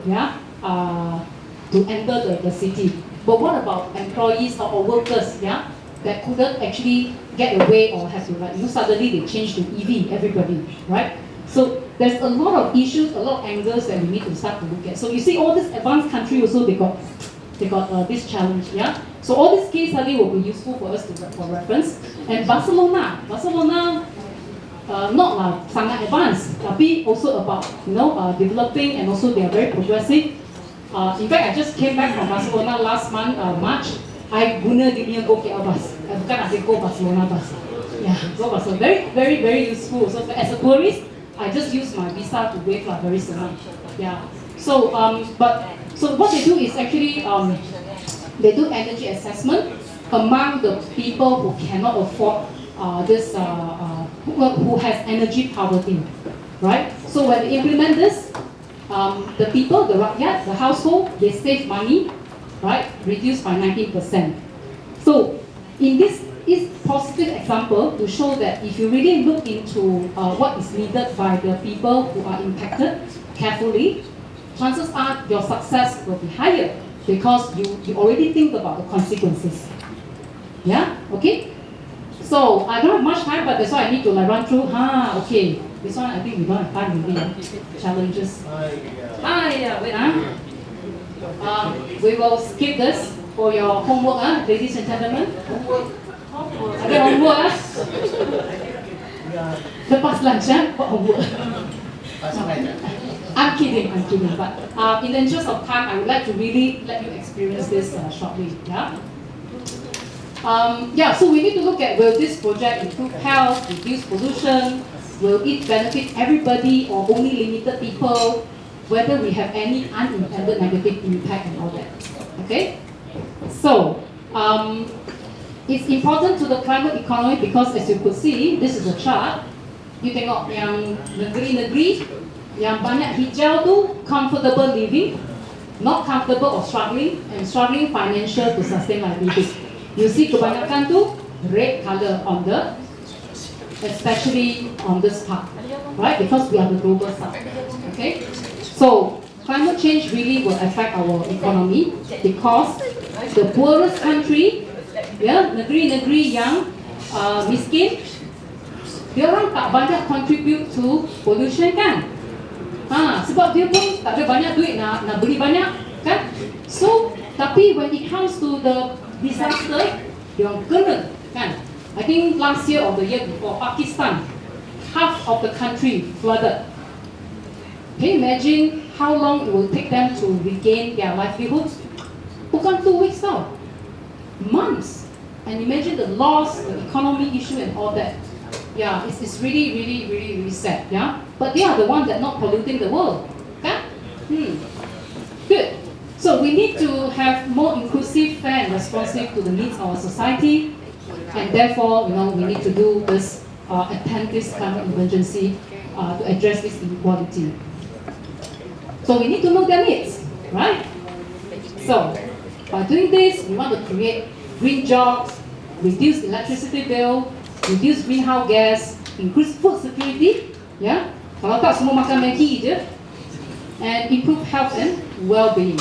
to enter the city. But what about employees or workers, that couldn't actually get away or have to suddenly they change to EV, everybody, right? So there's a lot of issues, a lot of angles that we need to start to look at. So you see, all these advanced countries also they got this challenge, So all this case study will be useful for us for reference. And Barcelona, not sangat advanced, tapi also about developing, and also they are very progressive. In fact, I just came back from Barcelona last month, March. I guna dia go KL bus, bukan ada go Barcelona bus. Yeah, go Barcelona, very very very useful. So as a tourist, I just use my visa to wave lah, very senang. Yeah. So so what they do is actually they do energy assessment among the people who cannot afford who has energy poverty, right? So when they implement this, the people, the rakyat, the household, they save money, right? Reduced by 19%. So in this is positive example to show that if you really look into what is needed by the people who are impacted carefully, chances are your success will be higher because you already think about the consequences. Yeah, okay? So I don't have much time, but that's why I need to run through. Okay. This one I think we don't have time really. Challenges. Wait. We will skip this for your homework, ladies and gentlemen. Ada homework. Lepas lunch, buat homework. I'm kidding. But in the interest of time, I would like to really let you experience this shortly. So we need to look at, will this project improve health, reduce pollution, will it benefit everybody or only limited people, whether we have any unintended negative impact and all that. Okay? So, it's important to the climate economy because as you could see, this is a chart. You tengok yang negeri-negeri yang banyak hijau tu comfortable living, not comfortable or struggling, and struggling financial to sustain livelihoods. You see kebanyakan tu red color on especially on this part, right? Because we are the global south. Okay? So climate change really will affect our economy because the poorest country, negeri-negeri yang miskin, dia orang tak banyak contribute to pollution kan? Sebab dia pun tak ada banyak duit nak beli banyak kan? So, tapi when it comes to the disaster, dia orang kena kan? I think last year or the year before, Pakistan, half of the country flooded. Can you imagine how long it will take them to regain their livelihoods? Bukan 2 weeks now, months. And imagine the loss, the economy issue and all that. Yeah, it's really, really, really, really sad. Yeah, but they are the ones that not polluting the world. Okay? Good. So we need to have more inclusive, fair and responsive to the needs of our society, and therefore, we need to do this attend this climate emergency to address this inequality. So we need to know their needs, right? So by doing this, we want to create green jobs, reduce electricity bill, reduce greenhouse gas, increase food security, yeah. Kalau tak semua makan Maggi je, and improve health and well-being.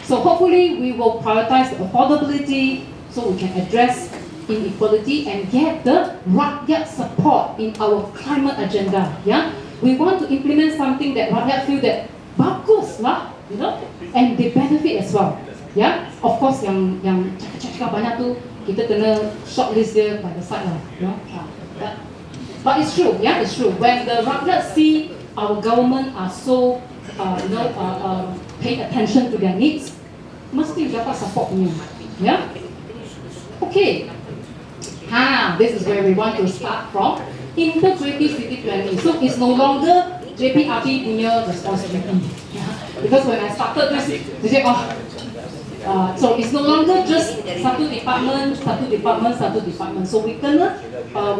So hopefully we will prioritize the affordability so we can address inequality and get the rakyat support in our climate agenda. Yeah, we want to implement something that rakyat feel that bagus lah, and they benefit as well. Yeah, of course yang cakap banyak tu kita kena shortlist dia by the side lah. But it's true, yeah, it's true. When the rakyat see our government are so pay attention to their needs, mesti dapat support punya. Yeah? Okay. This is where we want to start from. Integrative city planning. So it's no longer JPRB punya responsibility. Yeah? Because when I started this, they say, so it's no longer just satu department. So we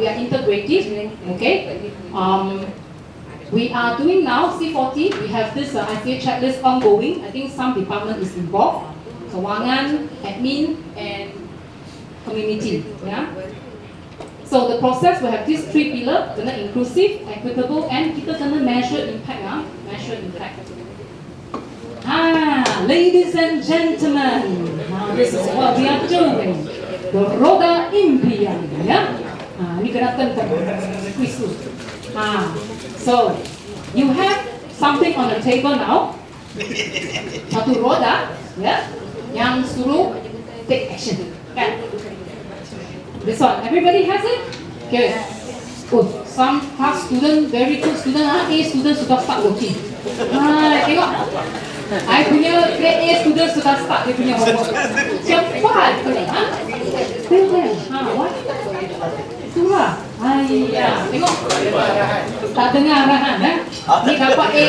are integrative. Okay. We are doing now C40. We have this ICA checklist ongoing. I think some department is involved. Kewangan, admin, and community. Yeah. So the process will have these 3 pillars: kena inclusive, equitable, and kita kena measure impact. Measure impact. Ladies and gentlemen, this is what we are doing. The roda impian. Ya. Ini kena tentang quiz tu. So you have something on the table now. Satu roda, ya, yang suruh take action. Kan? This one, everybody has it? Okay. Good. Some class student, very good student, A student sudah start working. Tengok. I punya grade A student sudah start dia punya homework. Cepat kali, Still there. What? Itulah. Tengok. Tak dengar arahan, Ni dapat A.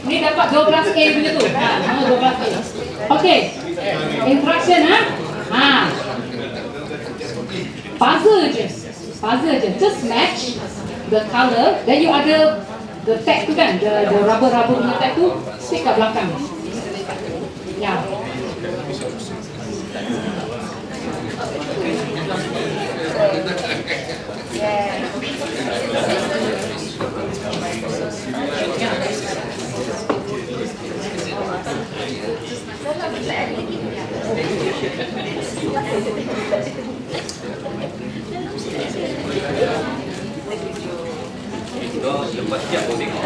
Ni dapat 12A punya tu. 12A. Okay. Instruction, puzzle je. Just match the color. Then you ada the tag tu kan, the rubber punya tag tu stick kat belakang. Ya. Lepas siap pun tengok.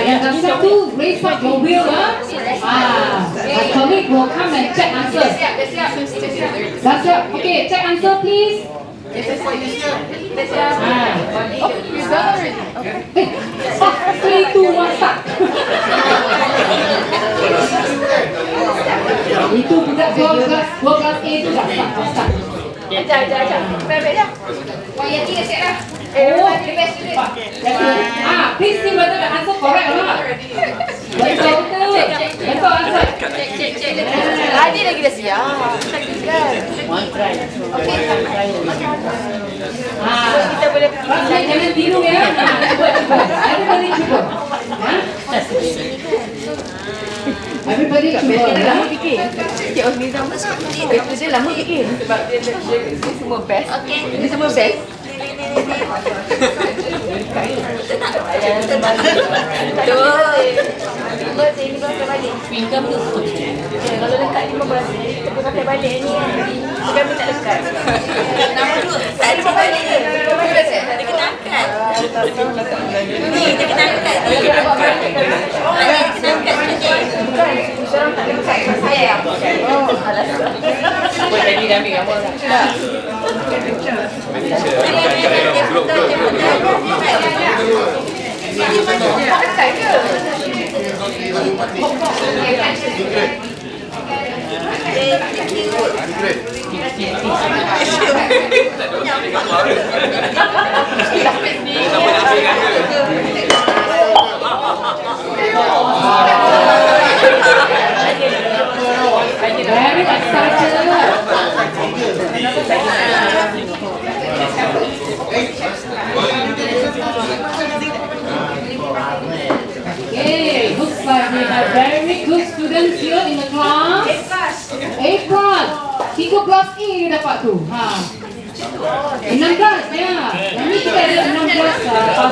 Yang dah siap tu, raise up your wheel, my colleague will come and check answer. Dah siap? Okay, check answer please. 3, 2, 1, start. Itu budak 12A tu dah start. Sekejap. Baik dah. Yang 3 siap dah. Please see whether the answer correct or not. Betul answer. Cek. Tadi lagi dah siap. One try. Okay. Kita boleh jangan tiru ya. Cuba. Everybody cuba. Everybody cuba. Lama fikir. Cik Osmiza itu dia lama fikir. Sebab dia semua best. Dia semua best. Ini pakai balik. Pinggang tu. Kalau lekat ni kita pakai balik ni. Kami tak lekat. Nama tu. Tak ada balik ke? Dia kena angkat. Ni dia kena angkat. Dia kena angkat. Bukan. Orang tak lekat. Saya. Oh, alasan. Very excited. Okay, looks like we have very good students here in the class. A+. 13A dia dapat tu. 16 ya. Yang ni kita ada 16 pasal.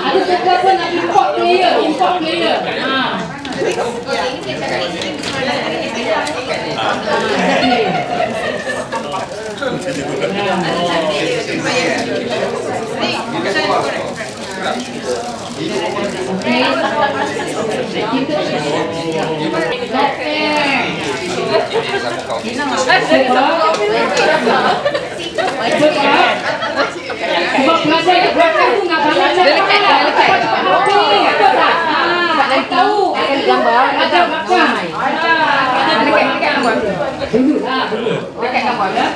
Ada sebelah pun nak import player. Sebab belajar kat belakang tu nak banyak cepat tahu akan gambar ada belakang dulu dekat gambar ya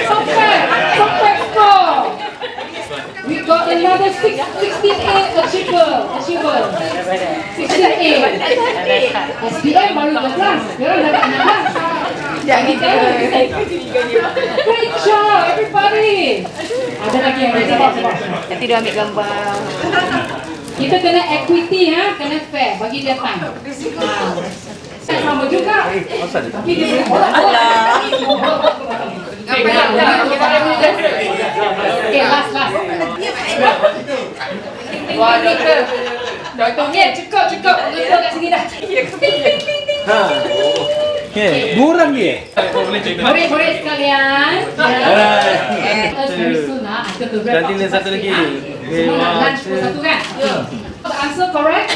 software score we got another 16A achiever 16A SPM baru 12 dia orang dapat 16. Great job everybody. Ada lagi yang Nanti dia ambil gambar. kita kena equity kena fair bagi dia time. Sama juga. Tapi dia boleh bola. Okay, last. Wah, doktornya cukup. Doktor kat sini dah. Okay, dua orang ni Murid-murid sekalian. Very soon after the wrap up. Nanti satu lagi. Semua nak lunch pukul 1 kan? The answer correct?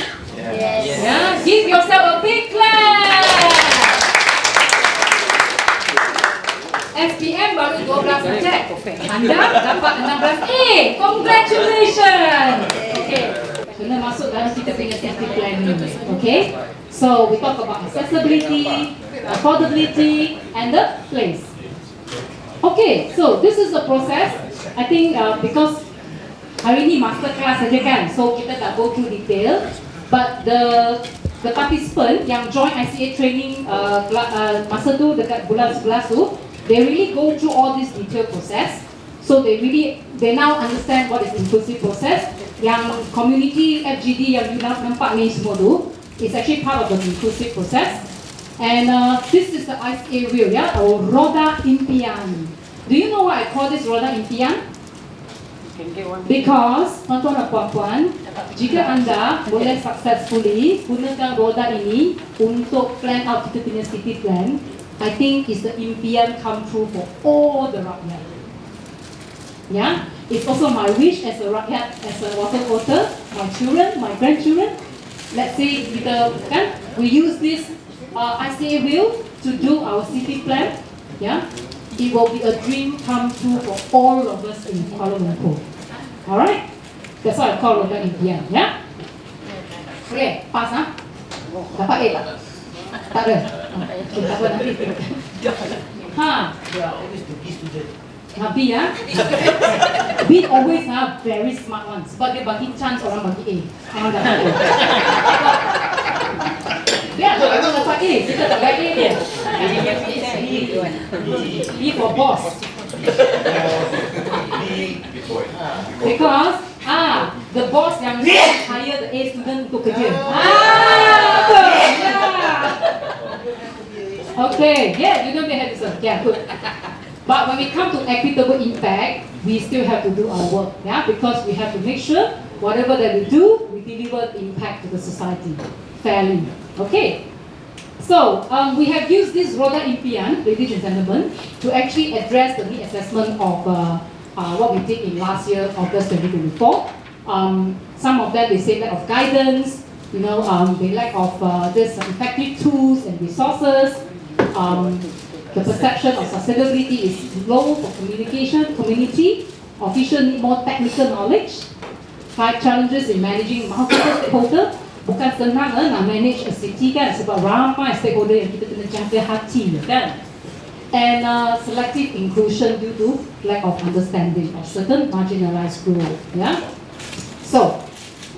Yes. Yeah. Give yourself a big clap. SPM baru 12 subjek. Anda dapat 16A. Congratulations. Okay. Kena masuk dalam kita punya safety plan ni. Okay. So we talk about accessibility, affordability, and the place. Okay, so this is the process. I think because hari ni masterclass saja kan, so kita tak go through detail. But the participant yang join ICA training masa tu dekat bulan 11 tu, they really go through all this detailed process. So they now understand what is inclusive process. Yang community FGD yang you nampak ni semua tu, it's actually part of the inclusive process. And this is the ICA wheel, or roda impian. Do you know why I call this roda impian? Because, tuan-tuan dan puan-puan, jika anda boleh successfully gunakan roda ini untuk plan out kita punya city plan, I think is the impian come true for all the rakyat. Yeah, it's also my wish as a rakyat, as a water voter, my children, my grandchildren. Let's say we use this ICA wheel to do our city plan. Yeah, it will be a dream come true for all of us in Kuala Lumpur. Alright, that's why I call roda impian. Yeah. Okay, pass dapat A tak? Tak ada. Tak apa nanti. B B always very smart ones. Sebab dia bagi chance orang bagi A. Dapat A. Dia dapat A, kita tak bagi A dia. B for boss. Because the boss yang hire the A student untuk kerja. Betul. Okay, you don't have to say. Yeah, good. But when we come to equitable impact, we still have to do our work, because we have to make sure whatever that we do, we deliver impact to the society fairly. Okay. So we have used this roda impian, ladies and gentlemen, to actually address the need assessment of what we did in last year, August 2024. Some of them, they say lack of guidance, they lack of this effective tools and resources. The perception of sustainability is low for community. Officials need more technical knowledge. 5 challenges in managing multiple stakeholders. Bukan senang nak manage a city kan, sebab ramai stakeholder yang kita kena jaga hati kan. And selective inclusion due to lack of understanding of certain marginalized group. Yeah. So,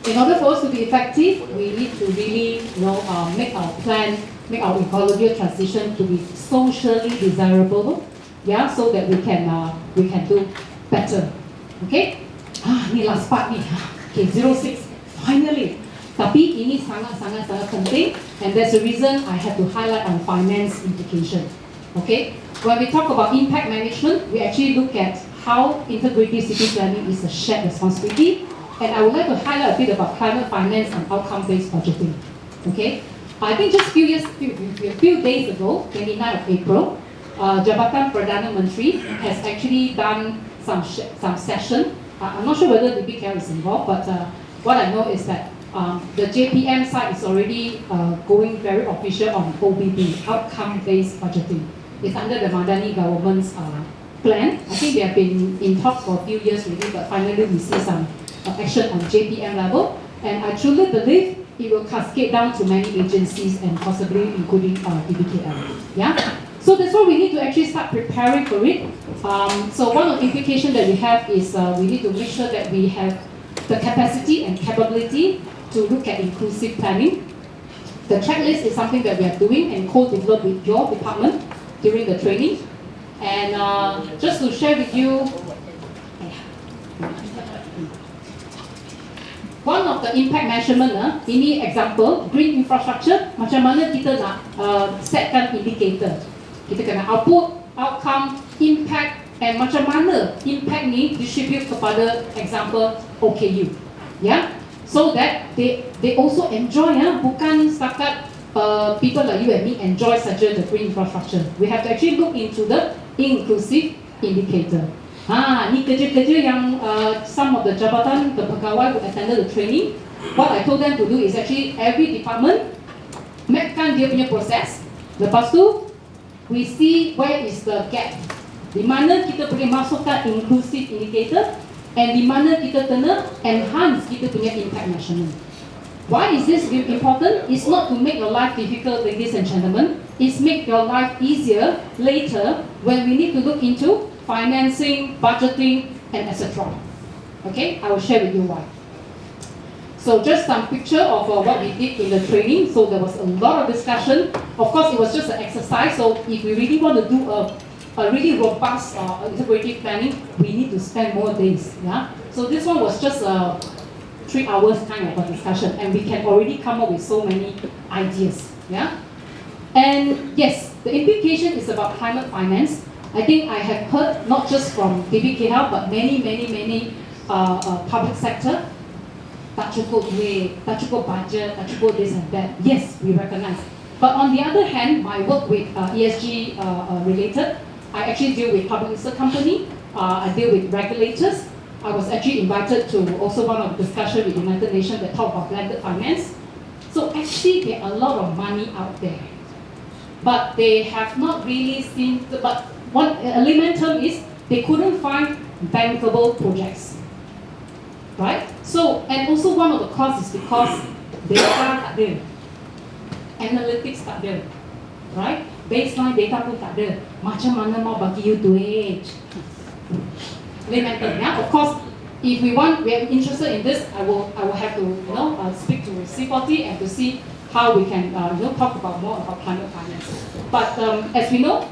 in order for us to be effective, we need to really, make our plan, make our ecological transition to be socially desirable. Yeah, so that we can do better. Okay. Ni last part ni. Okay, 06. Finally. Tapi ini sangat penting, and that's the reason I have to highlight on finance implication. Okay. When we talk about impact management, we actually look at how integrated city planning is a shared responsibility. And I would like to highlight a bit about climate finance and outcome-based budgeting. Okay, I think just a few days ago, 29th of April, Jabatan Perdana Menteri has actually done some session. I'm not sure whether the BKL is involved, but what I know is that the JPM side is already going very official on OBB, outcome-based budgeting. It's under the Madani government's plan. I think they have been in talks for a few years already, but finally we see some action on JPM level. And I truly believe it will cascade down to many agencies and possibly including DBKL. Yeah? So that's why we need to actually start preparing for it. So one of the implications that we have is we need to make sure that we have the capacity and capability to look at inclusive planning. The checklist is something that we are doing and co-developed with your department during the training. And just to share with you, one of the impact measurement, ini example, green infrastructure, macam mana kita nak setkan indicator. Kita kena output, outcome, impact, and macam mana impact ni distribute kepada example OKU. Yeah? So that they also enjoy, bukan setakat people like you and me enjoy such the green infrastructure. We have to actually look into the inclusive indicator. Ni kerja-kerja yang some of the jabatan, the pegawai who attended the training, what I told them to do is actually every department mapkan dia punya proses. Lepas tu, we see where is the gap. Di mana kita boleh masukkan inclusive indicator and di mana kita kena enhance kita punya impact measurement. Why is this important? It's not to make your life difficult, ladies and gentlemen. It's make your life easier later when we need to look into financing, budgeting, and etc. Okay, I will share with you why. So just some picture of what we did in the training. So there was a lot of discussion. Of course, it was just an exercise. So if we really want to do a really robust integrative planning, we need to spend more days. Yeah. So this one was just 3 hours kind of a discussion, and we can already come up with so many ideas. Yeah. And yes, the implication is about climate finance. I think I have heard not just from DBKL but many public sector. Tak cukup duit, tak cukup budget, tak cukup this and that. Yes, we recognize. But on the other hand, my work with ESG related, I actually deal with public listed company. I deal with regulators. I was actually invited to also one of the discussion with the United Nations that talk about blended finance. So actually, there are a lot of money out there, but they have not really seen. But one element term is they couldn't find bankable projects, right? So and also one of the causes is because data tak ada, analytics tak ada, right? Baseline data pun tak ada. Macam mana mau bagi you duit? Elemental, yeah. Of course, if we are interested in this, I will have to speak to C40 and to see how we can talk about more about climate finance. But as we know,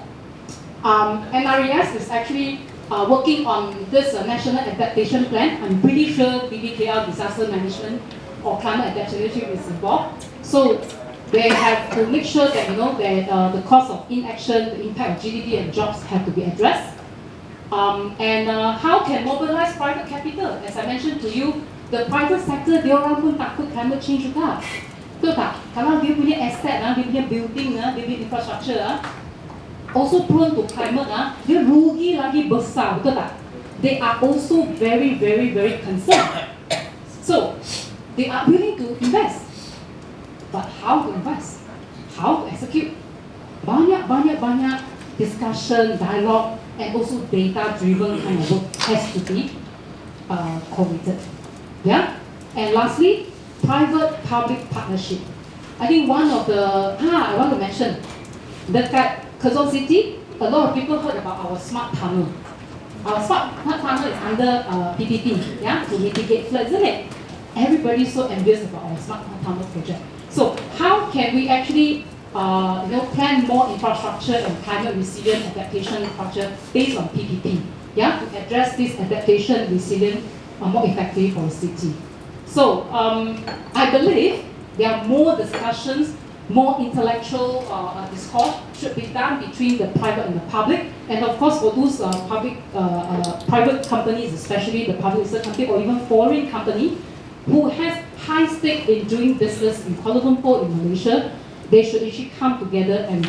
NRES is actually working on this national adaptation plan. I'm pretty sure DBKL disaster management or climate adaptation is involved. So they have to make sure that that the cost of inaction, the impact of GDP and jobs have to be addressed. And how can mobilize private capital? As I mentioned to you, the private sector dia orang pun takut climate change juga. Betul tak? Kalau dia punya asset, dia punya building, dia punya infrastructure also prone to climate, dia rugi lagi besar, betul tak? they are also very, very, very concerned. So they are willing to invest. But how to invest? How to execute? Banyak discussion, dialogue, and also data-driven kind of work has to be committed. Yeah? And lastly, private-public partnership. I think one of the, I want to mention, dekat Quezon City, a lot of people heard about our smart tunnel. Our smart tunnel is under PPP, yeah, to mitigate flood, isn't it? Everybody's so envious about our smart tunnel project. So how can we actually plan more infrastructure and climate resilient adaptation infrastructure based on PPP, yeah, to address this adaptation resilient more effectively for the city. So I believe there are more discussions, more intellectual discourse should be done between the private and the public, and of course for those private companies, especially the public listed company or even foreign company who has high stake in doing business in Kuala Lumpur, in Malaysia, they should actually come together and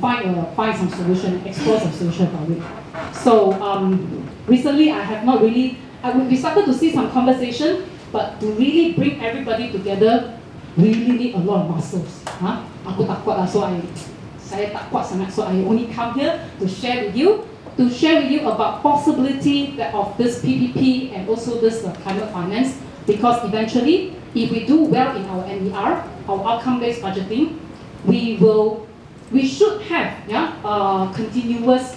find some solution, explore some solution about it. So recently I have not really, we started to see some conversation, but to really bring everybody together, we really need a lot of muscles. Aku tak kuat lah, saya tak kuat sangat, so I only come here to share with you about possibility of this PPP and also this climate finance, because eventually, if we do well in our NER, our outcome-based budgeting, we should have continuous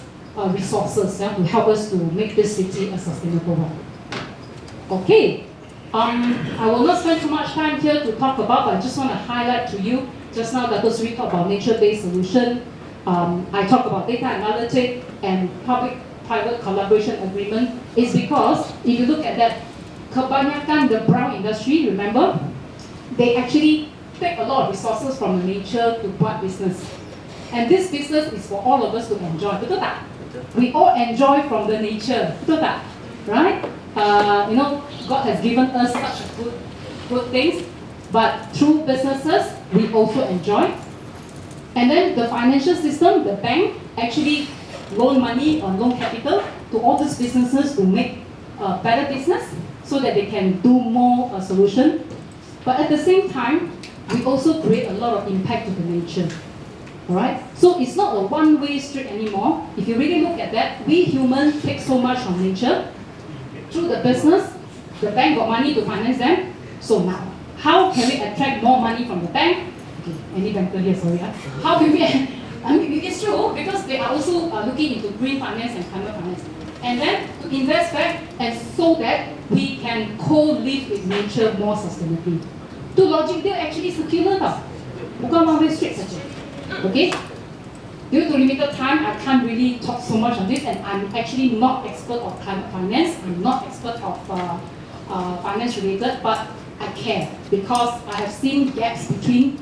resources to help us to make this city a sustainable one. Okay. I will not spend too much time here to talk about, but I just want to highlight to you, just now Dato Sri talked about nature-based solution. I talked about data analytics and public-private collaboration agreement. Is because, if you look at that, kebanyakan the brown industry, remember, they actually take a lot of resources from nature to buat business. And this business is for all of us to enjoy. Betul tak? We all enjoy from the nature. Betul tak? Right? God has given us such good things, but through businesses, we also enjoy. And then the financial system, the bank, actually loan money or loan capital to all these businesses to make better business so that they can do more solution. But at the same time, we also create a lot of impact to the nature. Alright? So it's not a one-way street anymore. If you really look at that, we humans take so much from nature. Through the business, the bank got money to finance them. So now, how can we attract more money from the bank? Okay, any banker here, sorry. How can we, it's true, because they are also looking into green finance and climate finance. And then to invest back, and so that we can co-live with nature more sustainably. To logic, they're actually circular tau. Bukan one-way street saja. Okay? Due to limited time, I can't really talk so much on this, and I'm actually not expert of climate finance. I'm not expert of finance related, but I care because I have seen gaps between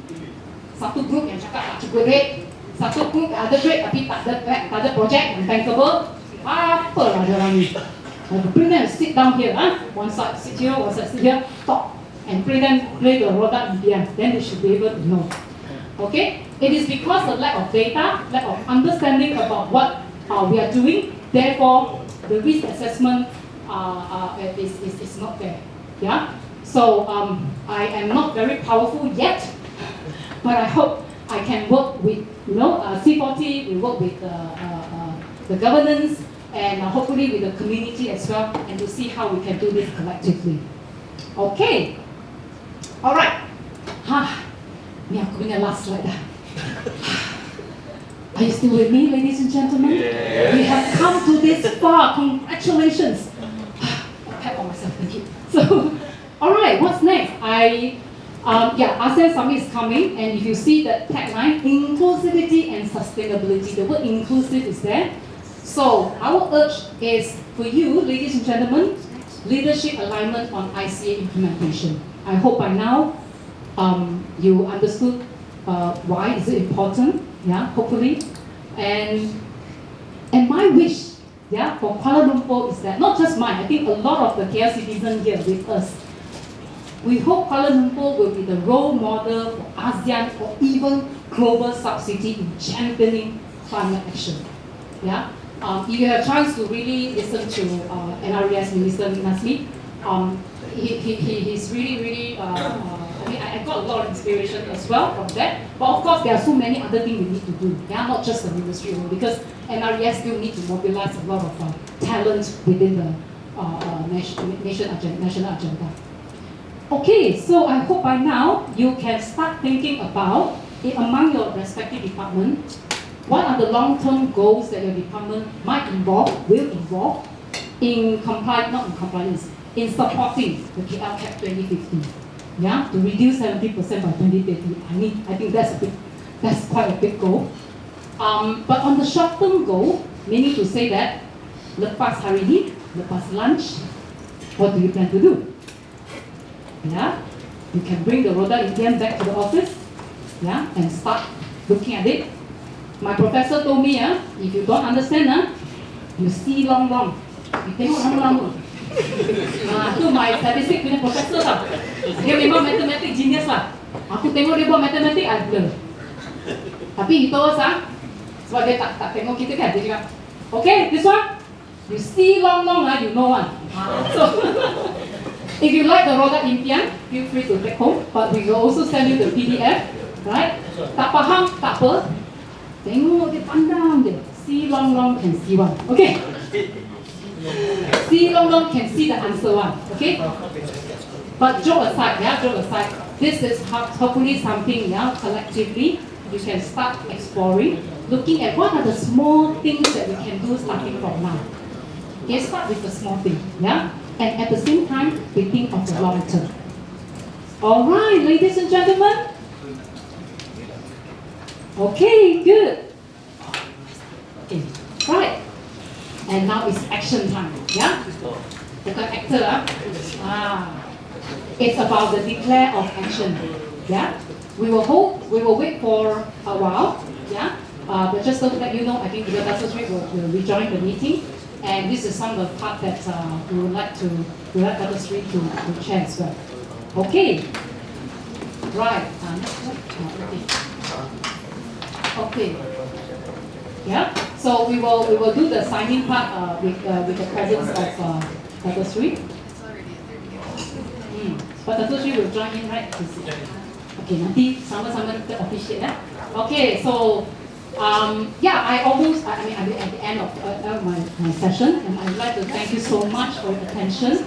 satu group yang cakap tak cukup duit, satu group ada duit tapi tak ada project yang bankable. Apalah dia orang ni? Bring them sit down here, one side sit here, one side sit here, talk, and bring them play the roda in the end. Then they should be able to know. Okay? It is because of lack of data, lack of understanding about what we are doing. Therefore, the risk assessment is not there. Yeah. So I am not very powerful yet, but I hope I can work with C40. We work with the governance and hopefully with the community as well, and to see how we can do this collectively. Okay. All right. Ni aku punya last slide dah. Are you still with me, ladies and gentlemen? Yeah. We have come to this far. Congratulations. I'll pat on myself, thank you. So, all right, what's next? ASEAN Summit is coming, and if you see the tagline, inclusivity and sustainability, the word inclusive is there. So, our urge is for you, ladies and gentlemen, leadership alignment on ICA implementation. I hope by now you understood why is it important, hopefully. And my wish, for Kuala Lumpur is that, not just mine, I think a lot of the KL citizens here with us, we hope Kuala Lumpur will be the role model for ASEAN or even global sub-city in championing climate action. If you have a chance to really listen to NRES Minister Nasmi, he's really, I mean, I got a lot of inspiration as well from that. But of course, there are so many other things we need to do. Yeah, not just the ministry only, because NRES still need to mobilize a lot of talent within the national agenda. Okay, so I hope by now you can start thinking about, among your respective departments, what are the long-term goals that your department will involve in compliance, in supporting the KL CAP 2050, yeah, to reduce 70% by 2030. I think that's quite a big goal. But on the short-term goal, meaning to say that, lepas hari ini, lepas lunch, what do you plan to do? Yeah, you can bring the Roda Indian back to the office, yeah, and start looking at it. My professor told me, if you don't understand, you see long. You tengok lama-lama. Itu my statistik punya professor tau. Dia memang matematik genius lah. Aku tengok dia buat matematik, I blur. Tapi he told us, sebab dia tak tengok kita kan, dia cakap, okay, this one, you see long, you know one. So, if you like the Roda Impian, feel free to take home, but we will also send you the PDF, right? Tak faham, tak apa. Tengok dia, pandang dia. See long can see one. Okay? See long can see the answer one. Okay? But joke aside, this is hopefully something, collectively you can start exploring, looking at what are the small things that we can do starting from now. Okay, start with the small thing, yeah? And at the same time, we think of the long term. Alright, ladies and gentlemen. Okay, good. Okay, right. And now it's action time, yeah? Bukan actor, it's about the declare of action, yeah? We will wait for a while, yeah? But just to let you know, I think the Dr. Street will rejoin the meeting, and this is some of the part that we would like Dr. Street to share as well. Okay, right. Okay. Yeah. So we will do the signing part with the presence of Dr. Sri. But Dr. Sri will join in, right? Okay. Nanti sama-sama kita officiate, ya. Okay. So yeah, I'm at the end of my session, and I'd like to thank you so much for your attention.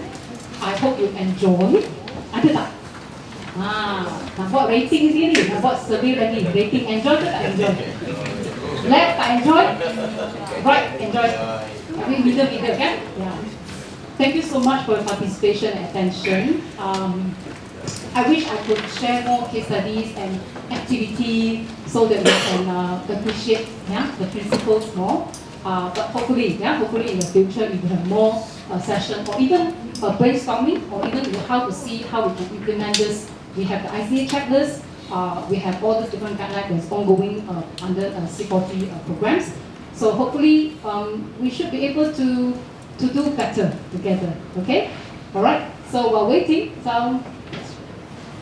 I hope you enjoy. Ada tak? Nak buat rating sini, nak buat survey lagi. Rating enjoy ke tak enjoy? Left tak enjoy? Right, enjoy. Tapi middle kan? Yeah. Thank you so much for your participation and attention. I wish I could share more case studies and activity so that we can appreciate the principles more. But hopefully in the future we will have more session or even brainstorming or even how to see how we can implement this. We have the ICA checklist. We have all these different guidelines that's ongoing under C40 programs. So hopefully we should be able to do better together. Okay? All right. So while waiting,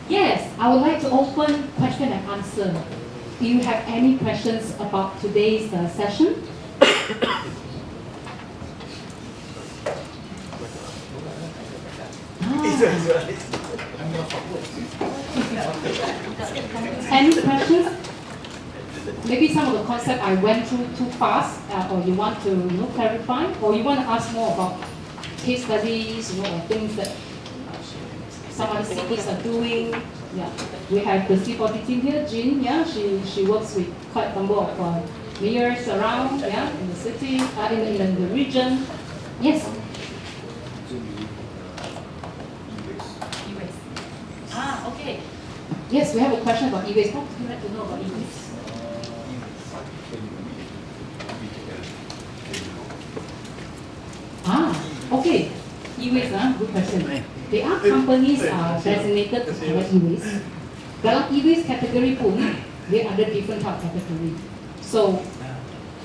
yes, I would like to open question and answer. Do you have any questions about today's session? Any questions? Maybe some of the concept I went through too fast, or you want to clarify, or you want to ask more about case studies, or things that some other cities are doing. Yeah, we have the C40 team here, Jean. Yeah, she works with quite a number of mayors around. Yeah, in the city, in the region. Yes. Okay. Yes, we have a question about e-waste. What would you like to know about e-waste? Okay. E-waste, good question. There are companies designated to collect e-waste. Dalam e-waste category pun, they are under different type of category. So,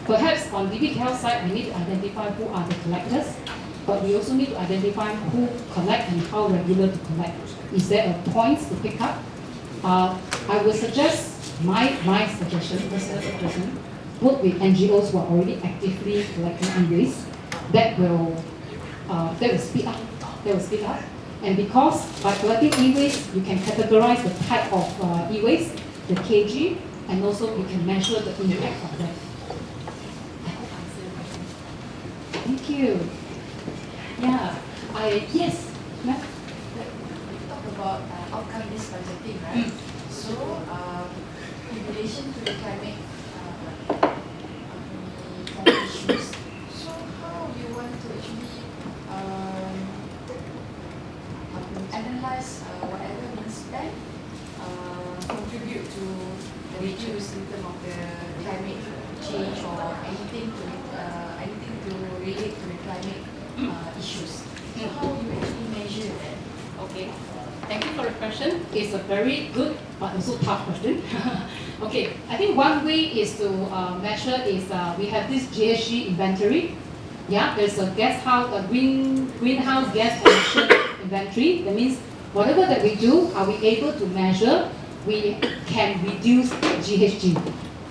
perhaps on DB Health side, we need to identify who are the collectors, but we also need to identify who collect and how regular to collect. Is there a points to pick up? I would suggest, my suggestion, personal suggestion, work with NGOs who are already actively collecting e-waste. That will speed up. And because by collecting e-waste, you can categorize the type of e-waste, the kg, and also you can measure the impact of that. Thank you. Yeah. Yes. Ma'am? We talk about outcome-based budgeting, right? So, in relation to the climate issues, so how you want to actually analyze whatever being spent, contribute to reduce in terms of the climate change or anything to relate to the climate issues. So how you actually measure that? Okay. Thank you for the question. It's a very good but also tough question. Okay, I think one way is to measure is we have this GHG inventory. Yeah, there's a greenhouse gas emission inventory. That means whatever that we do, are we able to measure? We can reduce GHG.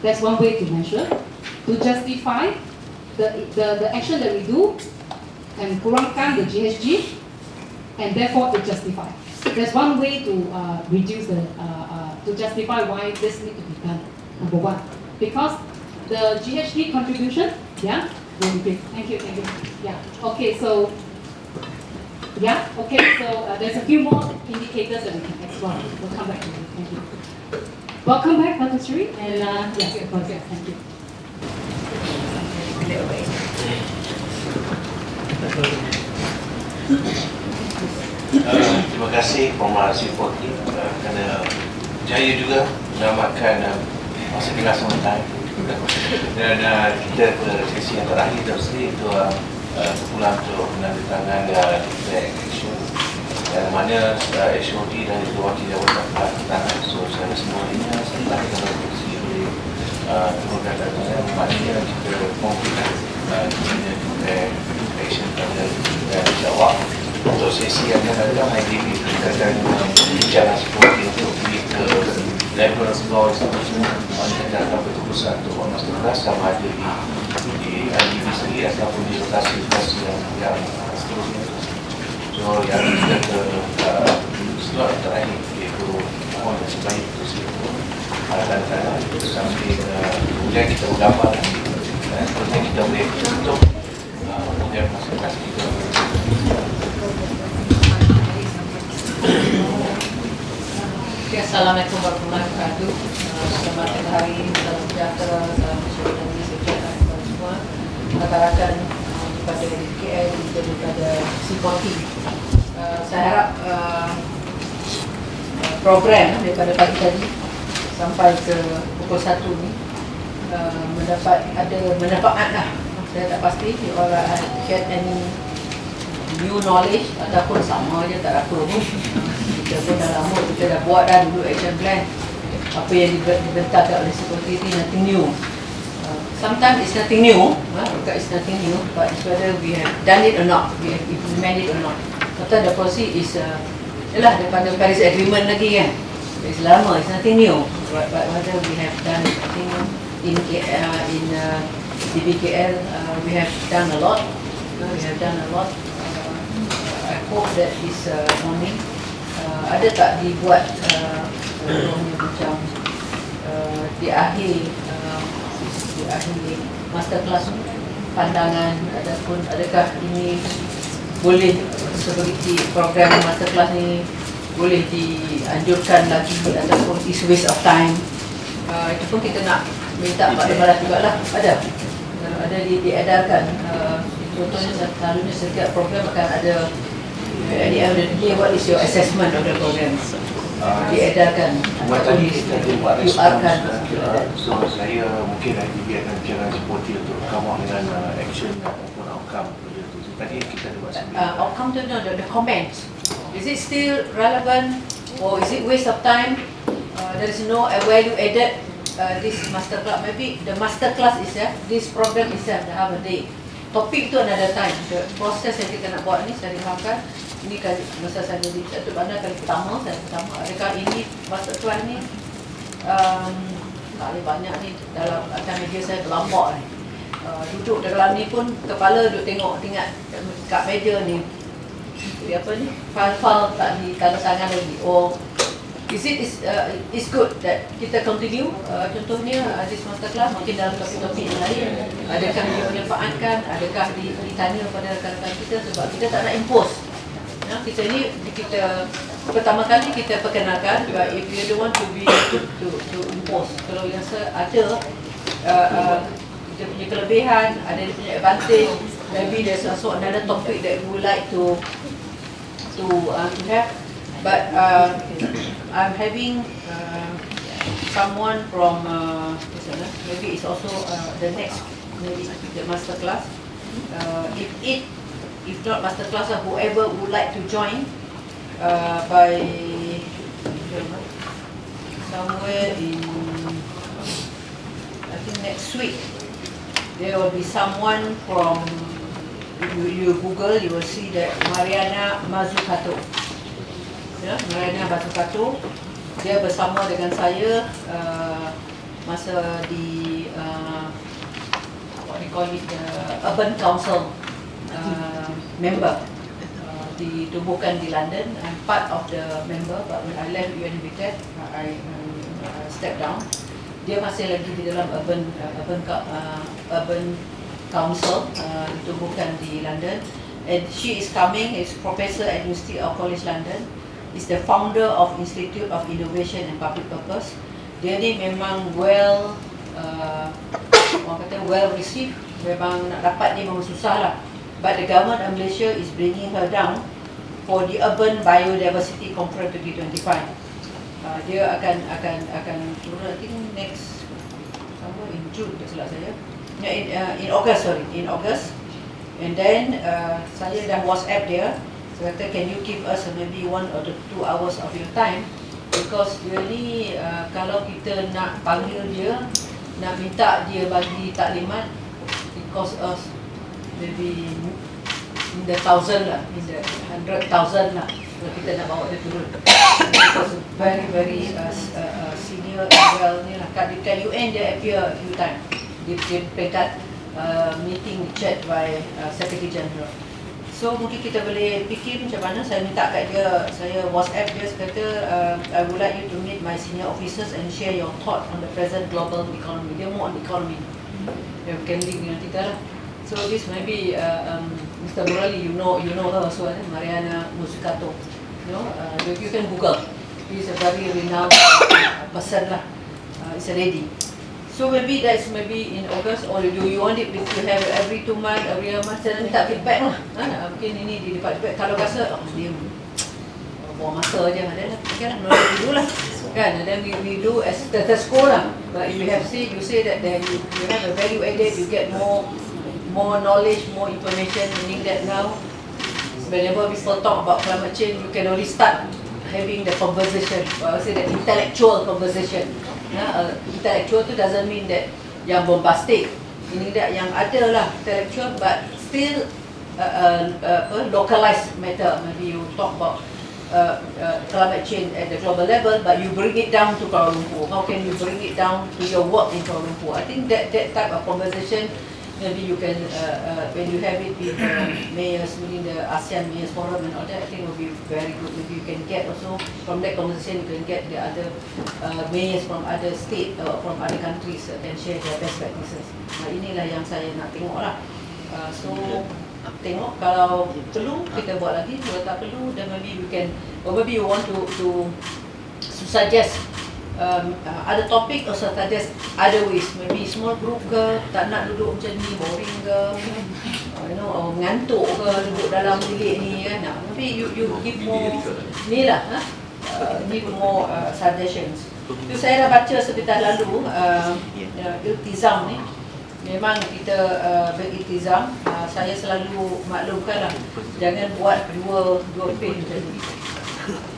That's one way to measure. To justify the action that we do and kurangkan the GHG, and therefore it justifies. There's one way to reduce to justify why this needs to be done. Number one, because the GHG contribution, yeah, will increase. Thank you. Yeah. Okay. So, there's a few more indicators that we can explore. We'll come back to you. Thank you. Welcome back, Dr. Sri, and yes, of course, yes, thank you. Terima kasih Formasi 40 kerana jaya juga menamatkan Masterclass on time. Dan kita ke sesi yang terakhir terusnya itu terpulang untuk menandatangan declare action yang mana HOD dan itu wakil jawatan telah tangan. So secara semuanya setelah kita berfungsi oleh program data, maknanya kita mungkinkan declare action pada jawab. Untuk sesi yang akan datang hari ini kita akan bincang seperti untuk pergi ke level law establishment dan dapat keputusan untuk Masterclass sama ada di IDB sendiri ataupun di lokasi-lokasi yang seterusnya. So yang kita ke slot terakhir iaitu mohon dan sebaik itu siapa dan kita sambil kemudian kita bergambar dan kemudian kita boleh tutup kemudian Masterclass kita. Assalamualaikum warahmatullahi wabarakatuh. Selamat hari, salam sejahtera, salam sejahtera kepada semua. Rakan-rakan daripada KL dan daripada C40. Saya harap program daripada pagi tadi sampai ke pukul 1 ni manfaat lah. Saya tak pasti you all get any new knowledge ataupun sama je tak apa pun. Kita pun dah lama kita dah buat dah dulu action plan. Apa yang dibentangkan oleh security ini nothing new. Sometimes it's nothing new, it's nothing new, but it's whether we have done it or not, we have implemented it or not. Kata the policy is ialah daripada Paris Agreement lagi kan. It's lama, it's nothing new, but whether we have done something in DBKL, we have done a lot. I hope that this morning ada tak dibuat macam di akhir Masterclass pandangan ataupun adakah ini boleh seperti program Masterclass ni boleh dianjurkan lagi ataupun is waste of time. Itu pun kita nak minta Pak Dewan jugalah ada diedarkan. Contohnya selalunya setiap program akan ada at the end of the day, what is your assessment of the program? Diedarkan Tadi kita ada buat QR-kan. So saya mungkin IDB akan bincang seperti untuk come out dengan action ataupun outcome. Tadi kita ada buat outcome tu the comments. Is it still relevant or is it waste of time? There is no value added this Masterclass. Maybe the Masterclass is this program itself, the half a day. Topik tu another time. The proses yang kita nak buat ni saya harapkan ini kali masa saya di Datuk Bandar kali pertama adakah ini Masterclass ni tak boleh banyak ni dalam atas meja saya berlambak ni. Duduk dalam ni pun kepala duduk tengok kat meja ni. Dia apa ni? File-file tak ditanda tangan lagi. Oh, it's good that kita continue. Contohnya this masterclass mungkin dalam topik-topik yang lain. Adakah dia menyempaatkan? Adakah ditanya pada rakan-rakan kita sebab kita tak nak impose. Kita ni pertama kali kita perkenalkan, if you don't want to be to impose. Kalau yang ada dia punya kelebihan, ada dia punya advantage, maybe there's also another topic that we would like to have. But I'm having someone from maybe it's also the next, maybe the masterclass. If not masterclass, whoever would like to join by somewhere in, I think next week, there will be someone from, you Google, you will see that Mariana Mazzucato. Mariana Mazzucato, dia bersama dengan saya masa di what we call it, Urban Council member ditubuhkan di London. I'm part of the member, but when I left UNBTEC, I stepped down. Dia masih lagi di dalam Urban Council ditubuhkan di London, and she is coming. Is professor at University of College London. Is the founder of Institute of Innovation and Public Purpose. Dia ni memang orang kata well received. Memang nak dapat dia memang susah lah. But the government of Malaysia is bringing her down for the Urban Biodiversity Conference 2025. Dia akan turun, I think next somewhere in June, tak silap saya. In August, sorry, in August. And then saya dah WhatsApp dia. Saya kata, can you give us maybe 1 or 2 hours of your time? Because really kalau kita nak panggil dia, nak minta dia bagi taklimat, it cost us maybe in the 1,000 lah, in the 100,000 lah kalau kita nak bawa dia turun. Because very senior as well ni lah. Kat UN dia appear a few times. Dia peringkat meeting chaired by Secretary General. So mungkin kita boleh fikir macam mana. Saya minta kat dia, saya WhatsApp dia, saya kata I would like you to meet my senior officers and share your thought on the present global economy. Dia more on economy. Dia bukan link dengan kita lah. So this maybe Mr. Murali, you know her also, Mariana Mazzucato. You can Google. He's a very renowned person lah. It's a lady. So maybe that's maybe in August, or do you want it to have every 2 months, every month? Saya minta feedback lah. Mungkin ini di dapat feedback. Kalau rasa dia buang masa je, ada lah. Okay lah, melalui dulu lah. Kan? And then we do as status quo lah. But if you have said, you say that then you have a value added, you get more knowledge, more information, meaning that now whenever people talk about climate change, you can only start having the conversation, or I say the intellectual conversation. Intellectual tu doesn't mean that yang bombastic, meaning that yang ada lah intellectual but still localized matter. Maybe you talk about climate change at the global level, but you bring it down to Kuala Lumpur. How can you bring it down to your work in Kuala Lumpur? I think that type of conversation, maybe you can, when you have it with mayors, within the ASEAN Mayors Forum and all that, I think will be very good. Maybe you can get also, from that conversation, you can get the other mayors from other state or from other countries can share their best practices. Inilah yang saya nak tengok lah. So, tengok kalau perlu, kita buat lagi. Kalau tak perlu, then maybe we can, or maybe you want to suggest ada topik or suggest other ways, maybe small group ke, tak nak duduk macam ni, boring ke, mengantuk ke, duduk dalam bilik ni kan. Tapi you give more ni lah, give more suggestions. Tu saya dah baca sebentar lalu, iltizam ni, memang kita beriltizam. Saya selalu maklumkan lah, jangan buat dua page macam ni,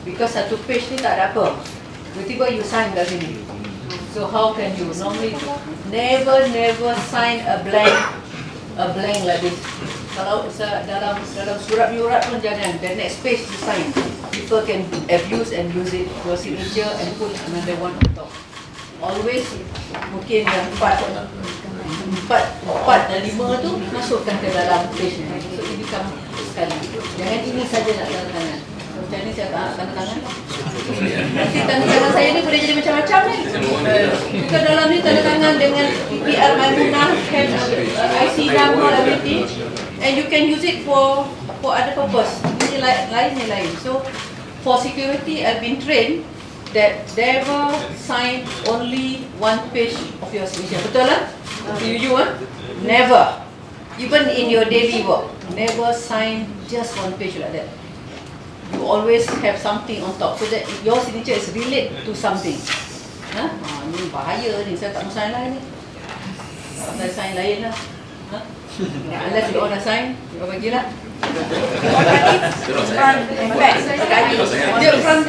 because satu page ni tak ada apa. Tiba-tiba you sign kat sini. So how can you normally never sign a blank like this. Kalau dalam surat menyurat pun jangan. The next page you sign. People can abuse and use it, your signature and put another one on top. always mungkin yang 4 dan 5 tu masukkan ke dalam page ni. So ini become sekali. Jangan ini saja nak tanda tangan. Macam ni saya tak tanda tangan. Nanti tanda tangan saya ni boleh jadi macam-macam ni. Bukan dalam ni tanda tangan dengan PPR Maimunah, IC number, everything. And you can use it for other purpose. Ini lain. So for security, I've been trained that never sign only one page of your signature. Betul lah? You never. Even in your daily work, never sign just one page like that. You always have something on top so that your signature is related to something. Ni bahaya ni, saya tak mau sign lain ni. Saya sign lain lah. Unless you orang sign, you bagilah. Front and back. Dia front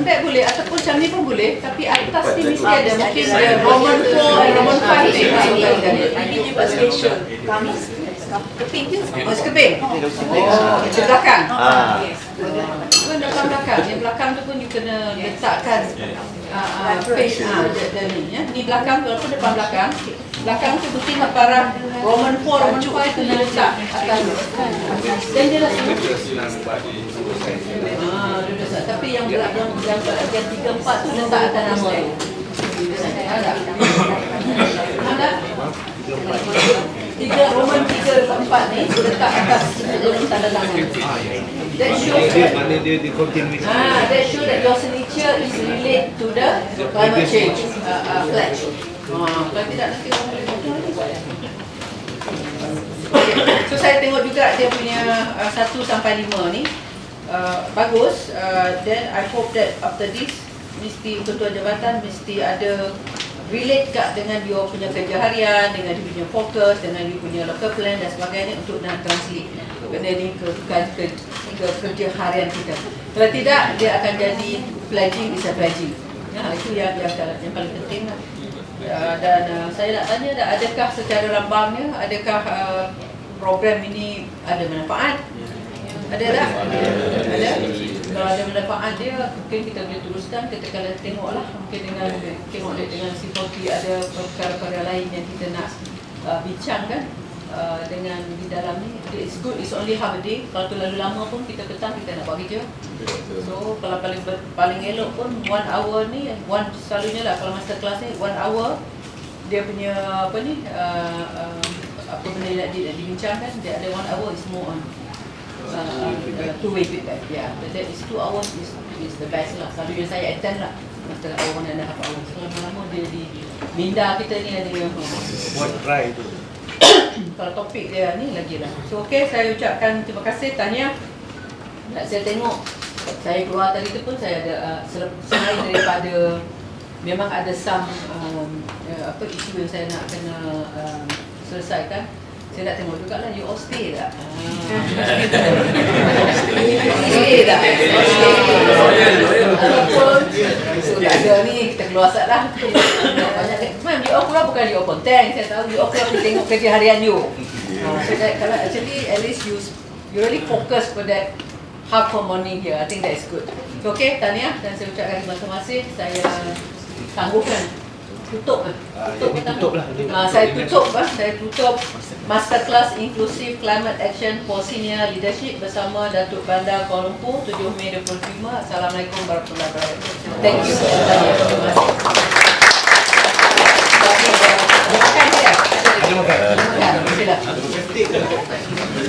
back boleh ataupun macam ni pun boleh, tapi atas ni mesti ada mungkin ada Roman 4 dan Roman 5 ni masukkan dia. Ini juga special. Kami keping je. Oh, keping. Oh, di belakang. Bukan belakang. Yang belakang tu pun you kena letakkan page dan ni ya. Ni belakang tu walaupun depan belakang. Belakang tu mesti para Roman 4, Roman 5 kena letak atas. Dan dia lah tapi yang belakang yang 3, 4 tu letak atas nama tu. Ada? 3 Roman 3, 4 ni letak atas dalam tanda tangan. That shows that your signature is related to the climate change pledge. Kalau tidak nanti orang boleh bodoh ni. So saya tengok juga dia punya 1 sampai 5 ni bagus. Then I hope that after this mesti ketua jabatan mesti ada relate kat dengan dia punya kerja harian, dengan dia punya fokus, dengan dia punya local plan dan sebagainya untuk nak translate benda ni ke kerja harian kita. Kalau tidak dia akan jadi pledging is a pledging. Itu yang paling penting lah. Dan saya nak tanya, adakah secara rambangnya, adakah program ini ada manfaat? Ada tak? Ada? Kalau ada manfaat dia, mungkin kita boleh teruskan. Kita kalau tengoklah, mungkin dengan seperti ada perkara-perkara lain yang kita nak bincangkan dengan di dalam ni. It's good, it's only half a day. Kalau terlalu lama pun kita petang kita nak buat kerja. So kalau paling elok pun 1 hour ni, selalunya lah kalau masterclass ni 1 hour dia punya apa ni apa benda yang nak dibincangkan, dia ada 1 hour is more on two-way feedback. Yeah, that is 2 hours is the best lah. Selalunya saya attend lah master hour dan half hour. Lama-lama dia di minda kita ni ada Buat try tu. kalau topik dia ni lagi lah. So okay, saya ucapkan terima kasih, tahniah. Saya tengok saya keluar tadi tu pun saya ada selain daripada memang ada some isu yang saya nak kena selesaikan. Saya nak tengok juga lah, you all stay tak? Stay tak? Ataupun tak ada ni, kita keluar sat lah. Memang you all keluar bukan you all konten, saya tahu you all keluar pergi tengok kerja harian you. So that kalau actually at least you really focus for that half a morning here, I think that is good. So okay, tahniah dan saya ucapkan terima kasih. Saya tangguhkan. Tutup lah. Saya tutup Masterclass Inclusive Climate Action for Senior Leadership bersama Datuk Bandar Kuala Lumpur 7 Mei 2025. Assalamualaikum warahmatullahi wabarakatuh. Thank you. Terima kasih. Terima kasih.